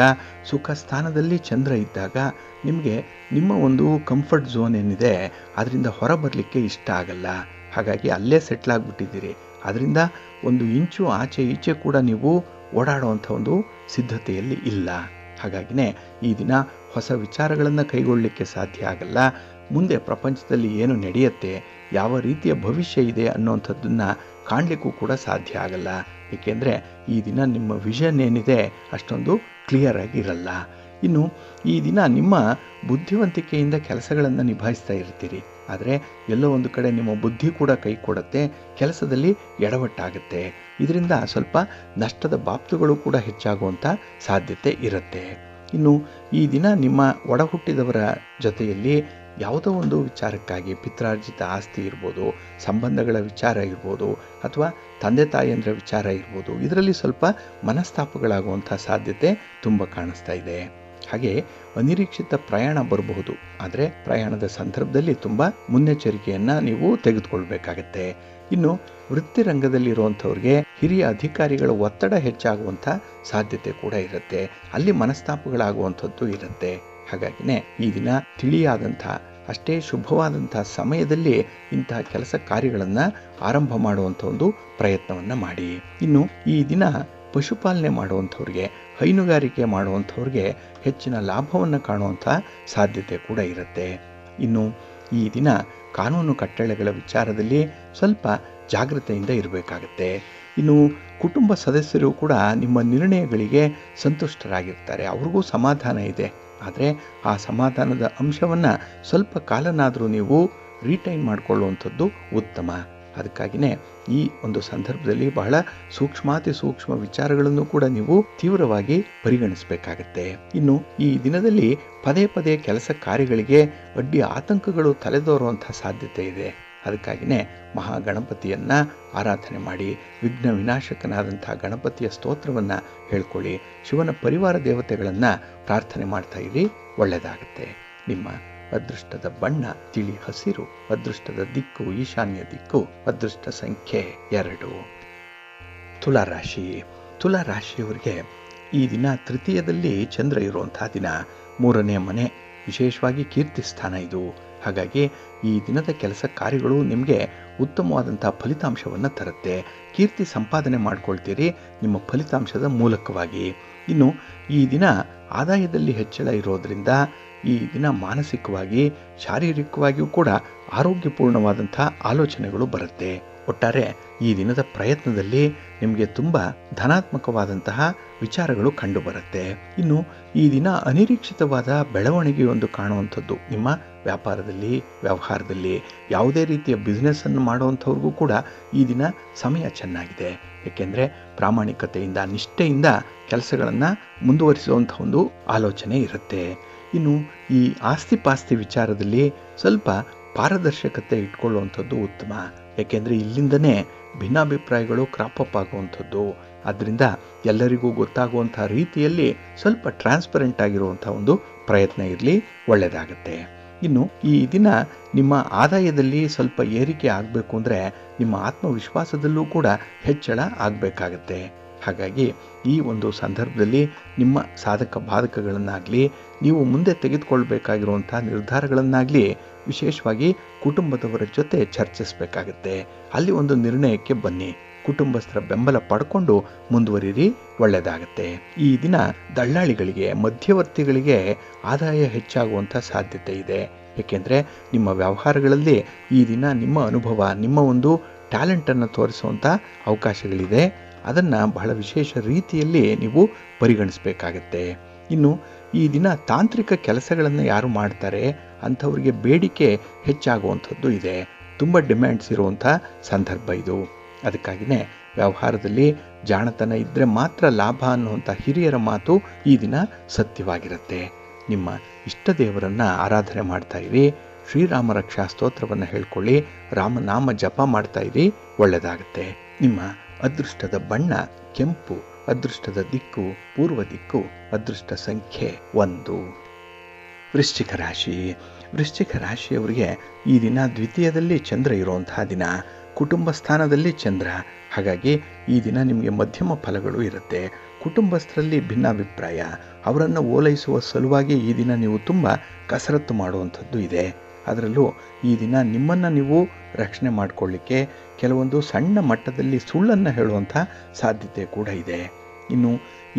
ಸುಖ ಸ್ಥಾನದಲ್ಲಿ ಚಂದ್ರ ಇದ್ದಾಗ ನಿಮಗೆ ನಿಮ್ಮ ಒಂದು ಕಂಫರ್ಟ್ ಝೋನ್ ಏನಿದೆ ಅದರಿಂದ ಹೊರಬರಲಿಕ್ಕೆ ಇಷ್ಟ ಆಗಲ್ಲ. ಹಾಗಾಗಿ ಅಲ್ಲೇ ಸೆಟ್ಲ್ ಆಗಿಬಿಟ್ಟಿದ್ದೀರಿ. ಅದರಿಂದ ಒಂದು ಇಂಚು ಆಚೆ ಈಚೆ ಕೂಡ ನೀವು ಓಡಾಡುವಂಥ ಒಂದು ಸಿದ್ಧತೆಯಲ್ಲಿ ಇಲ್ಲ. ಹಾಗಾಗಿನೇ ಈ ದಿನ ಹೊಸ ವಿಚಾರಗಳನ್ನು ಕೈಗೊಳ್ಳಲಿಕ್ಕೆ ಸಾಧ್ಯ ಆಗಲ್ಲ. ಮುಂದೆ ಪ್ರಪಂಚದಲ್ಲಿ ಏನು ನಡೆಯುತ್ತೆ, ಯಾವ ರೀತಿಯ ಭವಿಷ್ಯ ಇದೆ ಅನ್ನೋವಂಥದ್ದನ್ನು ಕಾಣಲಿಕ್ಕೂ ಕೂಡ ಸಾಧ್ಯ ಆಗಲ್ಲ. ಏಕೆಂದರೆ ಈ ದಿನ ನಿಮ್ಮ ವಿಷನ್ ಏನಿದೆ ಅಷ್ಟೊಂದು ಕ್ಲಿಯರ್ ಆಗಿ ಇರಲ್ಲ. ಇನ್ನು ಈ ದಿನ ನಿಮ್ಮ ಬುದ್ಧಿವಂತಿಕೆಯಿಂದ ಕೆಲಸಗಳನ್ನು ನಿಭಾಯಿಸ್ತಾ ಇರ್ತೀರಿ. ಆದರೆ ಎಲ್ಲೋ ಒಂದು ಕಡೆ ನಿಮ್ಮ ಬುದ್ಧಿ ಕೂಡ ಕೈ ಕೊಡುತ್ತೆ, ಕೆಲಸದಲ್ಲಿ ಎಡವಟ್ಟಾಗುತ್ತೆ. ಇದರಿಂದ ಸ್ವಲ್ಪ ನಷ್ಟದ ಬಾಪ್ತುಗಳು ಕೂಡ ಹೆಚ್ಚಾಗುವಂಥ ಸಾಧ್ಯತೆ ಇರುತ್ತೆ. ಇನ್ನು ಈ ದಿನ ನಿಮ್ಮ ಒಡ ಹುಟ್ಟಿದವರ ಜೊತೆಯಲ್ಲಿ ಯಾವುದೋ ಒಂದು ವಿಚಾರಕ್ಕಾಗಿ ಪಿತ್ರಾರ್ಜಿತ ಆಸ್ತಿ ಇರ್ಬೋದು, ಸಂಬಂಧಗಳ ವಿಚಾರ ಇರ್ಬೋದು, ಅಥವಾ ತಂದೆ ತಾಯಿಯಂದ್ರ ವಿಚಾರ ಇರ್ಬೋದು, ಇದರಲ್ಲಿ ಸ್ವಲ್ಪ ಮನಸ್ತಾಪಗಳಾಗುವಂಥ ಸಾಧ್ಯತೆ ತುಂಬ ಕಾಣಿಸ್ತಾ ಇದೆ. ಹಾಗೆ ಅನಿರೀಕ್ಷಿತ ಪ್ರಯಾಣ ಬರಬಹುದು. ಆದರೆ ಪ್ರಯಾಣದ ಸಂದರ್ಭದಲ್ಲಿ ತುಂಬ ಮುನ್ನೆಚ್ಚರಿಕೆಯನ್ನು ನೀವು ತೆಗೆದುಕೊಳ್ಬೇಕಾಗತ್ತೆ. ಇನ್ನು ವೃತ್ತಿ ರಂಗದಲ್ಲಿರುವಂಥವ್ರಿಗೆ ಹಿರಿಯ ಅಧಿಕಾರಿಗಳ ಒತ್ತಡ ಹೆಚ್ಚಾಗುವಂಥ ಸಾಧ್ಯತೆ ಕೂಡ ಇರುತ್ತೆ. ಅಲ್ಲಿ ಮನಸ್ತಾಪಗಳಾಗುವಂಥದ್ದು ಇರುತ್ತೆ. ಹಾಗಾಗಿನೇ ಈ ದಿನ ತಿಳಿಯಾದಂಥ ಅಷ್ಟೇ ಶುಭವಾದಂಥ ಸಮಯದಲ್ಲಿ ಇಂತಹ ಕೆಲಸ ಕಾರ್ಯಗಳನ್ನು ಆರಂಭ ಮಾಡುವಂಥ ಒಂದು ಪ್ರಯತ್ನವನ್ನು ಮಾಡಿ. ಇನ್ನು ಈ ದಿನ ಪಶುಪಾಲನೆ ಮಾಡುವಂಥವ್ರಿಗೆ, ಹೈನುಗಾರಿಕೆ ಮಾಡುವಂಥವ್ರಿಗೆ ಹೆಚ್ಚಿನ ಲಾಭವನ್ನು ಕಾಣುವಂಥ ಸಾಧ್ಯತೆ ಕೂಡ ಇರುತ್ತೆ. ಇನ್ನು ಈ ದಿನ ಕಾನೂನು ಕಟ್ಟಳೆಗಳ ವಿಚಾರದಲ್ಲಿ ಸ್ವಲ್ಪ ಜಾಗೃತೆಯಿಂದ ಇರಬೇಕಾಗತ್ತೆ. ಇನ್ನು ಕುಟುಂಬ ಸದಸ್ಯರು ಕೂಡ ನಿಮ್ಮ ನಿರ್ಣಯಗಳಿಗೆ ಸಂತುಷ್ಟರಾಗಿರ್ತಾರೆ, ಅವ್ರಿಗೂ ಸಮಾಧಾನ ಇದೆ. ಆದರೆ ಆ ಸಮಾಧಾನದ ಅಂಶವನ್ನು ಸ್ವಲ್ಪ ಕಾಲನಾದರೂ ನೀವು ರಿಟೈನ್ ಮಾಡಿಕೊಳ್ಳುವಂಥದ್ದು ಉತ್ತಮ. ಅದಕ್ಕಾಗಿಯೇ ಈ ಒಂದು ಸಂದರ್ಭದಲ್ಲಿ ಬಹಳ ಸೂಕ್ಷ್ಮಾತಿ ಸೂಕ್ಷ್ಮ ವಿಚಾರಗಳನ್ನು ಕೂಡ ನೀವು ತೀವ್ರವಾಗಿ ಪರಿಗಣಿಸಬೇಕಾಗತ್ತೆ. ಇನ್ನು ಈ ದಿನದಲ್ಲಿ ಪದೇ ಪದೇ ಕೆಲಸ ಕಾರ್ಯಗಳಿಗೆ ಅಡ್ಡಿ ಆತಂಕಗಳು ತಲೆದೋರುವಂಥ ಸಾಧ್ಯತೆ ಇದೆ. ಅದಕ್ಕಾಗಿಯೇ ಮಹಾಗಣಪತಿಯನ್ನು ಆರಾಧನೆ ಮಾಡಿ, ವಿಘ್ನ ವಿನಾಶಕನಾದಂಥ ಗಣಪತಿಯ ಸ್ತೋತ್ರವನ್ನು ಹೇಳ್ಕೊಳ್ಳಿ, ಶಿವನ ಪರಿವಾರ ದೇವತೆಗಳನ್ನು ಪ್ರಾರ್ಥನೆ ಮಾಡ್ತಾ ಇರಿ, ಒಳ್ಳೆಯದಾಗುತ್ತೆ. ನಿಮ್ಮ ಅದೃಷ್ಟದ ಬಣ್ಣ ತಿಳಿ ಹಸಿರು, ಅದೃಷ್ಟದ ದಿಕ್ಕು ಈಶಾನ್ಯ ದಿಕ್ಕು, ಅದೃಷ್ಟ ಸಂಖ್ಯೆ 2. ತುಲಾರಾಶಿ. ತುಲಾರಾಶಿಯವರಿಗೆ ಈ ದಿನ ತೃತೀಯದಲ್ಲಿ ಚಂದ್ರ ಇರುವಂತಹ ದಿನ. 3ನೇ ಮನೆ, ವಿಶೇಷವಾಗಿ ಕೀರ್ತಿ ಸ್ಥಾನ ಇದು. ಹಾಗಾಗಿ ಈ ದಿನದ ಕೆಲಸ ಕಾರ್ಯಗಳು ನಿಮಗೆ ಉತ್ತಮವಾದಂಥ ಫಲಿತಾಂಶವನ್ನು ತರುತ್ತೆ. ಕೀರ್ತಿ ಸಂಪಾದನೆ ಮಾಡ್ಕೊಳ್ತೀರಿ ನಿಮ್ಮ ಫಲಿತಾಂಶದ ಮೂಲಕವಾಗಿ. ಇನ್ನು ಈ ದಿನ ಆದಾಯದಲ್ಲಿ ಹೆಚ್ಚಳ ಇರೋದರಿಂದ ಈ ದಿನ ಮಾನಸಿಕವಾಗಿ ಶಾರೀರಿಕವಾಗಿಯೂ ಕೂಡ ಆರೋಗ್ಯಪೂರ್ಣವಾದಂಥ ಆಲೋಚನೆಗಳು ಬರುತ್ತೆ. ಒಟ್ಟಾರೆ ಈ ದಿನದ ಪ್ರಯತ್ನದಲ್ಲಿ ನಿಮಗೆ ತುಂಬ ಧನಾತ್ಮಕವಾದಂತಹ ವಿಚಾರಗಳು ಕಂಡು ಬರುತ್ತೆ. ಇನ್ನು ಈ ದಿನ ಅನಿರೀಕ್ಷಿತವಾದ ಬೆಳವಣಿಗೆಯೊಂದು ಕಾಣುವಂಥದ್ದು ನಿಮ್ಮ ವ್ಯಾಪಾರದಲ್ಲಿ, ವ್ಯವಹಾರದಲ್ಲಿ, ಯಾವುದೇ ರೀತಿಯ ಬಿಸ್ನೆಸ್ಸನ್ನು ಮಾಡುವಂಥವ್ರಿಗೂ ಕೂಡ ಈ ದಿನ ಸಮಯ ಚೆನ್ನಾಗಿದೆ. ಏಕೆಂದರೆ ಪ್ರಾಮಾಣಿಕತೆಯಿಂದ, ನಿಷ್ಠೆಯಿಂದ ಕೆಲಸಗಳನ್ನು ಮುಂದುವರಿಸುವಂಥ ಒಂದು ಆಲೋಚನೆ ಇರುತ್ತೆ. ಇನ್ನು ಈ ಆಸ್ತಿ ಪಾಸ್ತಿ ವಿಚಾರದಲ್ಲಿ ಸ್ವಲ್ಪ ಪಾರದರ್ಶಕತೆ ಇಟ್ಕೊಳ್ಳುವಂಥದ್ದು ಉತ್ತಮ. ಏಕೆಂದರೆ ಇಲ್ಲಿಂದನೇ ಭಿನ್ನಾಭಿಪ್ರಾಯಗಳು ಕ್ರಾಪಪ್ ಆಗುವಂಥದ್ದು. ಆದ್ದರಿಂದ ಎಲ್ಲರಿಗೂ ಗೊತ್ತಾಗುವಂಥ ರೀತಿಯಲ್ಲಿ ಸ್ವಲ್ಪ ಟ್ರಾನ್ಸ್ಪರೆಂಟ್ ಆಗಿರುವಂಥ ಒಂದು ಪ್ರಯತ್ನ ಇರಲಿ, ಒಳ್ಳೆಯದಾಗುತ್ತೆ. ಇನ್ನು ಈ ದಿನ ನಿಮ್ಮ ಆದಾಯದಲ್ಲಿ ಸ್ವಲ್ಪ ಏರಿಕೆ ಆಗಬೇಕು ಅಂದರೆ ನಿಮ್ಮ ಆತ್ಮವಿಶ್ವಾಸದಲ್ಲೂ ಕೂಡ ಹೆಚ್ಚಳ ಆಗಬೇಕಾಗತ್ತೆ. ಹಾಗಾಗಿ ಈ ಒಂದು ಸಂದರ್ಭದಲ್ಲಿ ನಿಮ್ಮ ಸಾಧಕ ಬಾಧಕಗಳನ್ನಾಗಲಿ, ನೀವು ಮುಂದೆ ತೆಗೆದುಕೊಳ್ಬೇಕಾಗಿರುವಂಥ ನಿರ್ಧಾರಗಳನ್ನಾಗಲಿ ವಿಶೇಷವಾಗಿ ಕುಟುಂಬದವರ ಜೊತೆ ಚರ್ಚಿಸಬೇಕಾಗತ್ತೆ. ಅಲ್ಲಿ ಒಂದು ನಿರ್ಣಯಕ್ಕೆ ಬನ್ನಿ. ಕುಟುಂಬಸ್ಥರ ಬೆಂಬಲ ಪಡ್ಕೊಂಡು ಮುಂದುವರಿರಿ, ಒಳ್ಳೆಯದಾಗತ್ತೆ. ಈ ದಿನ ದಳ್ಳಾಳಿಗಳಿಗೆ, ಮಧ್ಯವರ್ತಿಗಳಿಗೆ ಆದಾಯ ಹೆಚ್ಚಾಗುವಂಥ ಸಾಧ್ಯತೆ ಇದೆ. ಏಕೆಂದರೆ ನಿಮ್ಮ ವ್ಯವಹಾರಗಳಲ್ಲಿ ಈ ದಿನ ನಿಮ್ಮ ಅನುಭವ, ನಿಮ್ಮ ಒಂದು ಟ್ಯಾಲೆಂಟನ್ನು ತೋರಿಸುವಂಥ ಅವಕಾಶಗಳಿದೆ. ಅದನ್ನು ಬಹಳ ವಿಶೇಷ ರೀತಿಯಲ್ಲಿ ನೀವು ಪರಿಗಣಿಸಬೇಕಾಗತ್ತೆ. ಇನ್ನು ಈ ದಿನ ತಾಂತ್ರಿಕ ಕೆಲಸಗಳನ್ನು ಯಾರು ಮಾಡ್ತಾರೆ ಅಂಥವ್ರಿಗೆ ಬೇಡಿಕೆ ಹೆಚ್ಚಾಗುವಂಥದ್ದು ಇದೆ. ತುಂಬ ಡಿಮ್ಯಾಂಡ್ಸ್ ಇರುವಂಥ ಸಂದರ್ಭ ಇದು. ಅದಕ್ಕಾಗಿಯೇ ವ್ಯವಹಾರದಲ್ಲಿ ಜಾಣತನ ಇದ್ದರೆ ಮಾತ್ರ ಲಾಭ ಅನ್ನುವಂಥ ಹಿರಿಯರ ಮಾತು ಈ ದಿನ ಸತ್ಯವಾಗಿರುತ್ತೆ. ನಿಮ್ಮ ಇಷ್ಟ ದೇವರನ್ನು ಆರಾಧನೆ ಮಾಡ್ತಾ ಇರಿ. ಶ್ರೀರಾಮ ರಕ್ಷಾ ಸ್ತೋತ್ರವನ್ನು ಹೇಳ್ಕೊಳ್ಳಿ. ರಾಮನಾಮ ಜಪ ಮಾಡ್ತಾ ಇರಿ, ಒಳ್ಳೆಯದಾಗುತ್ತೆ. ನಿಮ್ಮ ಅದೃಷ್ಟದ ಬಣ್ಣ ಕೆಂಪು, ಅದೃಷ್ಟದ ದಿಕ್ಕು ಪೂರ್ವ ದಿಕ್ಕು, ಅದೃಷ್ಟ ಸಂಖ್ಯೆ 1. ವೃಶ್ಚಿಕ ರಾಶಿ. ವೃಶ್ಚಿಕ ರಾಶಿಯವರಿಗೆ ಈ ದಿನ ದ್ವಿತೀಯದಲ್ಲಿ ಚಂದ್ರ ಇರುವಂತಹ ದಿನ, ಕುಟುಂಬ ಸ್ಥಾನದಲ್ಲಿ ಚಂದ್ರ. ಹಾಗಾಗಿ ಈ ದಿನ ನಿಮಗೆ ಮಧ್ಯಮ ಫಲಗಳು ಇರುತ್ತೆ. ಕುಟುಂಬಸ್ಥರಲ್ಲಿ ಭಿನ್ನಾಭಿಪ್ರಾಯ, ಅವರನ್ನು ಓಲೈಸುವ ಸಲುವಾಗಿ ಈ ದಿನ ನೀವು ತುಂಬ ಕಸರತ್ತು ಮಾಡುವಂಥದ್ದು ಇದೆ. ಅದರಲ್ಲೂ ಈ ದಿನ ನಿಮ್ಮನ್ನು ನೀವು ರಕ್ಷಣೆ ಮಾಡಿಕೊಳ್ಳಿಕ್ಕೆ ಕೆಲವೊಂದು ಸಣ್ಣ ಮಟ್ಟದಲ್ಲಿ ಸುಳ್ಳನ್ನು ಹೇಳುವಂಥ ಸಾಧ್ಯತೆ ಕೂಡ ಇದೆ. ಇನ್ನು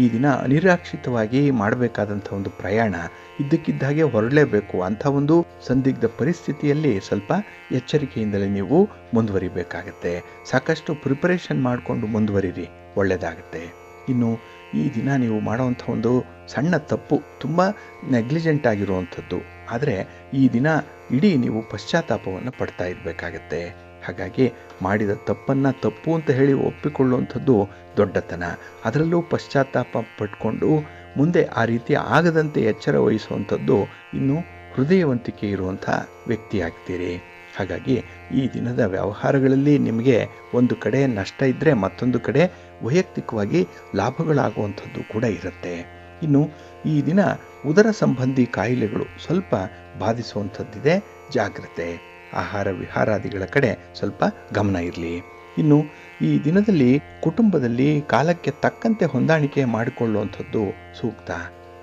ಈ ದಿನ ಅನಿರೀಕ್ಷಿತವಾಗಿ ಮಾಡಬೇಕಾದಂಥ ಒಂದು ಪ್ರಯಾಣ ಇದ್ದಕ್ಕಿದ್ದಾಗೆ ಹೊರಡಲೇಬೇಕು ಅಂಥ ಒಂದು ಸಂದಿಗ್ಧ ಪರಿಸ್ಥಿತಿಯಲ್ಲಿ ಸ್ವಲ್ಪ ಎಚ್ಚರಿಕೆಯಿಂದಲೇ ನೀವು ಮುಂದುವರಿಬೇಕಾಗತ್ತೆ. ಸಾಕಷ್ಟು ಪ್ರಿಪರೇಷನ್ ಮಾಡಿಕೊಂಡು ಮುಂದುವರಿರಿ, ಒಳ್ಳೆಯದಾಗುತ್ತೆ. ಇನ್ನು ಈ ದಿನ ನೀವು ಮಾಡುವಂಥ ಒಂದು ಸಣ್ಣ ತಪ್ಪು ತುಂಬ ನೆಗ್ಲಿಜೆಂಟ್ ಆಗಿರುವಂಥದ್ದು, ಆದರೆ ಈ ದಿನ ಇಡೀ ನೀವು ಪಶ್ಚಾತ್ತಾಪವನ್ನು ಪಡ್ತಾ ಇರಬೇಕಾಗತ್ತೆ. ಹಾಗಾಗಿ ಮಾಡಿದ ತಪ್ಪನ್ನು ತಪ್ಪು ಅಂತ ಹೇಳಿ ಒಪ್ಪಿಕೊಳ್ಳುವಂಥದ್ದು ದೊಡ್ಡತನ. ಅದರಲ್ಲೂ ಪಶ್ಚಾತ್ತಾಪ ಪಟ್ಕೊಂಡು ಮುಂದೆ ಆ ರೀತಿ ಆಗದಂತೆ ಎಚ್ಚರ ವಹಿಸುವಂಥದ್ದು ಇನ್ನು ಹೃದಯವಂತಿಕೆ ಇರುವಂಥ ವ್ಯಕ್ತಿಯಾಗ್ತೀರಿ. ಹಾಗಾಗಿ ಈ ದಿನದ ವ್ಯವಹಾರಗಳಲ್ಲಿ ನಿಮಗೆ ಒಂದು ಕಡೆ ನಷ್ಟ ಇದ್ದರೆ ಮತ್ತೊಂದು ಕಡೆ ವೈಯಕ್ತಿಕವಾಗಿ ಲಾಭಗಳಾಗುವಂಥದ್ದು ಕೂಡ ಇರುತ್ತೆ. ಇನ್ನು ಈ ದಿನ ಉದರ ಸಂಬಂಧಿ ಕಾಯಿಲೆಗಳು ಸ್ವಲ್ಪ ಬಾಧಿಸುವಂಥದ್ದಿದೆ, ಜಾಗ್ರತೆ. ಆಹಾರ ವಿಹಾರಾದಿಗಳ ಕಡೆ ಸ್ವಲ್ಪ ಗಮನ ಇರಲಿ. ಇನ್ನು ಈ ದಿನದಲ್ಲಿ ಕುಟುಂಬದಲ್ಲಿ ಕಾಲಕ್ಕೆ ತಕ್ಕಂತೆ ಹೊಂದಾಣಿಕೆ ಮಾಡಿಕೊಳ್ಳುವಂಥದ್ದು ಸೂಕ್ತ.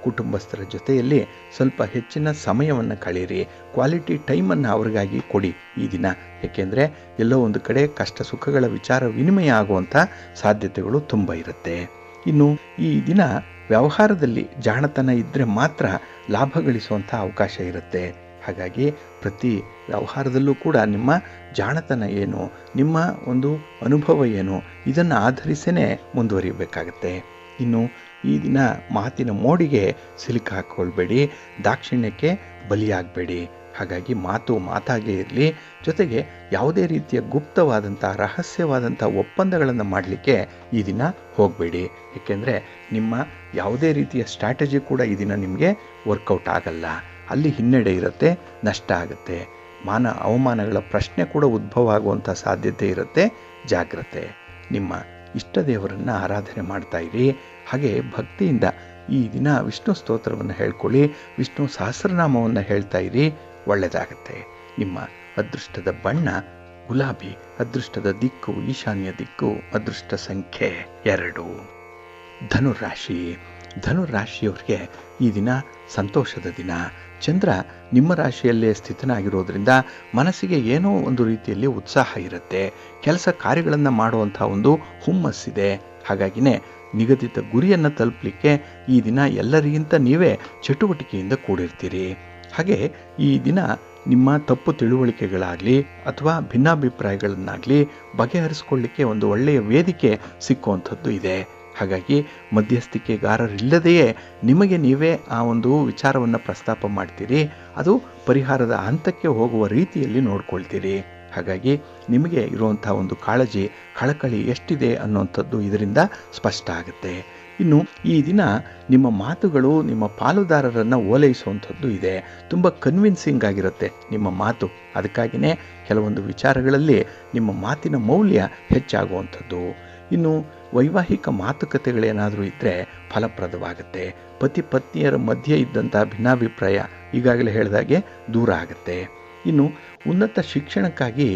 ಕುಟುಂಬಸ್ಥರ ಜೊತೆಯಲ್ಲಿ ಸ್ವಲ್ಪ ಹೆಚ್ಚಿನ ಸಮಯವನ್ನು ಕಳೆಯಿರಿ. ಕ್ವಾಲಿಟಿ ಟೈಮನ್ನು ಅವ್ರಿಗಾಗಿ ಕೊಡಿ ಈ ದಿನ. ಏಕೆಂದರೆ ಎಲ್ಲೋ ಒಂದು ಕಡೆ ಕಷ್ಟ ಸುಖಗಳ ವಿಚಾರ ವಿನಿಮಯ ಆಗುವಂಥ ಸಾಧ್ಯತೆಗಳು ತುಂಬ ಇರುತ್ತೆ. ಇನ್ನು ಈ ದಿನ ವ್ಯವಹಾರದಲ್ಲಿ ಜಾಣತನ ಇದ್ದರೆ ಮಾತ್ರ ಲಾಭ ಗಳಿಸುವಂಥ ಅವಕಾಶ ಇರುತ್ತೆ. ಹಾಗಾಗಿ ಪ್ರತಿ ವ್ಯವಹಾರದಲ್ಲೂ ಕೂಡ ನಿಮ್ಮ ಜಾಣತನ ಏನು, ನಿಮ್ಮ ಒಂದು ಅನುಭವ ಏನು, ಇದನ್ನು ಆಧರಿಸೇ ಮುಂದುವರಿಯಬೇಕಾಗತ್ತೆ. ಇನ್ನು ಈ ದಿನ ಮಾತಿನ ಮೋಡಿಗೆ ಸಿಲುಕು ಹಾಕ್ಕೊಳ್ಬೇಡಿ, ದಾಕ್ಷಿಣ್ಯಕ್ಕೆ ಬಲಿಯಾಗಬೇಡಿ. ಹಾಗಾಗಿ ಮಾತು ಮಾತಾಗೇ ಇರಲಿ. ಜೊತೆಗೆ ಯಾವುದೇ ರೀತಿಯ ಗುಪ್ತವಾದಂಥ ರಹಸ್ಯವಾದಂಥ ಒಪ್ಪಂದಗಳನ್ನು ಮಾಡಲಿಕ್ಕೆ ಈ ದಿನ ಹೋಗಬೇಡಿ. ಏಕೆಂದರೆ ನಿಮ್ಮ ಯಾವುದೇ ರೀತಿಯ ಸ್ಟ್ರಾಟಜಿ ಕೂಡ ಈ ದಿನ ನಿಮಗೆ ವರ್ಕೌಟ್ ಆಗಲ್ಲ. ಅಲ್ಲಿ ಹಿನ್ನಡೆ ಇರುತ್ತೆ, ನಷ್ಟ ಆಗುತ್ತೆ. ಮಾನ ಅವಮಾನಗಳ ಪ್ರಶ್ನೆ ಕೂಡ ಉದ್ಭವ ಆಗುವಂಥ ಸಾಧ್ಯತೆ ಇರುತ್ತೆ, ಜಾಗ್ರತೆ. ನಿಮ್ಮ ಇಷ್ಟ ದೇವರನ್ನು ಆರಾಧನೆ ಮಾಡ್ತಾ ಇರಿ. ಹಾಗೆ ಭಕ್ತಿಯಿಂದ ಈ ದಿನ ವಿಷ್ಣು ಸ್ತೋತ್ರವನ್ನು ಹೇಳ್ಕೊಳ್ಳಿ, ವಿಷ್ಣು ಸಹಸ್ರನಾಮವನ್ನು ಹೇಳ್ತಾ ಇರಿ, ಒಳ್ಳೆಯದಾಗತ್ತೆ. ನಿಮ್ಮ ಅದೃಷ್ಟದ ಬಣ್ಣ ಗುಲಾಬಿ, ಅದೃಷ್ಟದ ದಿಕ್ಕು ಈಶಾನ್ಯ ದಿಕ್ಕು, ಅದೃಷ್ಟ ಸಂಖ್ಯೆ 2. ಧನುರಾಶಿ. ಧನುರಾಶಿಯವರಿಗೆ ಈ ದಿನ ಸಂತೋಷದ ದಿನ. ಚಂದ್ರ ನಿಮ್ಮ ರಾಶಿಯಲ್ಲೇ ಸ್ಥಿತನಾಗಿರೋದ್ರಿಂದ ಮನಸ್ಸಿಗೆ ಏನೋ ಒಂದು ರೀತಿಯಲ್ಲಿ ಉತ್ಸಾಹ ಇರುತ್ತೆ. ಕೆಲಸ ಕಾರ್ಯಗಳನ್ನು ಮಾಡುವಂಥ ಒಂದು ಹುಮ್ಮಸ್ಸಿದೆ. ಹಾಗಾಗಿನೇ ನಿಗದಿತ ಗುರಿಯನ್ನು ತಲುಪಲಿಕ್ಕೆ ಈ ದಿನ ಎಲ್ಲರಿಗಿಂತ ನೀವೇ ಚಟುವಟಿಕೆಯಿಂದ ಕೂಡಿರ್ತೀರಿ. ಹಾಗೆ ಈ ದಿನ ನಿಮ್ಮ ತಪ್ಪು ತಿಳುವಳಿಕೆಗಳಾಗಲಿ ಅಥವಾ ಭಿನ್ನಾಭಿಪ್ರಾಯಗಳನ್ನಾಗಲಿ ಬಗೆಹರಿಸ್ಕೊಳ್ಳಿಕ್ಕೆ ಒಂದು ಒಳ್ಳೆಯ ವೇದಿಕೆ ಸಿಕ್ಕುವಂಥದ್ದು ಇದೆ. ಹಾಗಾಗಿ ಮಧ್ಯಸ್ಥಿಕೆಗಾರರಿಲ್ಲದೆಯೇ ನಿಮಗೆ ನೀವೇ ಆ ಒಂದು ವಿಚಾರವನ್ನು ಪ್ರಸ್ತಾಪ ಮಾಡ್ತೀರಿ. ಅದು ಪರಿಹಾರದ ಹಂತಕ್ಕೆ ಹೋಗುವ ರೀತಿಯಲ್ಲಿ ನೋಡ್ಕೊಳ್ತೀರಿ. ಹಾಗಾಗಿ ನಿಮಗೆ ಇರುವಂಥ ಒಂದು ಕಾಳಜಿ, ಕಳಕಳಿ ಎಷ್ಟಿದೆ ಅನ್ನುವಂಥದ್ದು ಇದರಿಂದ ಸ್ಪಷ್ಟ ಆಗುತ್ತೆ. ಇನ್ನು ಈ ದಿನ ನಿಮ್ಮ ಮಾತುಗಳು ನಿಮ್ಮ ಪಾಲುದಾರರನ್ನು ಓಲೈಸುವಂಥದ್ದು ಇದೆ. ತುಂಬ ಕನ್ವಿನ್ಸಿಂಗ್ ಆಗಿರುತ್ತೆ ನಿಮ್ಮ ಮಾತು. ಅದಕ್ಕಾಗಿಯೇ ಕೆಲವೊಂದು ವಿಚಾರಗಳಲ್ಲಿ ನಿಮ್ಮ ಮಾತಿನ ಮೌಲ್ಯ ಹೆಚ್ಚಾಗುವಂಥದ್ದು. ಇನ್ನು ವೈವಾಹಿಕ ಮಾತುಕತೆಗಳೇನಾದರೂ ಇದ್ದರೆ ಫಲಪ್ರದವಾಗುತ್ತೆ. ಪತಿ ಪತ್ನಿಯರ ಮಧ್ಯೆ ಇದ್ದಂಥ ಭಿನ್ನಾಭಿಪ್ರಾಯ ಈಗಾಗಲೇ ಹೇಳಿದಾಗೆ ದೂರ ಆಗುತ್ತೆ. ಇನ್ನು ಉನ್ನತ ಶಿಕ್ಷಣಕ್ಕಾಗಿ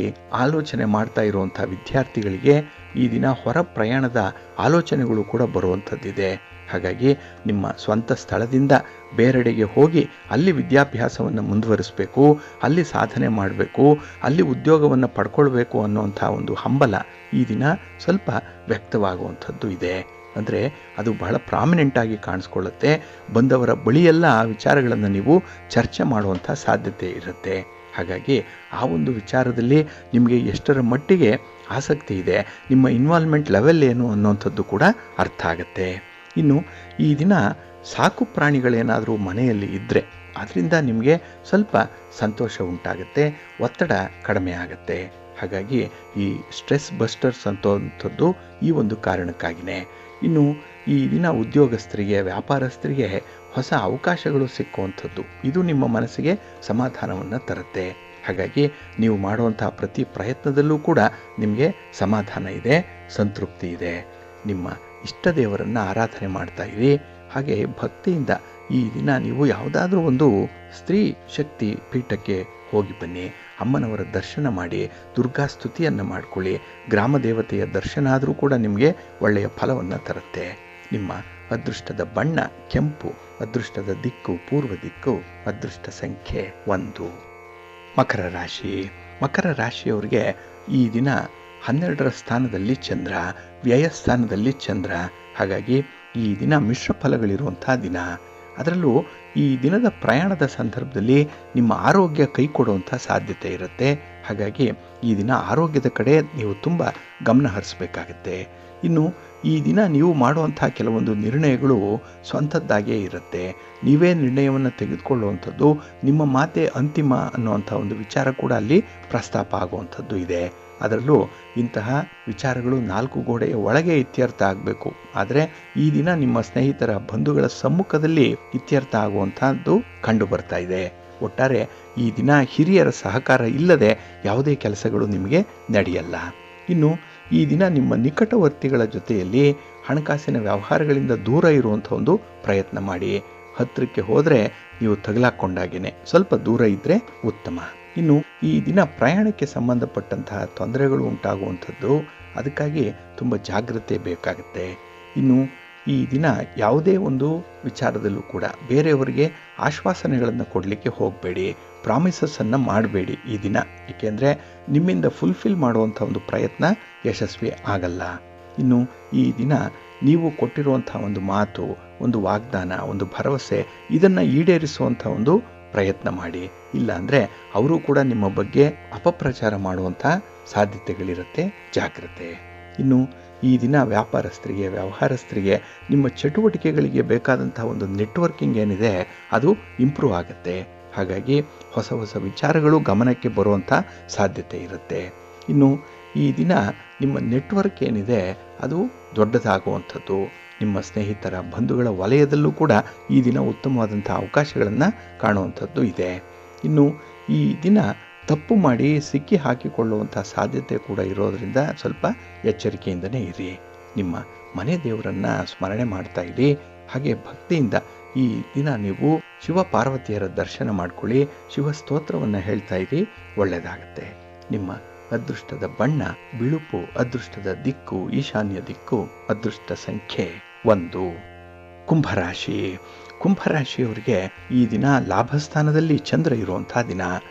ಆಲೋಚನೆ ಮಾಡ್ತಾ ಇರುವಂಥ ವಿದ್ಯಾರ್ಥಿಗಳಿಗೆ ಈ ದಿನ ಹೊರ ಪ್ರಯಾಣದ ಆಲೋಚನೆಗಳು ಕೂಡ ಬರುವಂಥದ್ದಿದೆ. ಹಾಗಾಗಿ ನಿಮ್ಮ ಸ್ವಂತ ಸ್ಥಳದಿಂದ ಬೇರೆಡೆಗೆ ಹೋಗಿ ಅಲ್ಲಿ ವಿದ್ಯಾಭ್ಯಾಸವನ್ನು ಮುಂದುವರಿಸಬೇಕು, ಅಲ್ಲಿ ಸಾಧನೆ ಮಾಡಬೇಕು, ಅಲ್ಲಿ ಉದ್ಯೋಗವನ್ನು ಪಡ್ಕೊಳ್ಬೇಕು ಅನ್ನುವಂಥ ಒಂದು ಹಂಬಲ ಈ ದಿನ ಸ್ವಲ್ಪ ವ್ಯಕ್ತವಾಗುವಂಥದ್ದು ಇದೆ. ಅಂದರೆ ಅದು ಬಹಳ ಪ್ರಾಮಿನೆಂಟ್ ಆಗಿ ಕಾಣಿಸ್ಕೊಳ್ಳುತ್ತೆ. ಬಂದವರ ಬಳಿಯೆಲ್ಲ ಆ ವಿಚಾರಗಳನ್ನು ನೀವು ಚರ್ಚೆ ಮಾಡುವಂಥ ಸಾಧ್ಯತೆ ಇರುತ್ತೆ. ಹಾಗಾಗಿ ಆ ಒಂದು ವಿಚಾರದಲ್ಲಿ ನಿಮಗೆ ಎಷ್ಟರ ಮಟ್ಟಿಗೆ ಆಸಕ್ತಿ ಇದೆ, ನಿಮ್ಮ ಇನ್ವಾಲ್ವ್ಮೆಂಟ್ ಲೆವೆಲ್ ಏನು ಅನ್ನುವಂಥದ್ದು ಕೂಡ ಅರ್ಥ ಆಗುತ್ತೆ. ಇನ್ನು ಈ ದಿನ ಸಾಕು ಪ್ರಾಣಿಗಳೇನಾದರೂ ಮನೆಯಲ್ಲಿ ಇದ್ದರೆ ಅದರಿಂದ ನಿಮಗೆ ಸ್ವಲ್ಪ ಸಂತೋಷ ಉಂಟಾಗುತ್ತೆ, ಒತ್ತಡ ಕಡಿಮೆ ಆಗುತ್ತೆ. ಹಾಗಾಗಿ ಈ ಸ್ಟ್ರೆಸ್ ಬಸ್ಟರ್ಸ್ ಅಂತಂಥದ್ದು ಈ ಒಂದು ಕಾರಣಕ್ಕಾಗಿಯೇ. ಇನ್ನು ಈ ದಿನ ಉದ್ಯೋಗಸ್ಥರಿಗೆ, ವ್ಯಾಪಾರಸ್ಥರಿಗೆ ಹೊಸ ಅವಕಾಶಗಳು ಸಿಕ್ಕುವಂಥದ್ದು, ಇದು ನಿಮ್ಮ ಮನಸ್ಸಿಗೆ ಸಮಾಧಾನವನ್ನು ತರುತ್ತೆ. ಹಾಗಾಗಿ ನೀವು ಮಾಡುವಂತಹ ಪ್ರತಿ ಪ್ರಯತ್ನದಲ್ಲೂ ಕೂಡ ನಿಮಗೆ ಸಮಾಧಾನ ಇದೆ, ಸಂತೃಪ್ತಿ ಇದೆ. ನಿಮ್ಮ ಇಷ್ಟ ದೇವರನ್ನು ಆರಾಧನೆ ಮಾಡ್ತಾ ಇರಿ. ಹಾಗೆ ಭಕ್ತಿಯಿಂದ ಈ ದಿನ ನೀವು ಯಾವುದಾದ್ರೂ ಒಂದು ಸ್ತ್ರೀ ಶಕ್ತಿ ಪೀಠಕ್ಕೆ ಹೋಗಿ ಬನ್ನಿ, ಅಮ್ಮನವರ ದರ್ಶನ ಮಾಡಿ, ದುರ್ಗಾ ಸ್ತುತಿಯನ್ನು ಮಾಡಿಕೊಳ್ಳಿ. ಗ್ರಾಮ ದೇವತೆಯ ದರ್ಶನ ಆದರೂ ಕೂಡ ನಿಮಗೆ ಒಳ್ಳೆಯ ಫಲವನ್ನು ತರುತ್ತೆ. ನಿಮ್ಮ ಅದೃಷ್ಟದ ಬಣ್ಣ ಕೆಂಪು, ಅದೃಷ್ಟದ ದಿಕ್ಕು ಪೂರ್ವ ದಿಕ್ಕು, ಅದೃಷ್ಟ ಸಂಖ್ಯೆ 1. ಮಕರ ರಾಶಿ. ಮಕರ ರಾಶಿಯವರಿಗೆ ಈ ದಿನ 12ರ ಸ್ಥಾನದಲ್ಲಿ ಚಂದ್ರ, ವ್ಯಯಸ್ಥಾನದಲ್ಲಿ ಚಂದ್ರ. ಹಾಗಾಗಿ ಈ ದಿನ ಮಿಶ್ರ ಫಲಗಳಿರುವಂಥ ದಿನ. ಅದರಲ್ಲೂ ಈ ದಿನದ ಪ್ರಯಾಣದ ಸಂದರ್ಭದಲ್ಲಿ ನಿಮ್ಮ ಆರೋಗ್ಯ ಕೈ ಕೊಡುವಂಥ ಸಾಧ್ಯತೆ ಇರುತ್ತೆ. ಹಾಗಾಗಿ ಈ ದಿನ ಆರೋಗ್ಯದ ಕಡೆ ನೀವು ತುಂಬ ಗಮನ ಹರಿಸಬೇಕಾಗತ್ತೆ. ಇನ್ನು ಈ ದಿನ ನೀವು ಮಾಡುವಂಥ ಕೆಲವೊಂದು ನಿರ್ಣಯಗಳು ಸ್ವಂತದ್ದಾಗೇ ಇರುತ್ತೆ. ನೀವೇ ನಿರ್ಣಯವನ್ನು ತೆಗೆದುಕೊಳ್ಳುವಂಥದ್ದು, ನಿಮ್ಮ ಮಾತೆ ಅಂತಿಮ ಅನ್ನುವಂಥ ಒಂದು ವಿಚಾರ ಕೂಡ ಅಲ್ಲಿ ಪ್ರಸ್ತಾಪ ಆಗುವಂಥದ್ದು ಇದೆ. ಅದರಲ್ಲೂ ಇಂತಹ ವಿಚಾರಗಳು 4 ಗೋಡೆಯ ಒಳಗೆ ಇತ್ಯರ್ಥ ಆಗಬೇಕು. ಆದರೆ ಈ ದಿನ ನಿಮ್ಮ ಸ್ನೇಹಿತರ, ಬಂಧುಗಳ ಸಮ್ಮುಖದಲ್ಲಿ ಇತ್ಯರ್ಥ ಆಗುವಂಥದ್ದು ಕಂಡು ಬರ್ತಾ ಇದೆ. ಒಟ್ಟಾರೆ ಈ ದಿನ ಹಿರಿಯರ ಸಹಕಾರ ಇಲ್ಲದೆ ಯಾವುದೇ ಕೆಲಸಗಳು ನಿಮಗೆ ನಡೆಯಲ್ಲ. ಇನ್ನು ಈ ದಿನ ನಿಮ್ಮ ನಿಕಟವರ್ತಿಗಳ ಜೊತೆಯಲ್ಲಿ ಹಣಕಾಸಿನ ವ್ಯವಹಾರಗಳಿಂದ ದೂರ ಇರುವಂಥ ಒಂದು ಪ್ರಯತ್ನ ಮಾಡಿ. ಹತ್ತಿರಕ್ಕೆ ಹೋದರೆ ನೀವು ತಗಲಾಕೊಂಡಾಗೇನೆ, ಸ್ವಲ್ಪ ದೂರ ಇದ್ದರೆ ಉತ್ತಮ. ಇನ್ನು ಈ ದಿನ ಪ್ರಯಾಣಕ್ಕೆ ಸಂಬಂಧಪಟ್ಟಂತಹ ತೊಂದರೆಗಳು ಉಂಟಾಗುವಂಥದ್ದು, ಅದಕ್ಕಾಗಿ ತುಂಬ ಜಾಗ್ರತೆ ಬೇಕಾಗುತ್ತೆ. ಇನ್ನು ಈ ದಿನ ಯಾವುದೇ ಒಂದು ವಿಚಾರದಲ್ಲೂ ಕೂಡ ಬೇರೆಯವರಿಗೆ ಆಶ್ವಾಸನೆಗಳನ್ನು ಕೊಡಲಿಕ್ಕೆ ಹೋಗಬೇಡಿ, ಪ್ರಾಮಿಸಸ್ಸನ್ನು ಮಾಡಬೇಡಿ ಈ ದಿನ. ಏಕೆಂದರೆ ನಿಮ್ಮಿಂದ ಫುಲ್ಫಿಲ್ ಮಾಡುವಂಥ ಒಂದು ಪ್ರಯತ್ನ ಯಶಸ್ವಿ ಆಗಲ್ಲ. ಇನ್ನು ಈ ದಿನ ನೀವು ಕೊಟ್ಟಿರುವಂಥ ಒಂದು ಮಾತು, ಒಂದು ವಾಗ್ದಾನ, ಒಂದು ಭರವಸೆ, ಇದನ್ನು ಈಡೇರಿಸುವಂಥ ಒಂದು ಪ್ರಯತ್ನ ಮಾಡಿ. ಇಲ್ಲ ಅಂದರೆ ಅವರು ಕೂಡ ನಿಮ್ಮ ಬಗ್ಗೆ ಅಪಪ್ರಚಾರ ಮಾಡುವಂಥ ಸಾಧ್ಯತೆಗಳಿರುತ್ತೆ, ಜಾಗ್ರತೆ. ಇನ್ನು ಈ ದಿನ ವ್ಯಾಪಾರಸ್ಥರಿಗೆ, ವ್ಯವಹಾರಸ್ಥರಿಗೆ ನಿಮ್ಮ ಚಟುವಟಿಕೆಗಳಿಗೆ ಬೇಕಾದಂಥ ಒಂದು ನೆಟ್ವರ್ಕಿಂಗ್ ಏನಿದೆ ಅದು ಇಂಪ್ರೂವ್ ಆಗುತ್ತೆ. ಹಾಗಾಗಿ ಹೊಸ ಹೊಸ ವಿಚಾರಗಳು ಗಮನಕ್ಕೆ ಬರುವಂಥ ಸಾಧ್ಯತೆ ಇರುತ್ತೆ. ಇನ್ನು ಈ ದಿನ ನಿಮ್ಮ ನೆಟ್ವರ್ಕ್ ಏನಿದೆ ಅದು ದೊಡ್ಡದಾಗುವಂಥದ್ದು. ನಿಮ್ಮ ಸ್ನೇಹಿತರ, ಬಂಧುಗಳ ವಲಯದಲ್ಲೂ ಕೂಡ ಈ ದಿನ ಉತ್ತಮವಾದಂಥ ಅವಕಾಶಗಳನ್ನು ಕಾಣುವಂಥದ್ದು ಇದೆ. ಇನ್ನು ಈ ದಿನ ತಪ್ಪು ಮಾಡಿ ಸಿಕ್ಕಿ ಹಾಕಿಕೊಳ್ಳುವಂಥ ಸಾಧ್ಯತೆ ಕೂಡ ಇರೋದರಿಂದ ಸ್ವಲ್ಪ ಎಚ್ಚರಿಕೆಯಿಂದನೇ ಇರಿ. ನಿಮ್ಮ ಮನೆ ದೇವರನ್ನು ಸ್ಮರಣೆ ಮಾಡ್ತಾ ಇರಿ. ಹಾಗೆ ಭಕ್ತಿಯಿಂದ ಈ ದಿನ ನೀವು ಶಿವ ಪಾರ್ವತಿಯರ ದರ್ಶನ ಮಾಡ್ಕೊಳ್ಳಿ, ಶಿವ ಸ್ತೋತ್ರವನ್ನು ಹೇಳ್ತಾ ಇರಿ, ಒಳ್ಳೆಯದಾಗುತ್ತೆ. ನಿಮ್ಮ ಅದೃಷ್ಟದ ಬಣ್ಣ ಬಿಳುಪು, ಅದೃಷ್ಟದ ದಿಕ್ಕು ಈಶಾನ್ಯ ದಿಕ್ಕು, ಅದೃಷ್ಟ ಸಂಖ್ಯೆ 1. ಕುಂಭರಾಶಿ. ಕುಂಭರಾಶಿಯವರಿಗೆ ಈ ದಿನ ಲಾಭಸ್ಥಾನದಲ್ಲಿ ಚಂದ್ರ ಇರುವಂಥ ದಿನ.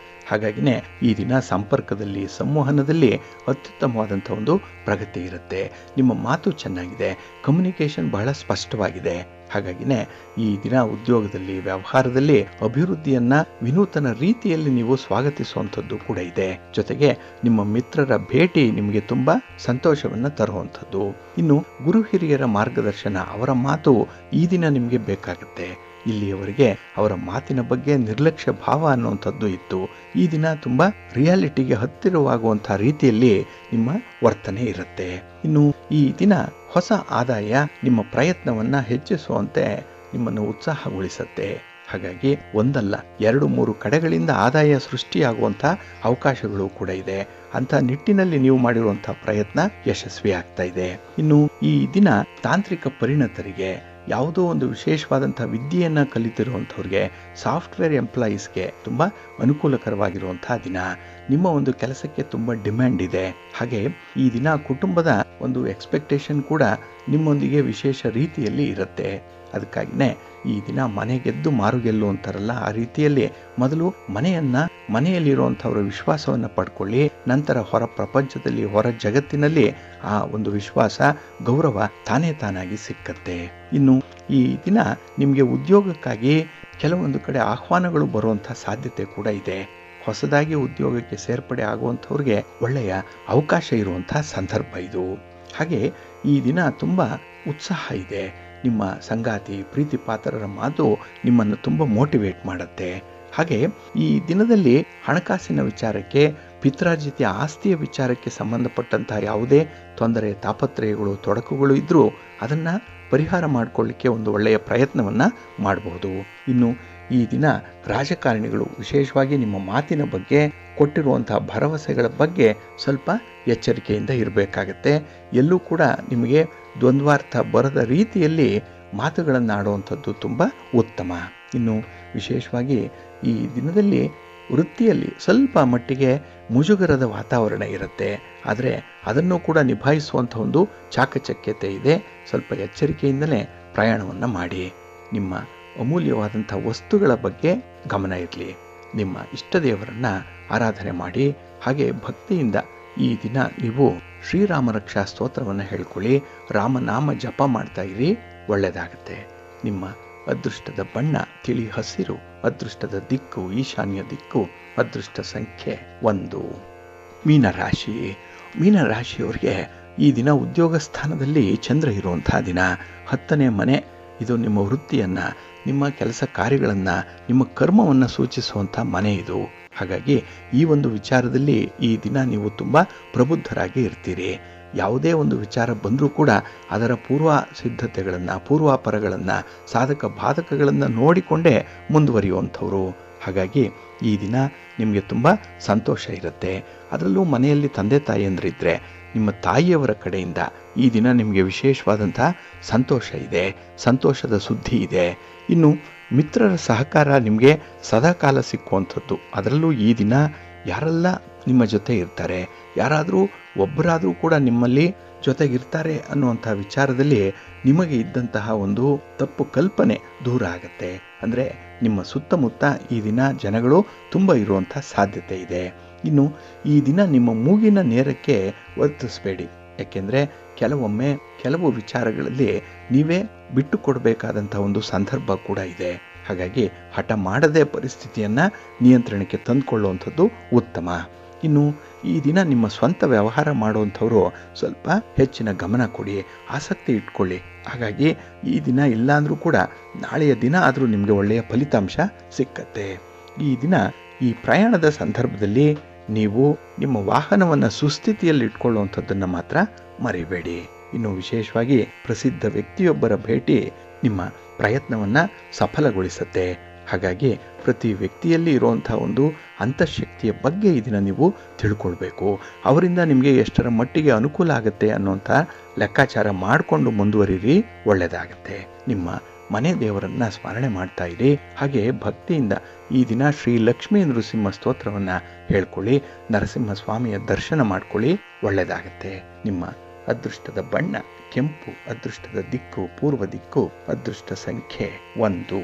ಹಾಗಾಗಿನೇ ಈ ದಿನ ಸಂಪರ್ಕದಲ್ಲಿ, ಸಂವಹನದಲ್ಲಿ ಅತ್ಯುತ್ತಮವಾದಂಥ ಒಂದು ಪ್ರಗತಿ ಇರುತ್ತೆ. ನಿಮ್ಮ ಮಾತು ಚೆನ್ನಾಗಿದೆ, ಕಮ್ಯುನಿಕೇಷನ್ ಬಹಳ ಸ್ಪಷ್ಟವಾಗಿದೆ. ಹಾಗಾಗಿನೇ ಈ ದಿನ ಉದ್ಯೋಗದಲ್ಲಿ, ವ್ಯವಹಾರದಲ್ಲಿ ಅಭಿವೃದ್ಧಿಯನ್ನು ವಿನೂತನ ರೀತಿಯಲ್ಲಿ ನೀವು ಸ್ವಾಗತಿಸುವಂಥದ್ದು ಕೂಡ ಇದೆ. ಜೊತೆಗೆ ನಿಮ್ಮ ಮಿತ್ರರ ಭೇಟಿ ನಿಮಗೆ ತುಂಬ ಸಂತೋಷವನ್ನು ತರುವಂಥದ್ದು. ಇನ್ನು ಗುರು ಹಿರಿಯರ ಮಾರ್ಗದರ್ಶನ, ಅವರ ಮಾತು ಈ ದಿನ ನಿಮಗೆ ಬೇಕಾಗುತ್ತೆ. ಇಲ್ಲಿಯವರೆಗೆ ಅವರ ಮಾತಿನ ಬಗ್ಗೆ ನಿರ್ಲಕ್ಷ್ಯ ಭಾವ ಅನ್ನುವಂಥದ್ದು ಇತ್ತು. ಈ ದಿನ ತುಂಬ ರಿಯಾಲಿಟಿಗೆ ಹತ್ತಿರವಾಗುವಂಥ ರೀತಿಯಲ್ಲಿ ನಿಮ್ಮ ವರ್ತನೆ ಇರುತ್ತೆ. ಇನ್ನು ಈ ದಿನ ಹೊಸ ಆದಾಯ ನಿಮ್ಮ ಪ್ರಯತ್ನವನ್ನು ಹೆಚ್ಚಿಸುವಂತೆ ನಿಮ್ಮನ್ನು ಉತ್ಸಾಹಗೊಳಿಸುತ್ತೆ. ಹಾಗಾಗಿ ಒಂದಲ್ಲ 2-3 ಕಡೆಗಳಿಂದ ಆದಾಯ ಸೃಷ್ಟಿಯಾಗುವಂಥ ಅವಕಾಶಗಳು ಕೂಡ ಇದೆ. ಅಂಥ ನಿಟ್ಟಿನಲ್ಲಿ ನೀವು ಮಾಡಿರುವಂಥ ಪ್ರಯತ್ನ ಯಶಸ್ವಿ ಆಗ್ತಾ ಇದೆ. ಇನ್ನು ಈ ದಿನ ತಾಂತ್ರಿಕ ಪರಿಣತರಿಗೆ, ಯಾವುದೋ ಒಂದು ವಿಶೇಷವಾದಂಥ ವಿದ್ಯೆಯನ್ನು ಕಲಿತಿರುವಂಥವ್ರಿಗೆ, ಸಾಫ್ಟ್ವೇರ್ ಎಂಪ್ಲಾಯೀಸ್ಗೆ ತುಂಬ ಅನುಕೂಲಕರವಾಗಿರುವಂಥ ದಿನ. ನಿಮ್ಮ ಒಂದು ಕೆಲಸಕ್ಕೆ ತುಂಬ ಡಿಮ್ಯಾಂಡ್ ಇದೆ. ಹಾಗೆ ಈ ದಿನ ಕುಟುಂಬದ ಒಂದು ಎಕ್ಸ್ಪೆಕ್ಟೇಷನ್ ಕೂಡ ನಿಮ್ಮೊಂದಿಗೆ ವಿಶೇಷ ರೀತಿಯಲ್ಲಿ ಇರುತ್ತೆ. ಅದಕ್ಕಾಗಿಯೇ ಈ ದಿನ ಮನೆ ಗೆದ್ದು ಮಾರು ಗೆಲ್ಲು ಅಂತಾರಲ್ಲ, ಆ ರೀತಿಯಲ್ಲಿ ಮೊದಲು ಮನೆಯಲ್ಲಿರುವಂಥವ್ರ ವಿಶ್ವಾಸವನ್ನು ಪಡ್ಕೊಳ್ಳಿ. ನಂತರ ಹೊರ ಪ್ರಪಂಚದಲ್ಲಿ, ಹೊರ ಜಗತ್ತಿನಲ್ಲಿ ಆ ಒಂದು ವಿಶ್ವಾಸ, ಗೌರವ ತಾನಾಗಿ ಸಿಕ್ಕತ್ತೆ. ಇನ್ನು ಈ ದಿನ ನಿಮಗೆ ಉದ್ಯೋಗಕ್ಕಾಗಿ ಕೆಲವೊಂದು ಕಡೆ ಆಹ್ವಾನಗಳು ಬರುವಂಥ ಸಾಧ್ಯತೆ ಕೂಡ ಇದೆ. ಹೊಸದಾಗಿ ಉದ್ಯೋಗಕ್ಕೆ ಸೇರ್ಪಡೆ ಆಗುವಂಥವ್ರಿಗೆ ಒಳ್ಳೆಯ ಅವಕಾಶ ಇರುವಂಥ ಸಂದರ್ಭ ಇದು. ಹಾಗೆ ಈ ದಿನ ತುಂಬ ಉತ್ಸಾಹ ಇದೆ. ನಿಮ್ಮ ಸಂಗಾತಿ, ಪ್ರೀತಿ ಪಾತ್ರರ ಮಾತು ನಿಮ್ಮನ್ನು ತುಂಬ ಮೋಟಿವೇಟ್ ಮಾಡುತ್ತೆ. ಹಾಗೆ ಈ ದಿನದಲ್ಲಿ ಹಣಕಾಸಿನ ವಿಚಾರಕ್ಕೆ, ಪಿತ್ರಾರ್ಜಿತ ಆಸ್ತಿಯ ವಿಚಾರಕ್ಕೆ ಸಂಬಂಧಪಟ್ಟಂತಹ ಯಾವುದೇ ತೊಂದರೆ, ತಾಪತ್ರಯಗಳು, ತೊಡಕುಗಳು ಇದ್ದರೂ ಅದನ್ನು ಪರಿಹಾರ ಮಾಡಿಕೊಳ್ಳಿಕ್ಕೆ ಒಂದು ಒಳ್ಳೆಯ ಪ್ರಯತ್ನವನ್ನು ಮಾಡಬಹುದು. ಇನ್ನು ಈ ದಿನ ರಾಜಕಾರಣಿಗಳು ವಿಶೇಷವಾಗಿ ನಿಮ್ಮ ಮಾತಿನ ಬಗ್ಗೆ, ಕೊಟ್ಟಿರುವಂತಹ ಭರವಸೆಗಳ ಬಗ್ಗೆ ಸ್ವಲ್ಪ ಎಚ್ಚರಿಕೆಯಿಂದ ಇರಬೇಕಾಗತ್ತೆ. ಎಲ್ಲೂ ಕೂಡ ನಿಮಗೆ ದ್ವಂದ್ವಾರ್ಥ ಬರದ ರೀತಿಯಲ್ಲಿ ಮಾತುಗಳನ್ನು ಆಡುವಂಥದ್ದು ತುಂಬ ಉತ್ತಮ. ಇನ್ನು ವಿಶೇಷವಾಗಿ ಈ ದಿನದಲ್ಲಿ ವೃತ್ತಿಯಲ್ಲಿ ಸ್ವಲ್ಪ ಮಟ್ಟಿಗೆ ಮುಜುಗರದ ವಾತಾವರಣ ಇರುತ್ತೆ. ಆದರೆ ಅದನ್ನು ಕೂಡ ನಿಭಾಯಿಸುವಂಥ ಒಂದು ಚಾಕಚಕ್ಯತೆ ಇದೆ. ಸ್ವಲ್ಪ ಎಚ್ಚರಿಕೆಯಿಂದಲೇ ಪ್ರಯಾಣವನ್ನು ಮಾಡಿ. ನಿಮ್ಮ ಅಮೂಲ್ಯವಾದಂಥ ವಸ್ತುಗಳ ಬಗ್ಗೆ ಗಮನ ಇರಲಿ. ನಿಮ್ಮ ಇಷ್ಟ ದೇವರನ್ನು ಆರಾಧನೆ ಮಾಡಿ. ಹಾಗೆ ಭಕ್ತಿಯಿಂದ ಈ ದಿನ ನೀವು ಶ್ರೀರಾಮ ರಕ್ಷಾ ಸ್ತೋತ್ರವನ್ನು ಹೇಳ್ಕೊಳ್ಳಿ. ರಾಮನಾಮ ಜಪ ಮಾಡ್ತಾ ಇರಿ, ಒಳ್ಳೆಯದಾಗುತ್ತೆ. ನಿಮ್ಮ ಅದೃಷ್ಟದ ಬಣ್ಣ ತಿಳಿ ಹಸಿರು, ಅದೃಷ್ಟದ ದಿಕ್ಕು ಈಶಾನ್ಯ ದಿಕ್ಕು, ಅದೃಷ್ಟ ಸಂಖ್ಯೆ 1. ಮೀನರಾಶಿ. ಮೀನರಾಶಿಯವರಿಗೆ ಈ ದಿನ ಉದ್ಯೋಗ ಸ್ಥಾನದಲ್ಲಿ ಚಂದ್ರ ಇರುವಂತಹ ದಿನ. 10ನೇ ಮನೆ ಇದು ನಿಮ್ಮ ವೃತ್ತಿಯನ್ನು, ನಿಮ್ಮ ಕೆಲಸ ಕಾರ್ಯಗಳನ್ನು, ನಿಮ್ಮ ಕರ್ಮವನ್ನು ಸೂಚಿಸುವಂಥ ಮನೆ ಇದು. ಹಾಗಾಗಿ ಈ ಒಂದು ವಿಚಾರದಲ್ಲಿ ಈ ದಿನ ನೀವು ತುಂಬ ಪ್ರಬುದ್ಧರಾಗಿ ಇರ್ತೀರಿ. ಯಾವುದೇ ಒಂದು ವಿಚಾರ ಬಂದರೂ ಕೂಡ ಅದರ ಪೂರ್ವ ಸಿದ್ಧತೆಗಳನ್ನು, ಪೂರ್ವಾಪರಗಳನ್ನು, ಸಾಧಕ ಬಾಧಕಗಳನ್ನು ನೋಡಿಕೊಂಡೇ ಮುಂದುವರಿಯುವಂಥವ್ರು. ಹಾಗಾಗಿ ಈ ದಿನ ನಿಮಗೆ ತುಂಬ ಸಂತೋಷ ಇರುತ್ತೆ. ಅದರಲ್ಲೂ ಮನೆಯಲ್ಲಿ ತಂದೆ ತಾಯಿಯಂದ್ರಿದ್ದರೆ ನಿಮ್ಮ ತಾಯಿಯವರ ಕಡೆಯಿಂದ ಈ ದಿನ ನಿಮಗೆ ವಿಶೇಷವಾದಂಥ ಸಂತೋಷ ಇದೆ, ಸಂತೋಷದ ಸುದ್ದಿ ಇದೆ. ಇನ್ನು ಮಿತ್ರರ ಸಹಕಾರ ನಿಮಗೆ ಸದಾಕಾಲ ಸಿಕ್ಕುವಂಥದ್ದು. ಅದರಲ್ಲೂ ಈ ದಿನ ಯಾರೆಲ್ಲ ನಿಮ್ಮ ಜೊತೆ ಇರ್ತಾರೆ, ಯಾರಾದರೂ ಒಬ್ಬರಾದರೂ ಕೂಡ ನಿಮ್ಮಲ್ಲಿ ಜೊತೆಗಿರ್ತಾರೆ ಅನ್ನುವಂಥ ವಿಚಾರದಲ್ಲಿ ನಿಮಗೆ ಇದ್ದಂತಹ ಒಂದು ತಪ್ಪು ಕಲ್ಪನೆ ದೂರ ಆಗುತ್ತೆ. ಅಂದರೆ ನಿಮ್ಮ ಸುತ್ತಮುತ್ತ ಈ ದಿನ ಜನಗಳು ತುಂಬ ಇರುವಂಥ ಸಾಧ್ಯತೆ ಇದೆ. ಇನ್ನು ಈ ದಿನ ನಿಮ್ಮ ಮೂಗಿನ ನೇರಕ್ಕೆ ವರ್ತಿಸಬೇಡಿ. ಯಾಕೆಂದರೆ ಕೆಲವೊಮ್ಮೆ ಕೆಲವು ವಿಚಾರಗಳಲ್ಲಿ ನೀವೇ ಬಿಟ್ಟು ಕೊಡಬೇಕಾದಂಥ ಒಂದು ಸಂದರ್ಭ ಕೂಡ ಇದೆ. ಹಾಗಾಗಿ ಹಠ ಮಾಡದೆ ಪರಿಸ್ಥಿತಿಯನ್ನು ನಿಯಂತ್ರಣಕ್ಕೆ ತಂದುಕೊಳ್ಳುವಂಥದ್ದು ಉತ್ತಮ. ಇನ್ನು ಈ ದಿನ ನಿಮ್ಮ ಸ್ವಂತ ವ್ಯವಹಾರ ಮಾಡುವಂಥವರು ಸ್ವಲ್ಪ ಹೆಚ್ಚಿನ ಗಮನ ಕೊಡಿ, ಆಸಕ್ತಿ ಇಟ್ಕೊಳ್ಳಿ. ಹಾಗಾಗಿ ಈ ದಿನ ಇಲ್ಲಾಂದರೂ ಕೂಡ ನಾಳೆಯ ದಿನ ಆದರೂ ನಿಮಗೆ ಒಳ್ಳೆಯ ಫಲಿತಾಂಶ ಸಿಕ್ಕತ್ತೆ. ಈ ದಿನ ಈ ಪ್ರಯಾಣದ ಸಂದರ್ಭದಲ್ಲಿ ನೀವು ನಿಮ್ಮ ವಾಹನವನ್ನು ಸುಸ್ಥಿತಿಯಲ್ಲಿ ಇಟ್ಕೊಳ್ಳುವಂಥದ್ದನ್ನು ಮಾತ್ರ ಮರಿಬೇಡಿ. ಇನ್ನು ವಿಶೇಷವಾಗಿ ಪ್ರಸಿದ್ಧ ವ್ಯಕ್ತಿಯೊಬ್ಬರ ಭೇಟಿ ನಿಮ್ಮ ಪ್ರಯತ್ನವನ್ನು ಸಫಲಗೊಳಿಸುತ್ತೆ. ಹಾಗಾಗಿ ಪ್ರತಿ ವ್ಯಕ್ತಿಯಲ್ಲಿ ಇರುವಂಥ ಒಂದು ಅಂತಃಶಕ್ತಿಯ ಬಗ್ಗೆ ಈ ದಿನ ನೀವು ತಿಳ್ಕೊಳ್ಬೇಕು. ಅವರಿಂದ ನಿಮಗೆ ಎಷ್ಟರ ಮಟ್ಟಿಗೆ ಅನುಕೂಲ ಆಗುತ್ತೆ ಅನ್ನೋಂಥ ಲೆಕ್ಕಾಚಾರ ಮಾಡಿಕೊಂಡು ಮುಂದುವರಿರಿ, ಒಳ್ಳೆಯದಾಗತ್ತೆ. ನಿಮ್ಮ ಮನೆ ದೇವರನ್ನು ಸ್ಮರಣೆ ಮಾಡ್ತಾ ಇರಿ. ಹಾಗೆ ಭಕ್ತಿಯಿಂದ ಈ ದಿನ ಶ್ರೀ ಲಕ್ಷ್ಮೀ ನೃಸಿಂಹ ಸ್ತೋತ್ರವನ್ನು ಹೇಳ್ಕೊಳ್ಳಿ, ನರಸಿಂಹ ಸ್ವಾಮಿಯ ದರ್ಶನ ಮಾಡ್ಕೊಳ್ಳಿ, ಒಳ್ಳೆಯದಾಗತ್ತೆ. ನಿಮ್ಮ ಅದೃಷ್ಟದ ಬಣ್ಣ ಕೆಂಪು, ಅದೃಷ್ಟದ ದಿಕ್ಕು ಪೂರ್ವ ದಿಕ್ಕು, ಅದೃಷ್ಟ ಸಂಖ್ಯೆ 1.